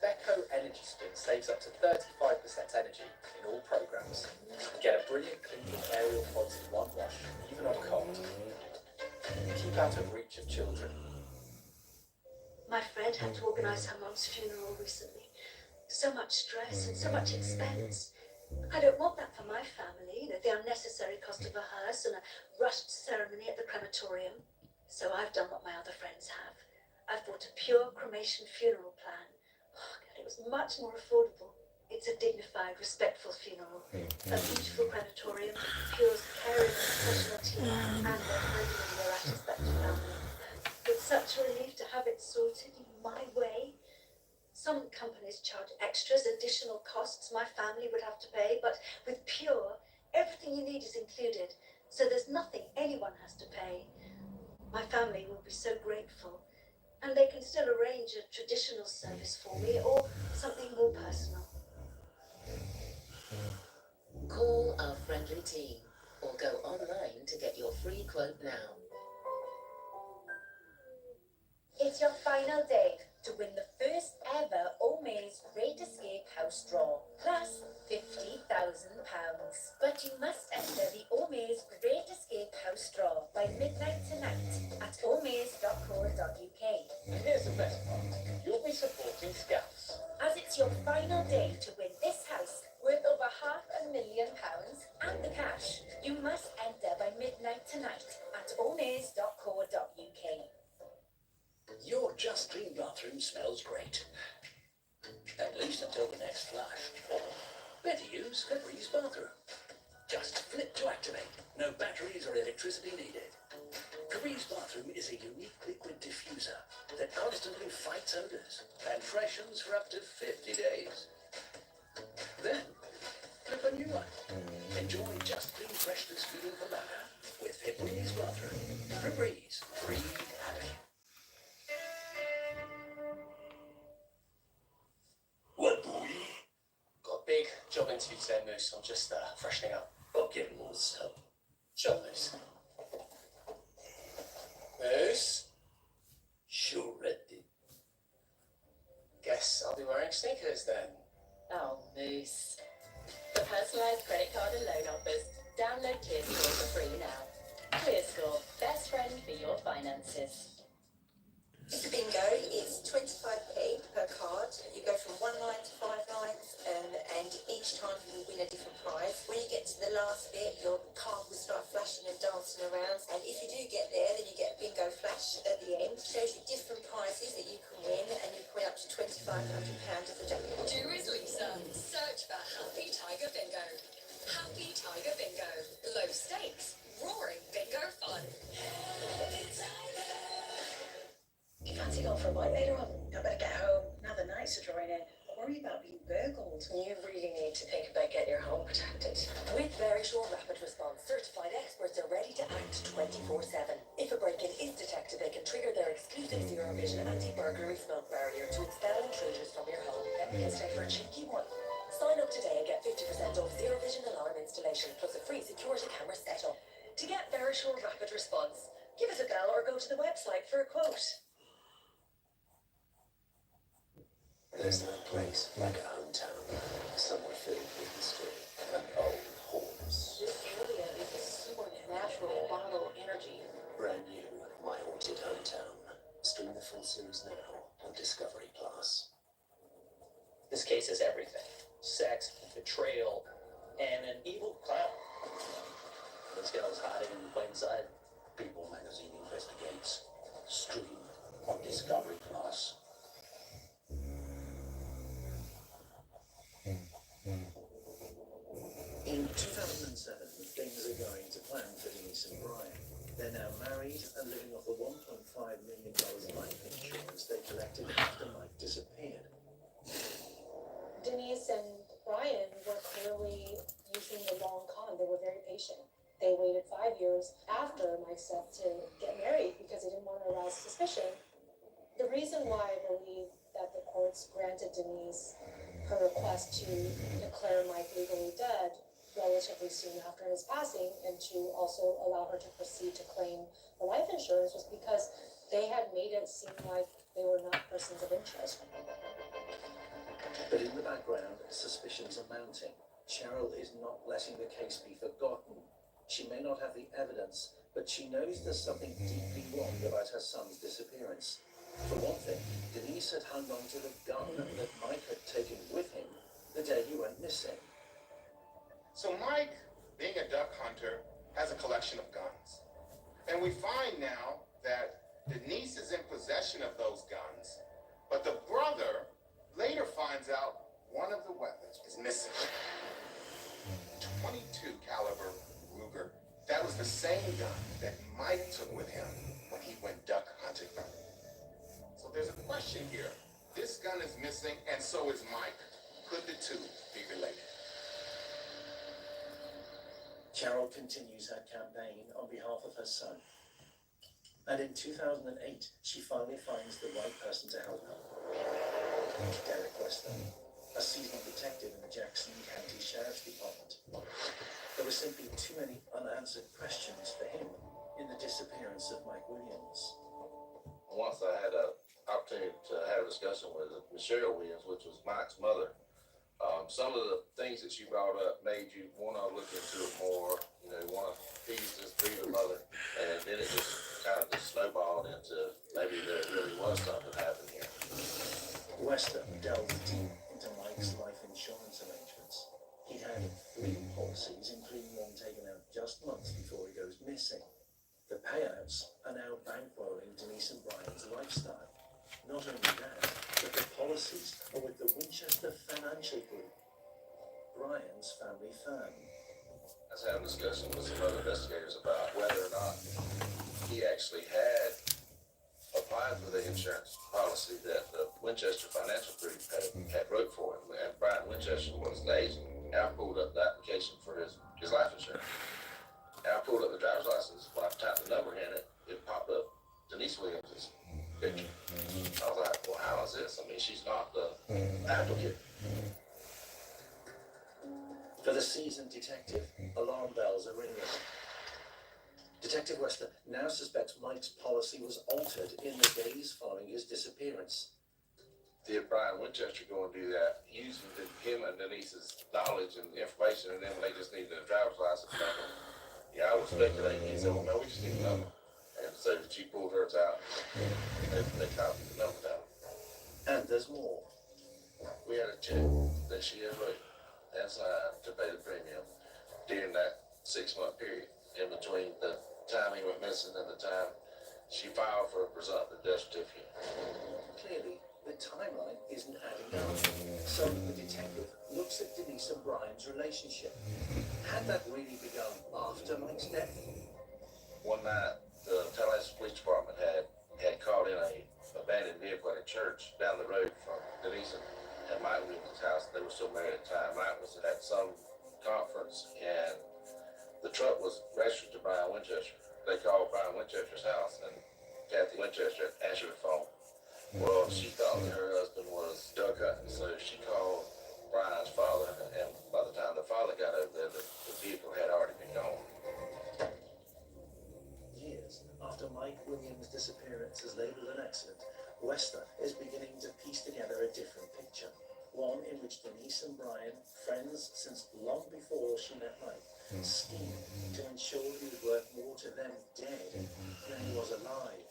Beko Energy Spin saves up to 35% energy in all programs. Get a brilliant cleaning aerial pods in one wash, even on cold. Keep out of reach of children. My friend had to organise her mum's funeral recently. So much stress and so much expense. I don't want that for my family, the unnecessary cost of a hearse and a rushed ceremony at the crematorium. So I've done what my other friends have. I've bought a pure cremation funeral plan. Oh, God, it was much more affordable. It's a dignified, respectful funeral. A beautiful crematorium, Pure's caring and professional team, and they're handing their ashes back to family. It's such a relief to have it sorted in my way. Some companies charge extras, additional costs my family would have to pay, but with Pure, everything you need is included, so there's nothing anyone has to pay. My family will be so grateful. And they can still arrange a traditional service for me or something more personal. Call our friendly team or go online to get your free quote now. It's your final day to win the first ever Omaze Great Escape House Draw, plus £50,000. But you must enter the Omaze Great Escape House Draw by midnight tonight at omaze.co.uk. And here's the best part. You'll be supporting Scouts. As it's your final day to win this house worth over £500,000 and the cash, you must enter by midnight tonight at omaze.co.uk. Your Just Clean bathroom smells great. At least until the next flush. Better use Febreze bathroom. Just flip to activate. No batteries or electricity needed. Febreze bathroom is a unique liquid diffuser that constantly fights odors and freshens for up to 50 days. Then, flip a new one. Enjoy Just Clean freshness feeling for longer with Febreze bathroom. Febreze, breathe happy. What boy? Got a big job interview today, Moose. I'm just freshening up. I'll give him all the help. Sure, Moose. Moose? Sure ready. Guess I'll be wearing sneakers then. Oh, Moose. For personalised credit card and loan offers, download ClearScore for free now. ClearScore, best friend for your finances. It's bingo. It's 25p per card. You go from 1 line to 5 lines, and each time you will win a different prize. When you get to the last bit, your card will start flashing and dancing around. And if you do get there, then you get a bingo flash, £500 as a deposit. Do as Lisa. Search for Happy Tiger Bingo. Happy Tiger Bingo. Low stakes, roaring bingo fun. Do you fancy going for a bite later on? I better get home. Now the nights are drawing in. I worry about being burgled. You really need to think about getting your home protected. With Verisure Rapid Response, certified experts are ready to act 24/7. If a break-in is detected, they can trigger their exclusive Zero Vision anti-burglary smoke barrier to expel intruders from your home. Then we can stay for a cheeky one. Sign up today and get 50% off Zero Vision alarm installation plus a free security camera setup. To get Verisure Rapid Response, give us a bell or go to the website for a quote. There's no place like a hometown, somewhere filled with history and old homes. This area is a supernatural bottle of energy. Brand new, My Haunted Hometown. Stream the full series now on Discovery Plus. This case is everything. Sex, betrayal, and an evil clown. This gal's hiding in plain sight. People Magazine investigates. Stream on Discovery Plus. In 2007, things are going to plan for Denise and Brian. They're now married and living off the $1.5 million life insurance they collected after Mike disappeared. Denise and Brian were clearly using the long con. They were very patient. They waited 5 years after Mike's death to get married because they didn't want to arouse suspicion. The reason why I believe that the courts granted Denise her request to declare Mike legally dead relatively soon after his passing and to also allow her to proceed to claim the life insurance was because they had made it seem like they were not persons of interest. But in the background, suspicions are mounting. Cheryl is not letting the case be forgotten. She may not have the evidence, but she knows there's something deeply wrong about her son's disappearance. For one thing, Denise had hung on to the gun that Mike had taken with him the day he went missing. So Mike, being a duck hunter, has a collection of guns. And we find now that Denise is in possession of those guns, but the brother later finds out one of the weapons is missing. 22 caliber Ruger. That was the same gun that Mike took with him when he went duck hunting. So there's a question here. This gun is missing and so is Mike. Could the two be related? Cheryl continues her campaign on behalf of her son. And in 2008, she finally finds the right person to help her. Derek Wester, a seasoned detective in the Jackson County Sheriff's Department. There were simply too many unanswered questions for him in the disappearance of Mike Williams. Once I had an opportunity to have a discussion with Michelle Williams, which was Mike's mother, some of the things that she brought up made you want to look into it more, you know, want to be the mother, and then it just kind of just snowballed into maybe there really was something happening here. Wester delved deep into Mike's life insurance arrangements. He had 3 policies, including one taken out just months before he goes missing. The payouts are now bankrolling Denise and Brian's lifestyle. Not only that, but the policies are with the Winchester Financial Group, Brian's family firm. I was having a discussion with some other investigators about whether or not he actually had applied for the insurance policy that the Winchester Financial Group had wrote for him. And Brian Winchester was the agent. And I pulled up the application for his life insurance. And I pulled up the driver's license. When I typed the number in it, it popped up Denise Williams' picture. I was like, well, how is this? I mean, she's not the applicant. For the seasoned detective, alarm bells are ringing. Detective Wester now suspects Mike's policy was altered in the days following his disappearance. Did Brian Winchester go and do that using him and Denise's knowledge and information, and then when they just needed a driver's license number? Yeah, I was speculating. He said, well, no, we just need a number. And so she pulled hers out. They copied the number down. And there's more. We had a check that she had wrote and signed to pay the premium during that 6-month period in between the time he went missing and the time she filed for a presumptive death certificate. Clearly, the timeline isn't adding looks at Denise and Brian's relationship. Had that really begun after Mike's death? One night, the Tallahassee Police Department had called in a abandoned vehicle at a church down the road from Denise and Mike Williams' house. They were still married at the time. Mike was at some conference, and the truck was registered to Brian Winchester. They called Brian Winchester's house, and Kathy Winchester answered the phone. Well, she thought that her husband was duck hunting, so she called Brian's father, and by the time the father got over there, the vehicle had already been gone. Years after Mike Williams' disappearance is labelled an accident, Wester is beginning to piece together a different picture. One in which Denise and Brian, friends since long before she met Mike, schemed to ensure he was worth more to them dead than he was alive.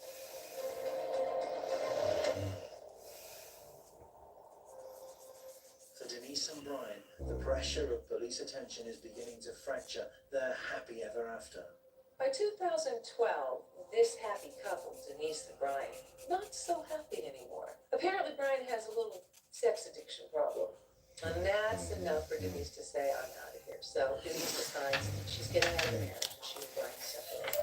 For Denise and Brian, the pressure of police attention is beginning to fracture their happy ever after. By 2012, this happy couple, Denise and Brian, not so happy anymore. Apparently, Brian has a little sex addiction problem. And that's enough for Denise to say, I'm out of here. So Denise decides she's getting out of the marriage and she and Brian separate.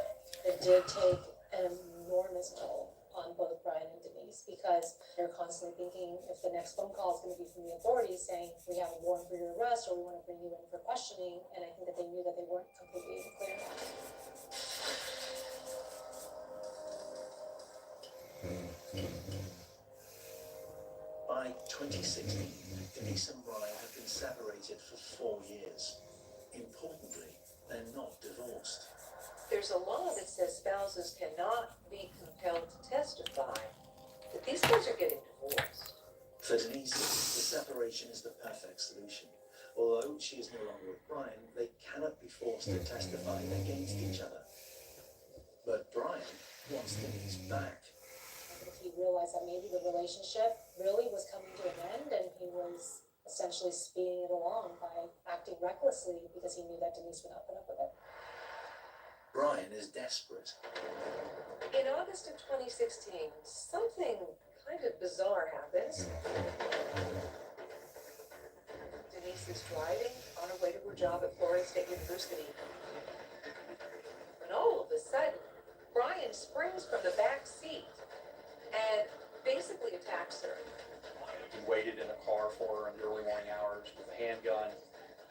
It did take an enormous toll on both Brian and Denise because they're constantly thinking if the next phone call is going to be from the authorities saying we have a warrant for your arrest or we want to bring you in for questioning, and I think that they knew that they weren't completely in the clear. By 2016, Denise and Brian have been separated for 4 years. Importantly, they're not divorced. There's a law that says spouses cannot be compelled to testify, but these guys are getting divorced. For Denise, the separation is the perfect solution. Although she is no longer with Brian, they cannot be forced to testify against each other. But Brian wants Denise back. He realized that maybe the relationship really was coming to an end and he was essentially speeding it along by acting recklessly because he knew that Denise would not put up with it. Brian is desperate. In August of 2016, something kind of bizarre happens. Denise is driving on her way to her job at Florida State University. And all of a sudden, Brian springs from the back seat and basically attacks her. He waited in the car for her in the early morning hours with a handgun.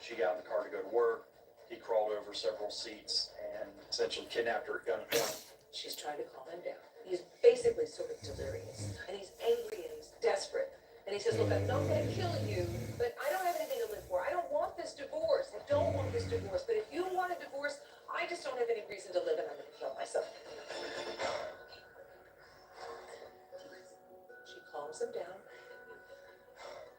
She got in the car to go to work. He crawled over several seats and essentially kidnapped her at gunpoint. She's trying to calm him down. He's basically sort of delirious. And he's angry and he's desperate. And he says, look, I'm not going to kill you, but I don't have anything to live for. I don't want this divorce. I don't want this divorce. But if you want a divorce, I just don't have any reason to live and I'm going to kill myself. She calms him down.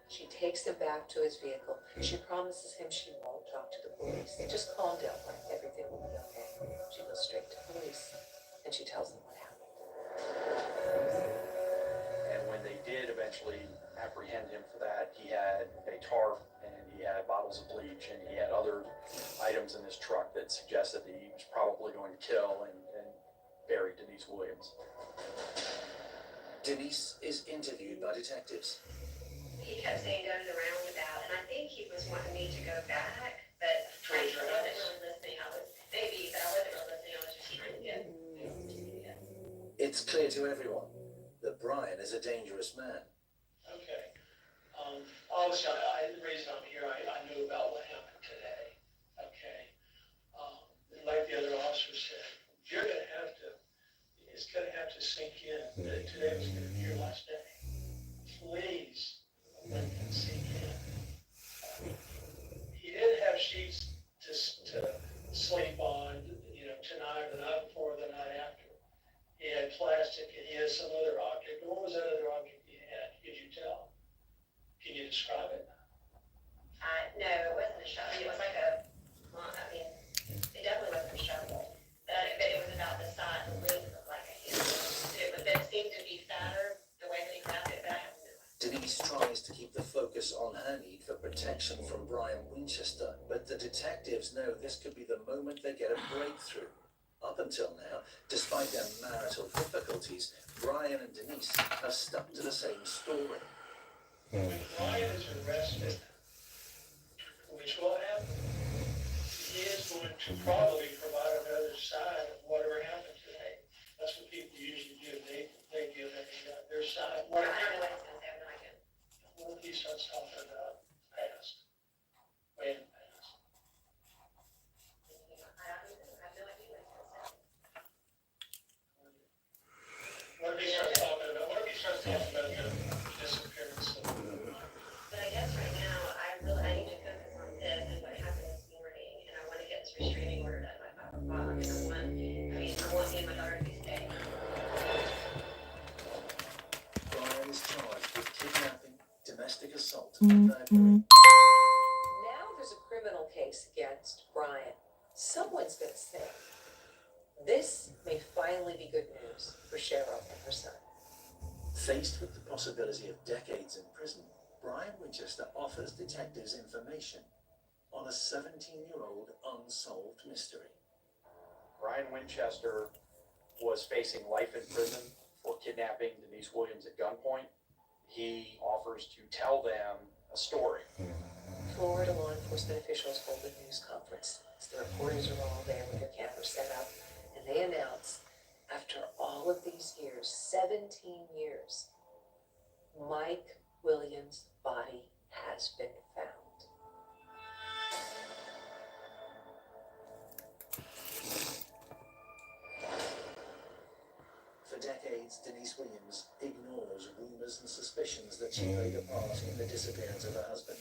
She takes him back to his vehicle. She promises him she won't talk to the police. Just calm down, like everything will be okay. She goes straight to police and she tells them what happened. And when they did eventually apprehend him for that, he had a tarp and he had bottles of bleach and he had other items in his truck that suggested that he was probably going to kill and bury Denise Williams. Denise is interviewed by detectives. He kept saying go to the roundabout, and I think he was wanting me to go back, but I wasn't really listening. I was maybe, but I wasn't really listening. I was just trying to get. It's clear to everyone that Brian is a dangerous man. Okay. Obviously, the reason I'm here, I knew about what happened today. Okay. Like the other officer said, you're going to have to, it's going to have to sink in that today was going to be your last day. Please let that sink in. He didn't have sheets to sleep on, tonight, or the night before, or the night after. He had plastic and he had some other object. What was that other object he had? Could you tell? Can you describe it? No, it wasn't a shovel. It was like it definitely wasn't a shovel. But it was about the size and length of like a handle. It seemed to be fatter the way that he grabbed it, but I have no idea. Denise tries to keep the focus on her need for protection from Brian Winchester, but the detectives know this could be the moment they get a breakthrough. Up until now, despite their marital difficulties, Brian and Denise have stuck to the same story. When Brian is arrested, which will happen. He is going to probably provide another side of whatever happened today. That's what people usually do. They give their side. I don't know what it's gonna say, but I can. What if he starts talking about past? Way in the past. I have no idea what it's gonna say. What if he starts talking about the disappearance of? But I guess right now, I need to focus on this and what happened this morning, and I wanna get this restraining order done by 5 o'clock, and I want me and my daughter to be staying. Brian is charged with kidnapping, domestic assault, and burglary. Now there's a criminal case against Brian. Someone's gonna say, this may finally be good news for Cheryl and her son. Faced with the possibility of decades in prison, Brian Winchester offers detectives information on a 17-year-old unsolved mystery. Brian Winchester was facing life in prison for kidnapping Denise Williams at gunpoint. He offers to tell them a story. Florida law enforcement officials hold a news conference. The reporters are all there with their cameras set up, and they announce, after all of these years, 17 years, Mike Williams' body has been found. For decades, Denise Williams ignores rumors and suspicions that she played a part in the disappearance of her husband.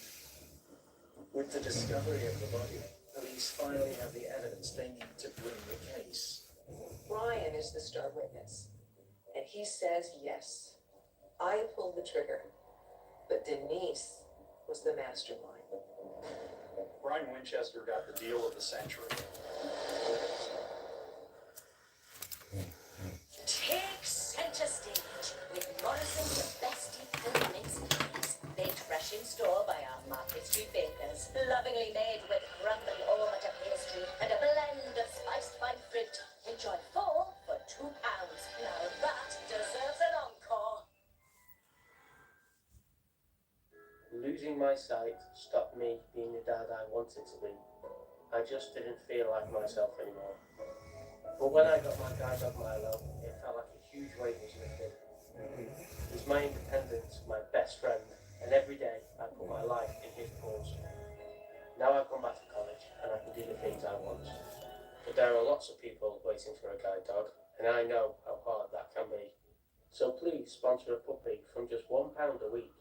With the discovery of the body, police finally have the evidence they need to bring the case. Brian is the star witness, and he says, yes, I pulled the trigger, but Denise was the mastermind. Brian Winchester got the deal of the century. Take center stage with Morrison's The Best Film Mix Pies, baked fresh in store by our Market Street bakers, lovingly made with crumbly all-butter pastry and a blend of spiced fine fruit. Enjoy 4 for £2. Now that deserves an encore. Losing my sight stopped me being the dad I wanted to be. I just didn't feel like myself anymore. But when I got my guide dog Milo, it felt like a huge weight was lifted. He's my independence, my best friend, and every day I put my life in his paws. Now I've gone back to college and I can do the things I want. But there are lots of people waiting for a guide dog, and I know how hard that can be. So please sponsor a puppy from just £1 a week.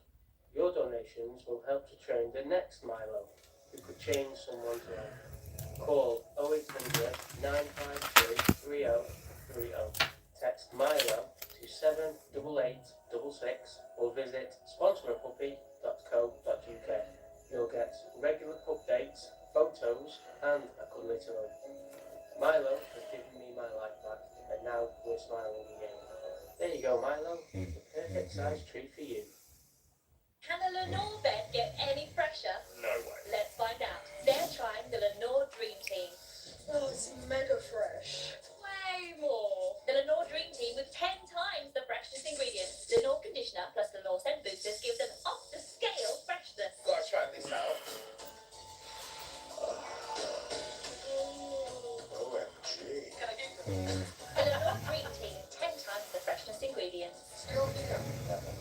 Your donations will help to train the next Milo, who could change someone's life. Call 0800 953 3030. Text Milo to 78866 or visit sponsораpuppy.co.uk. You'll get regular updates, photos, and a cuddly pillow. Milo has given me my life back, and now we're smiling again. There you go, Milo. The perfect size treat for you. Can a Lenore bed get any fresher? No way. Let's find out. They're trying the Lenore Dream Team. Oh, it's mega fresh. Way more. The Lenore Dream Team with 10 times the freshness ingredients. Lenore conditioner plus Lenore scent boosters gives them off-the-scale freshness. Gotta try this out. OMG. The Lenore Dream Team, 10 times the freshness ingredients. Still can't beat that one.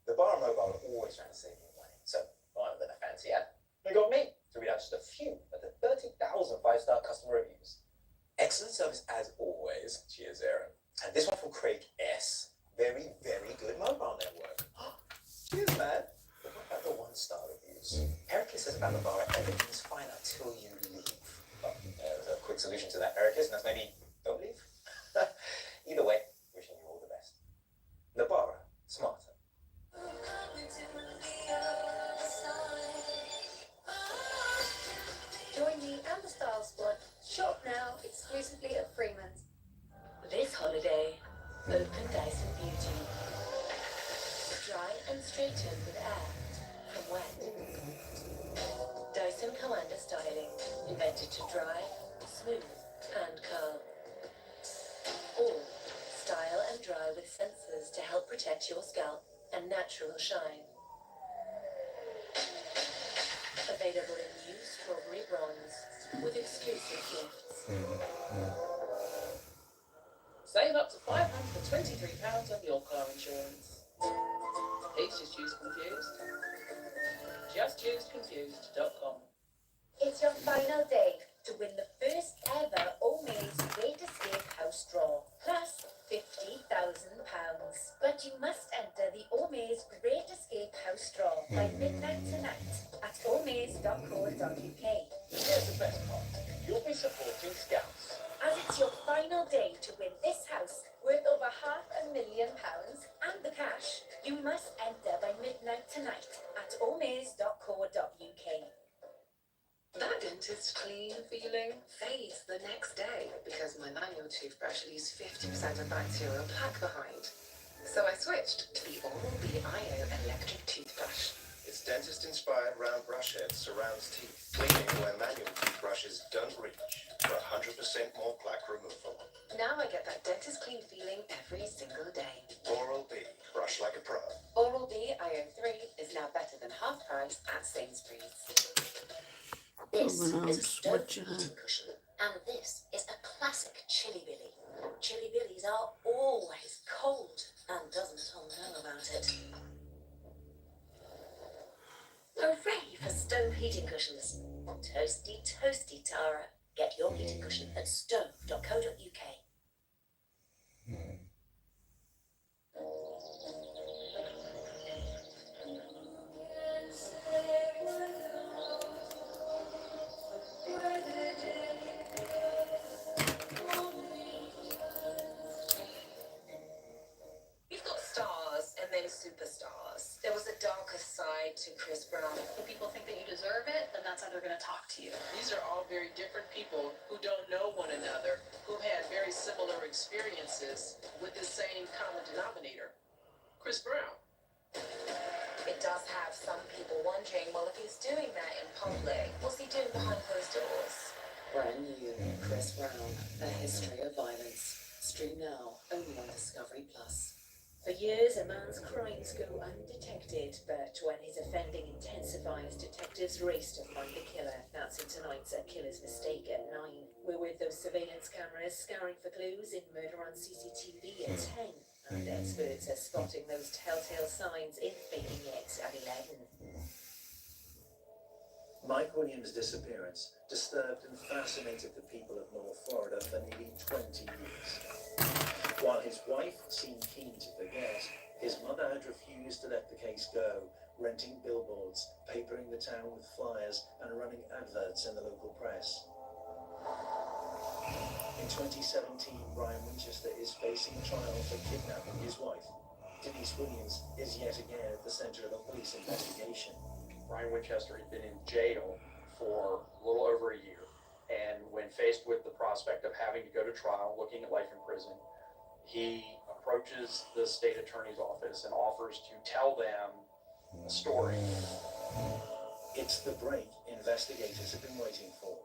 The Bar and Mobile are always trying to save you money, so rather than a fancy ad, they got me to read out just a few of the 30,000 5-star customer reviews. Excellent service as always. Cheers, Aaron. And this one from Craig S. Very, very good mobile network. Cheers, man. But what about the 1-star reviews? Ericus says about the bar, everything's fine until you leave. Well, there's a quick solution to that, Ericus, and that's maybe don't leave. Either way, wishing you all the best. The bar, smarter. Join me and the Style Squad. Shop now exclusively at Freeman's. This holiday, open Dyson Beauty. Dry and straighten with air from wet. Dyson Commander styling, invented to dry, smooth, and curl. All style and dry with sensors to help protect your scalp and natural shine. Available in new strawberry bronze with exclusive gifts. Save up to £523 on your car insurance. Please just choose Confused. Just choose Confused.com. It's your final day to win the first ever Omaze Great Escape House Draw, plus £50,000. But you must enter the Omaze Great Escape House Draw by midnight tonight at omaze.co.uk. Here's the best part. You'll be supporting Scouts. As it's your final day to win this house worth over £500,000 and the cash, you must enter by midnight tonight at omaze.co.uk. That dentist clean feeling fades the next day because my manual toothbrush leaves 50% of bacterial plaque behind. So I switched to the Oral-B IO electric toothbrush. Its dentist-inspired round brush head surrounds teeth, cleaning where manual toothbrushes don't reach for 100% more plaque removal. Now I get that dentist clean feeling every single day. Oral-B, brush like a pro. Oral-B IO 3 is now better than half price at Sainsbury's. This Someone is a else, stone what you heating cushion, and this is a classic Chilly Billy. Chilly Billies are always cold, and doesn't Tom know about it? Hooray for stove heating cushions. Toasty, toasty, Tara. Get your heating cushion at stove.co.uk. You've got stars and then superstars. There was a darker side to Chris Brown. If people think that you deserve it, then that's how they're going to talk to you. These are all very different people who don't know one another, who've had very similar experiences with the same common denominator. Chris Brown. It does have some people wondering, well, if he's doing that in public, what's he doing behind closed doors? Brand new Chris Brown, A History of Violence. Stream now, only on Discovery Plus. For years, a man's crimes go undetected, but when his offending intensifies, detectives race to find the killer. That's in tonight's A Killer's Mistake at 9. We're with those surveillance cameras scouring for clues in Murder on CCTV at 10. And experts are spotting those telltale signs in Faking It at 11. Mike Williams' disappearance disturbed and fascinated the people of North Florida for nearly 20 years. While his wife seemed keen to forget, his mother had refused to let the case go, renting billboards, papering the town with flyers, and running adverts in the local press. In 2017, Brian Winchester is facing trial for kidnapping his wife. Denise Williams is yet again at the center of a police investigation. Brian Winchester had been in jail for a little over a year, and when faced with the prospect of having to go to trial, looking at life in prison, he approaches the state attorney's office and offers to tell them a story. It's the break investigators have been waiting for.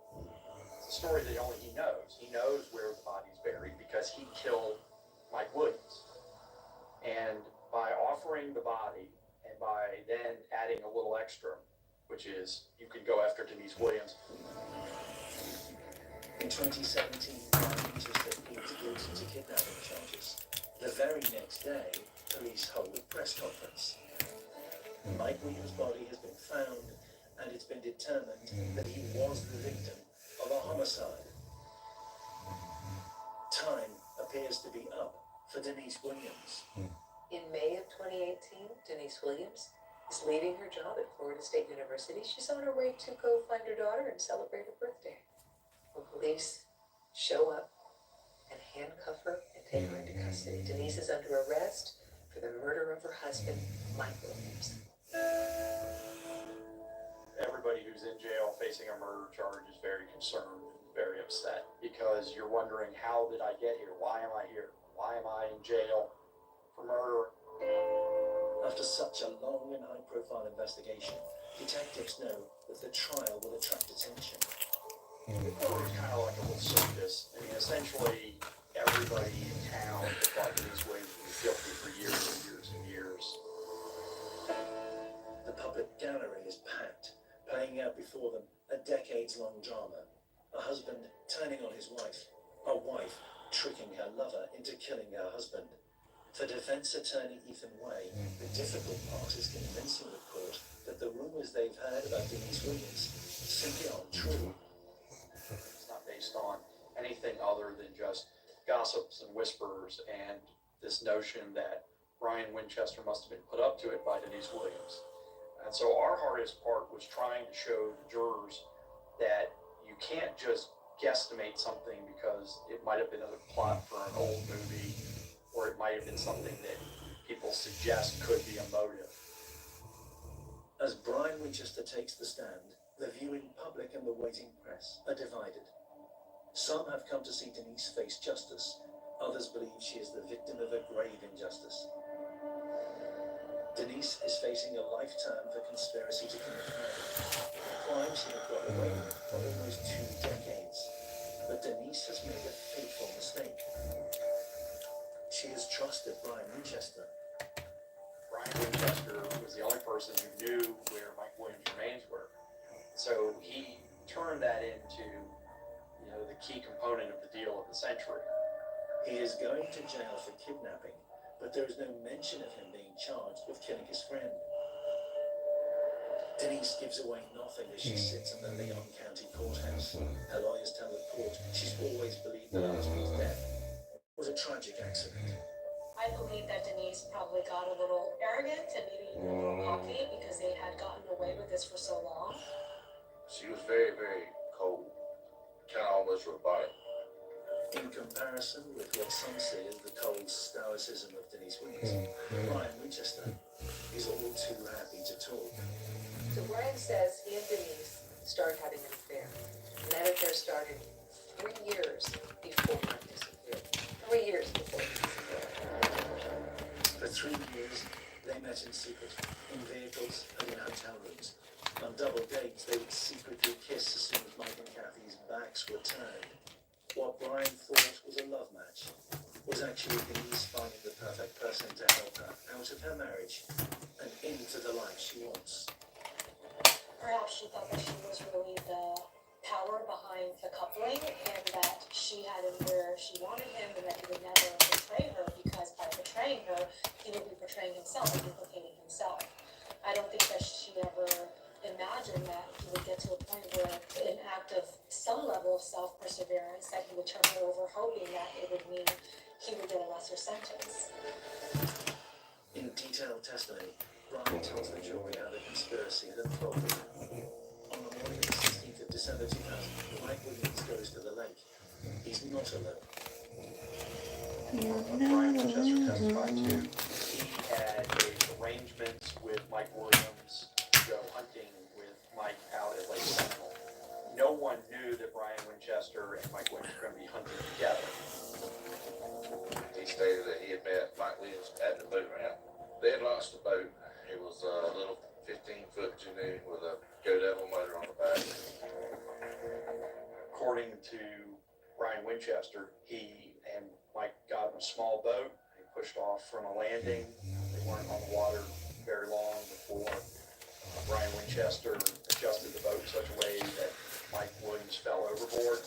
It's a story that only he knows. He knows where the body's buried because he killed Mike Williams. And by offering the body, and by then adding a little extra, which is you can go after Denise Williams. In 2017, Brian Winchester pleaded guilty to kidnapping charges. The very next day, police hold a press conference. Mike Williams' body has been found, and it's been determined that he was the victim of a homicide. Time appears to be up for Denise Williams. In May of 2018, Denise Williams is leaving her job at Florida State University. She's on her way to go find her daughter and celebrate her birthday. When police show up and handcuff her and take her into custody, Denise is under arrest for the murder of her husband, Mike Williams. Everybody who's in jail facing a murder charge is very concerned and very upset because you're wondering, how did I get here? Why am I here? Why am I in jail for murder? After such a long and high-profile investigation, detectives know that the trial will attract attention. It's kind of like a little circus. I mean, essentially, everybody in town thought Denise Williams was guilty for years and years and years. The public gallery is packed, playing out before before them a decades-long drama. A husband turning on his wife, a wife tricking her lover into killing her husband. For defense attorney Ethan Way, the difficult part is convincing the court that the rumors they've heard about Denise Williams simply aren't true. It's not based on anything other than just gossips and whispers and this notion that Brian Winchester must have been put up to it by Denise Williams. And so our hardest part was trying to show the jurors that you can't just guesstimate something because it might have been a plot for an old movie, or it might have been something that people suggest could be a motive. As Brian Winchester takes the stand, the viewing public and the waiting press are divided. Some have come to see Denise face justice. Others believe she is the victim of a grave injustice. Denise is facing a life term for conspiracy to commit murder, a crime she had got away with for almost 2 decades. But Denise has made a fateful mistake. She has trusted Brian Winchester. Brian Winchester was the only person who knew where Mike Williams' remains were. So he turned that into, the key component of the deal of the century. He is going to jail for kidnapping, but there is no mention of him being charged with killing his friend. Denise gives away nothing as she sits in the Leon County courthouse. Her lawyers tell the court she's always believed that her husband's death was a tragic accident. I believe that Denise probably got a little arrogant and maybe even a little cocky because they had gotten away with this for so long. She was very, very cold, kind of almost robotic. In comparison with what some see as the cold stoicism of Denise Williams, Brian Winchester is all too happy to talk. So Brian says he and Denise started having an affair. And that affair started 3 years before Mike disappeared. 3 years before he disappeared. For 3 years, they met in secret, in vehicles and in hotel rooms. On double dates, they would secretly kiss as soon as Mike and Kathy's backs were turned. What Brian thought was a love match was actually Denise finding the perfect person to help her out of her marriage and into the life she wants. Perhaps she thought that she was really the power behind the coupling and that she had him where she wanted him and that he would never betray her because by betraying her, he would be betraying himself and implicating himself. I don't think that she ever imagined that he would get to a point where, in an act of some level of self-perseverance, that he would turn her over, hoping that it would mean he would get a lesser sentence. In detailed testimony, Brian tells the jury how the conspiracy had unfolded. On the morning of the 16th of December 2000, Mike Williams goes to the lake. He's not alone. Brian Winchester testified to, he had arrangements with Mike Williams to go hunting with Mike out at Lake Seminole. No one knew that Brian Winchester and Mike Williams were going to be hunting together. He stated that he had met Mike Williams at the boat ramp. They had launched the boat. It was a little 15-foot canoe with a Go Devil motor on the back. According to Brian Winchester, he and Mike got in a small boat. They pushed off from a landing. They weren't on the water very long before Brian Winchester adjusted the boat in such a way that Mike Williams fell overboard.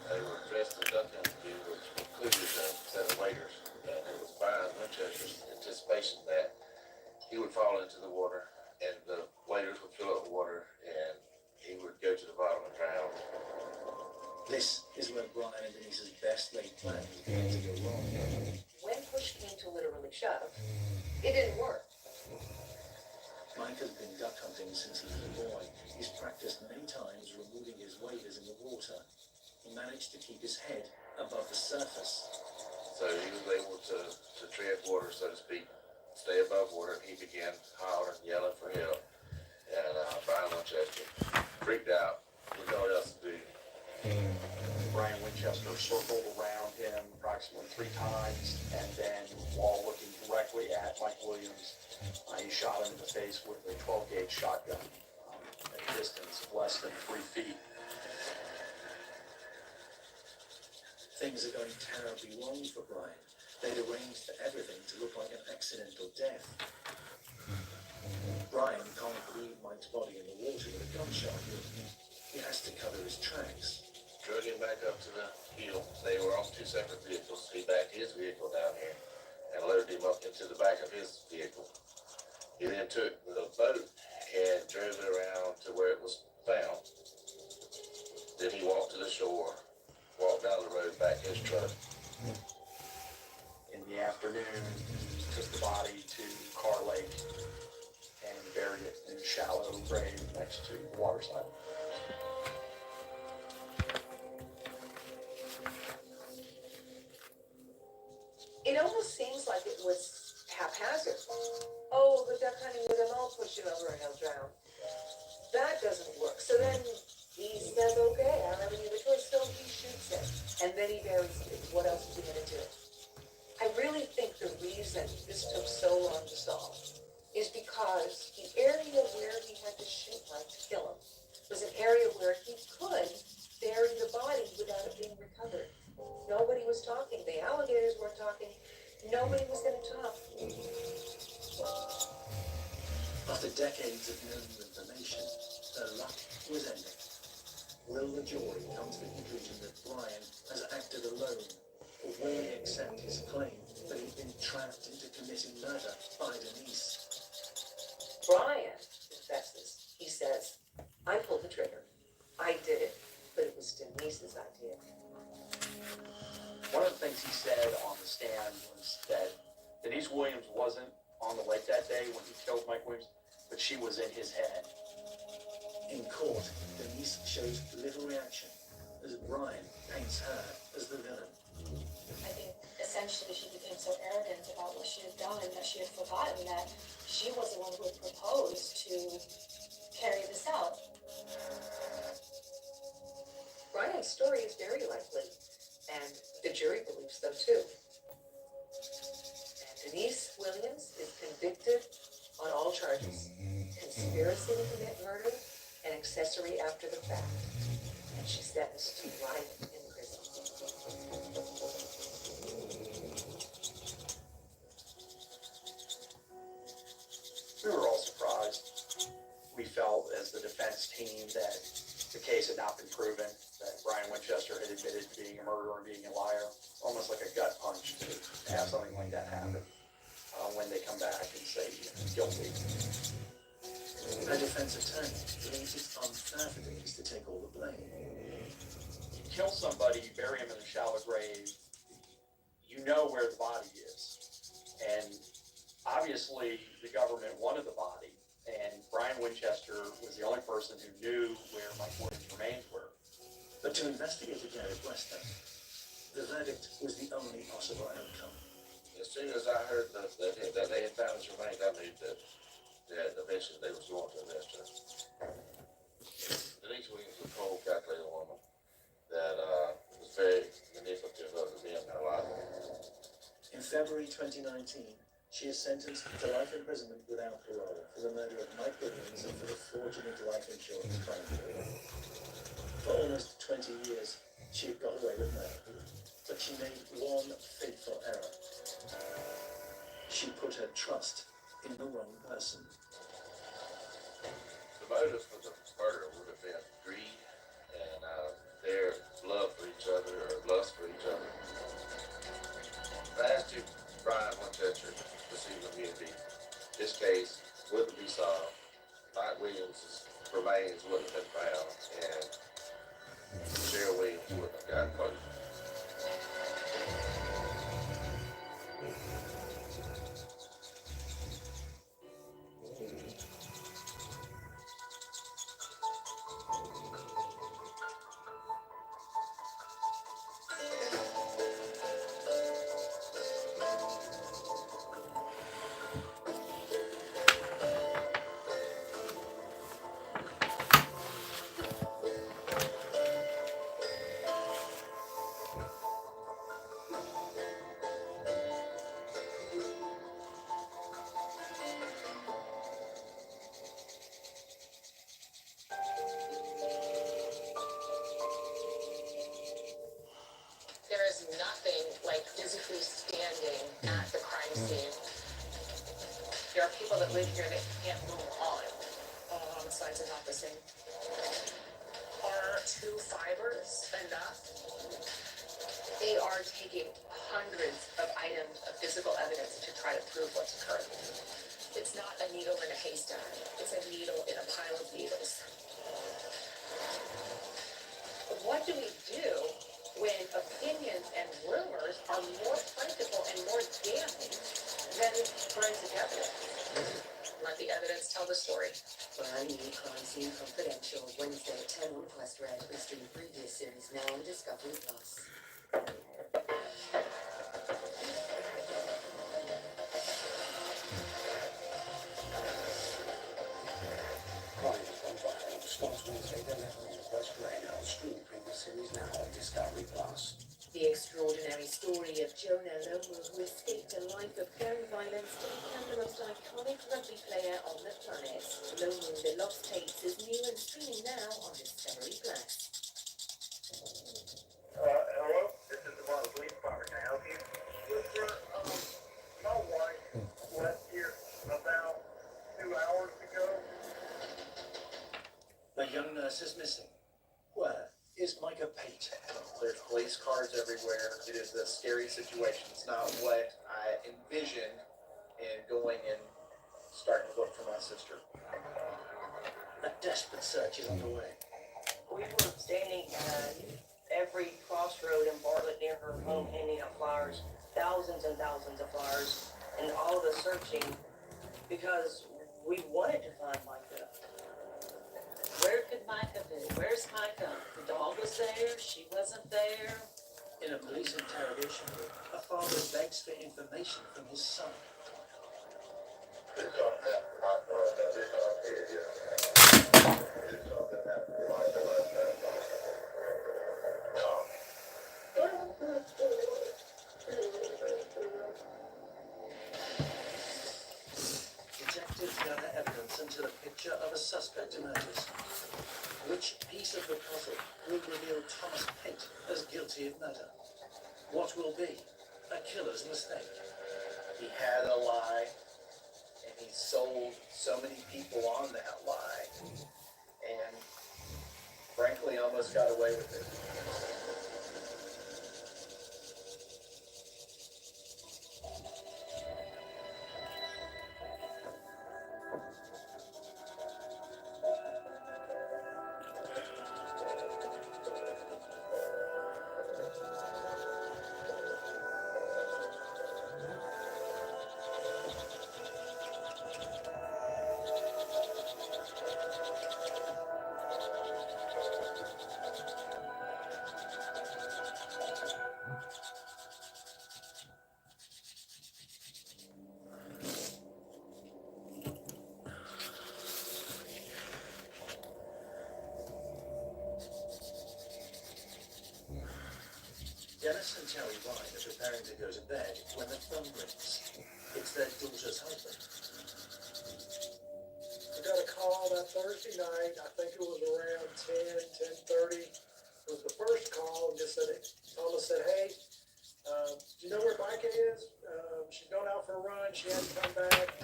They were dressed in duck hunting gear, which included a set of waders. And it was Brian Winchester's anticipation that he would fall into the water and the waders would fill up with water and he would go to the bottom and drown. This is where Brian and Denise's best laid plans began to go wrong. When push came to literally shove, it didn't work. Mike has been duck hunting since he was a boy. He's practiced many times removing his waders in the water. He managed to keep his head above the surface. So he was able to tread water, so to speak, stay above water. He began hollering, yelling for help. And Brian Winchester freaked out. We know what else to do. Brian Winchester circled around him approximately 3 times, and then while looking directly at Mike Williams, he shot him in the face with a 12-gauge shotgun at a distance of less than 3 feet. Things are going terribly wrong for Brian. They'd arranged for everything to look like an accidental death. Brian can't leave Mike's body in the water gunshot wound. He has to cover his tracks. Drug him back up to the hill. They were on two separate vehicles. He backed his vehicle down here and loaded him up into the back of his vehicle. He then took the boat and drove it around to where it was found. Then he walked to the shore, walked down the road back to his truck. In the afternoon, took the body to Carr Lake and buried it in a shallow grave next to the waterside. It almost seems like it was haphazard. Oh, the duck hunting with them all push it over and he'll drown. That doesn't work. So then he says, okay, I don't have any other choice, so he shoots him. And then he buries it. What else is he gonna do? I really think the reason this took so long to solve is because the area where he had to shoot Mike to kill him was an area where he could bury the body without it being recovered. Nobody was talking. The alligators weren't talking. Nobody was going to talk. After decades of known information, her luck was ending. Will the jury come to the conclusion that Brian has acted alone, or will he accept his claim that he'd been trapped into committing murder by Denise? Brian confesses. He says, I pulled the trigger. I did it, but it was Denise's idea. One of the things he said on the stand was that Denise Williams wasn't on the lake that day when he killed Mike Williams, but she was in his head. In court, Denise shows little reaction as Brian paints her as the villain. I think essentially she became so arrogant about what she had done that she had forgotten that she was the one who had proposed to carry this out. Brian's story is very likely, and the jury believes so too. And Denise Williams is convicted on all charges: conspiracy to commit murder and accessory after the fact. And she's sentenced to life in prison. We were all surprised. We felt as the defense team that the case had not been proven, that Brian Winchester had admitted to being a murderer and being a liar. Almost like a gut punch to have something like that happen when they come back and say guilty. Her defense attorney believes it's unfair for Denise to take all the blame. You kill somebody, you bury him in a shallow grave, you know where the body is. And obviously the government wanted the body, and Brian Winchester was the only person who knew where Mike Williams' remains were. But to investigator Garrett Weston, the verdict was the only possible outcome. As soon as I heard that they had found his remains, I knew that eventually they was going to arrest her. Denise Williams was a cold, calculated woman that was very manipulative of the men in her life. In February 2019, she is sentenced to life imprisonment without parole for the murder of Mike Williams and for the fraudulent life insurance claim. For almost 20 years, she had got away with murder, but she made one fateful error. She put her trust in the wrong person. The motive for the murder would have been greed and their love for each other or lust for each other. I asked you, Brian Winchester, to see the community. This case wouldn't be solved. Mike Williams' remains wouldn't have been found, and Cheryl Williams wouldn't have gotten closure. There is nothing like physically standing at the crime scene. There are people that live here that can't move on. signs are not the same. Are 2 fibers enough? They are taking hundreds of items of physical evidence to try to prove what's occurred. It's not a needle in a haystack. It's a needle in a pile of needles. What do we do when opinions and rumors are more plentiful and more damning than forensic evidence? Let the evidence tell the story. Brand new Crime Scene Confidential, Wednesday at 10 on Quest Red. Stream previous series now on Discovery Plus. Crime has gone viral. Starts Wednesday the 11th on Quest Red. Stream previous series now on Discovery Plus. The extraordinary story of Jonah Lomu, who escaped a life of gang violence to become the most iconic rugby player on the planet. Lomu, The Lost Tapes is new and streaming now on Discovery Plus. Hello, this is the Bottle Police Department. Can I help you? Yes, sir. My wife left here about 2 hours ago. The young nurse is missing. Where is Micah Pate? There's police cars everywhere. It is a scary situation. It's not what I envisioned in going and starting to look for my sister. A desperate search is underway. We were standing at every crossroad in Bartlett near her home handing out flowers, thousands and thousands of flowers, and all of us searching because we wanted to find Micah. Where could Micah be? Where's Micah? The dog was there, she wasn't there. In a police interrogation room, a father begs for information from his son. Detectives gather evidence until a picture of a suspect emerges. Which piece of the puzzle will reveal Thomas Pate as guilty of murder? What will be a killer's mistake? He had a lie, and he sold so many people on that lie, and frankly almost got away with it. Dennis and Terry Ryan are preparing to go to bed when the phone rings. It's their daughter's husband. I got a call that Thursday night, I think it was around 10:30. It was the first call, and just said, Thomas said, hey, do you know where Micah is? She's going out for a run, she hasn't come back.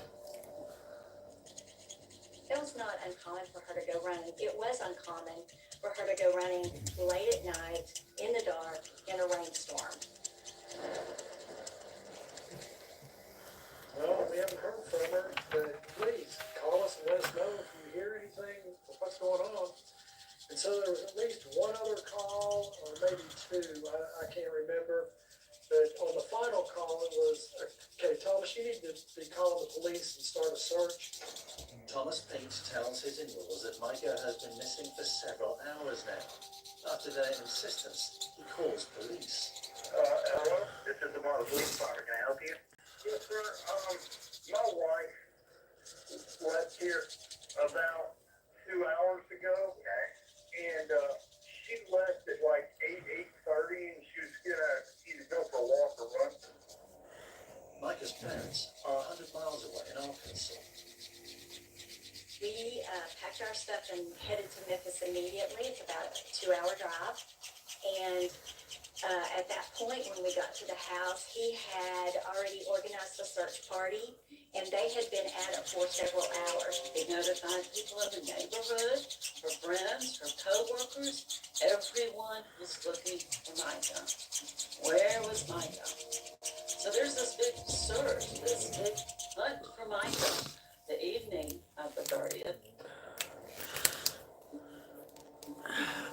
It was not uncommon for her to go running. It was uncommon for her to go running late at night, in the dark, in a rainstorm. Well, we haven't heard from her, but please call us and let us know if you hear anything of what's going on. And so there was at least one other call, or maybe two, I can't remember. But on the final call, it was, okay, Thomas, you need to be calling the police and start a search. Thomas Pate tells his in-laws that Micah has been missing for several hours now. After their insistence, he calls police. Hello, this is the Bottle Police Department. Can I help you? Yes, sir. My wife left here about 2 hours ago. Okay. And, she left at like 8:30, and she was gonna either go for a walk or run. Micah's parents are 100 miles away in Arkansas. We packed our stuff and headed to Memphis immediately. It's about a 2-hour drive. And at that point, when we got to the house, he had already organized a search party and they had been at it for several hours. They notified people of the neighborhood, her friends, her co-workers. Everyone was looking for Micah. Where was Micah? So there's this big surge, this big hunt for Micah. The evening of the 30th.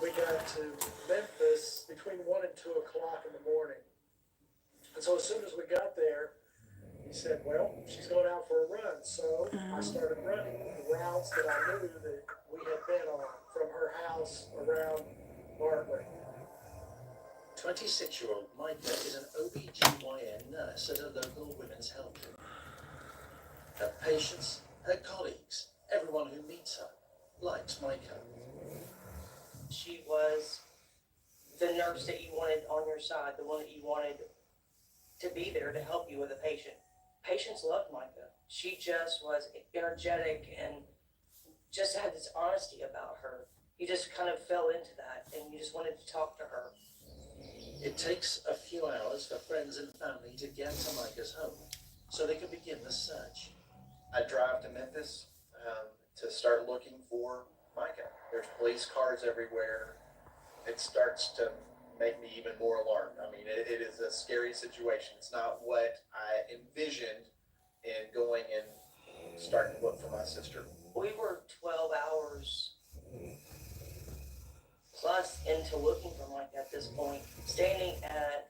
We got to Memphis between 1 and 2 o'clock in the morning. And so as soon as we got there, he said, well, she's going out for a run. So I started running the routes that I knew that we had been on from her house around Bartlett. 26-year-old Micah is an OBGYN nurse at a local women's health clinic. Her patients, her colleagues, everyone who meets her likes Micah. She was the nurse that you wanted on your side, the one that you wanted to be there to help you with a patient. Patients loved Micah. She just was energetic and just had this honesty about her. You just kind of fell into that and you just wanted to talk to her. It takes a few hours for friends and family to get to Micah's home so they can begin the search. I drive to Memphis to start looking for Micah. There's police cars everywhere. It starts to make me even more alarmed. I mean, it is a scary situation. It's not what I envisioned in going and starting to look for my sister. We were 12 hours plus into looking for Micah at this point, standing at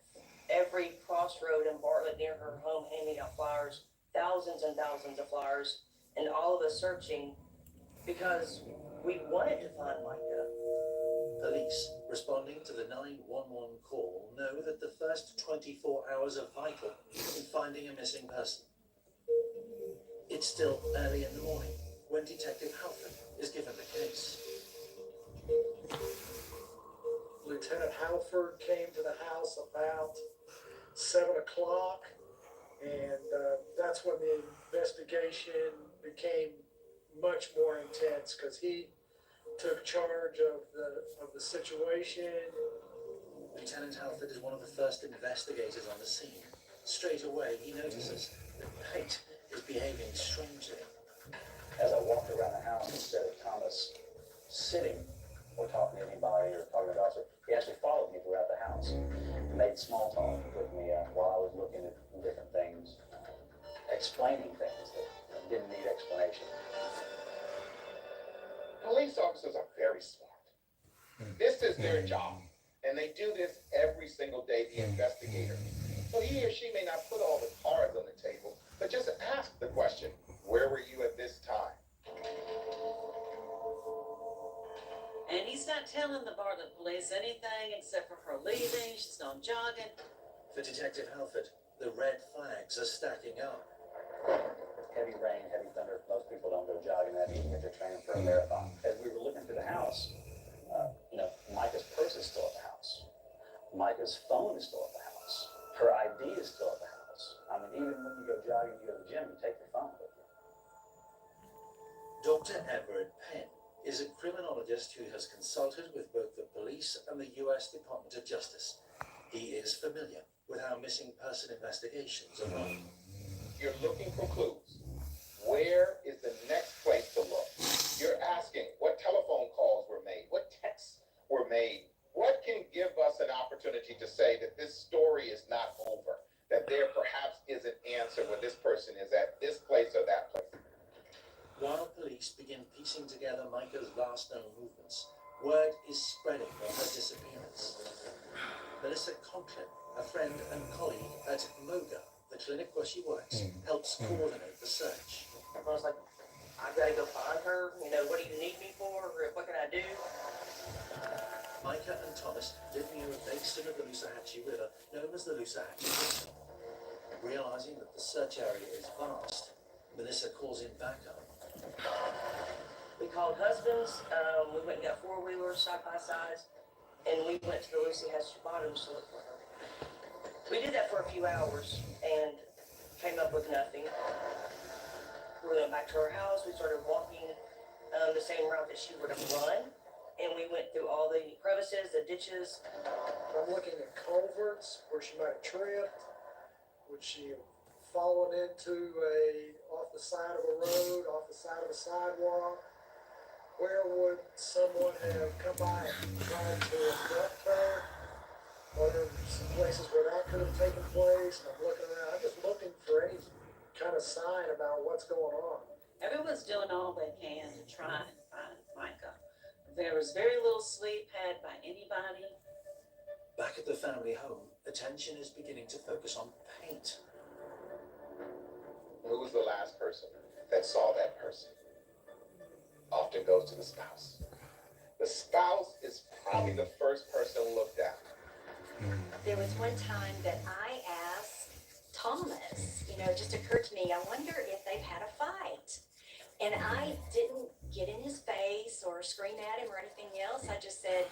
every crossroad in Bartlett near her home, handing out flyers, thousands and thousands of flyers, and all of us searching because we wanted to find Micah. Police responding to the 911 call know that the first 24 hours are vital in finding a missing person. It's still early in the morning when Detective Halford is given the case. Lieutenant Halford came to the house about 7 o'clock, and that's when the investigation became much more intense because he took charge of the situation. Lieutenant Halford is one of the first investigators on the scene. Straight away, he notices that Pate is behaving strangely. As I walked around the house, instead of Thomas sitting or talking to anybody or talking to the officer, he actually followed me throughout the house and made small talk with me while I was looking at different things, explaining things that didn't need explanation. Police officers are very smart. This is their job, and they do this every single day, the investigator. So he or she may not put all the cards on the table, but just ask the question, where were you at this time? And he's not telling the Bartlett police anything except for her leaving, she's gone jogging. For Detective Halford, the red flags are stacking up. Heavy rain, heavy thunder, most people don't go jogging that evening if they're training for a marathon. As we were looking through the house, Micah's purse is still at the house. Micah's phone is still at the house. Her ID is still at the house. I mean, even when you go jogging, you go to the gym, you take your phone with you. Dr. Everett Penn is a criminologist who has consulted with both the police and the U.S. Department of Justice. He is familiar with how missing person investigations are run. You're looking for clues. Where is the next place to look? You're asking what telephone calls were made, what texts were made. What can give us an opportunity to say that this story is not over, that there perhaps is an answer when this person is at this place or that place? While police begin piecing together Micah's last known movements, word is spreading of her disappearance. Melissa Conklin, a friend and colleague at Moga, the clinic where she works, helps coordinate the search. I was like, I've got to go find her. What do you need me for? What can I do? Micah and Thomas live near a basin of the Loosahatchee River known as the Loosahatchee Basin. Realizing that the search area is vast, Melissa calls in backup. We called husbands. We went and got four-wheelers side by sides, and we went to the Loosahatchee Bottoms to look for her. We did that for a few hours and came up with nothing. We went back to her house. We started walking the same route that she would have run, and we went through all the crevices, the ditches. I'm looking at culverts where she might have tripped, would she have fallen into off the side of a road, off the side of a sidewalk? Where would someone have come by and tried to abduct her? Are there some places where that could have taken place? And I'm looking around, I'm just looking for any kind of sign about what's going on. Everyone's doing all they can to try and find Micah. There was very little sleep had by anybody. Back at the family home, attention is beginning to focus on paint. Who was the last person that saw that person? Often goes to the spouse. The spouse is probably the first person looked at. There was one time that I asked Thomas, it just occurred to me, I wonder if they've had a fight. And I didn't get in his face or scream at him or anything else. I just said,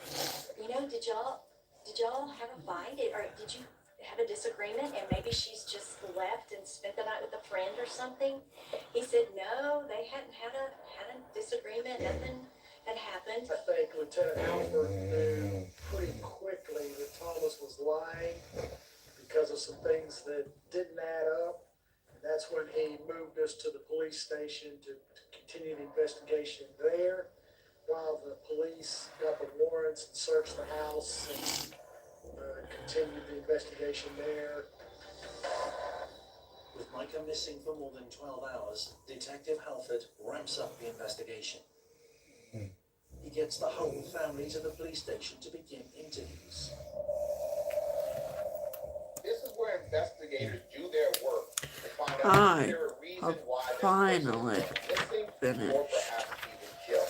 did y'all have a fight? Or did you have a disagreement and maybe she's just left and spent the night with a friend or something? He said, no, they hadn't had a disagreement, nothing had happened. I think Lieutenant Halford knew pretty quickly that Thomas was lying because of some things that didn't add up. And that's when he moved us to the police station to continue the investigation there, while the police got the warrants and searched the house and continued the investigation there. With Micah missing for more than 12 hours, Detective Halford ramps up the investigation. He gets the whole family to the police station to begin interviews. This is where investigators do their work to find out Hi, if there a reason I've why this finally person is missing or finished. perhaps even killed.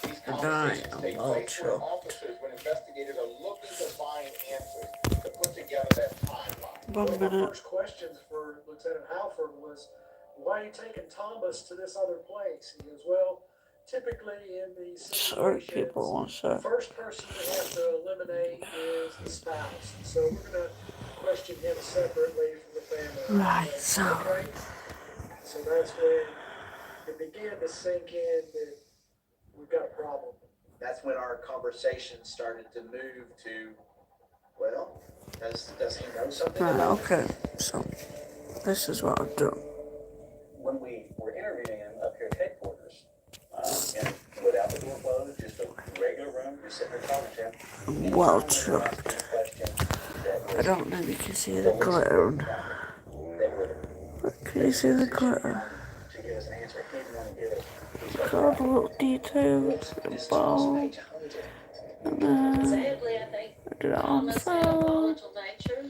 These And I conversations am take all place where choked. officers, when investigators are looking to find answers to put together that timeline. One One of my minute. first questions for Lieutenant Halford was, why are you taking Thomas to this other place? He goes, well, typically in these Sorry, situations, people, one the sec. first person you have to eliminate is the spouse. So we're going to question him separately from the family. Right, so. Okay? So that's when it began to sink in that we've got a problem. That's when our conversation started to move to, well, does he know something Right, about okay, so this is what I've done. When we were interviewing him up here at headquarters, and without the door closed, just a regular room, just sitting there talking to him. I'm well chucked. I don't know if you can see the glitter. But can you see the glitter? To give us an answer, he didn't want to give it. Got a little details, the ball, and then Sadly, I think I did it on Thomas had a phone. volatile nature,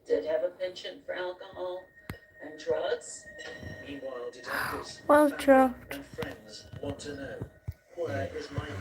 did have a penchant for alcohol and drugs. Meanwhile, detectives, Well family chucked. and friends want to know, where is Micah?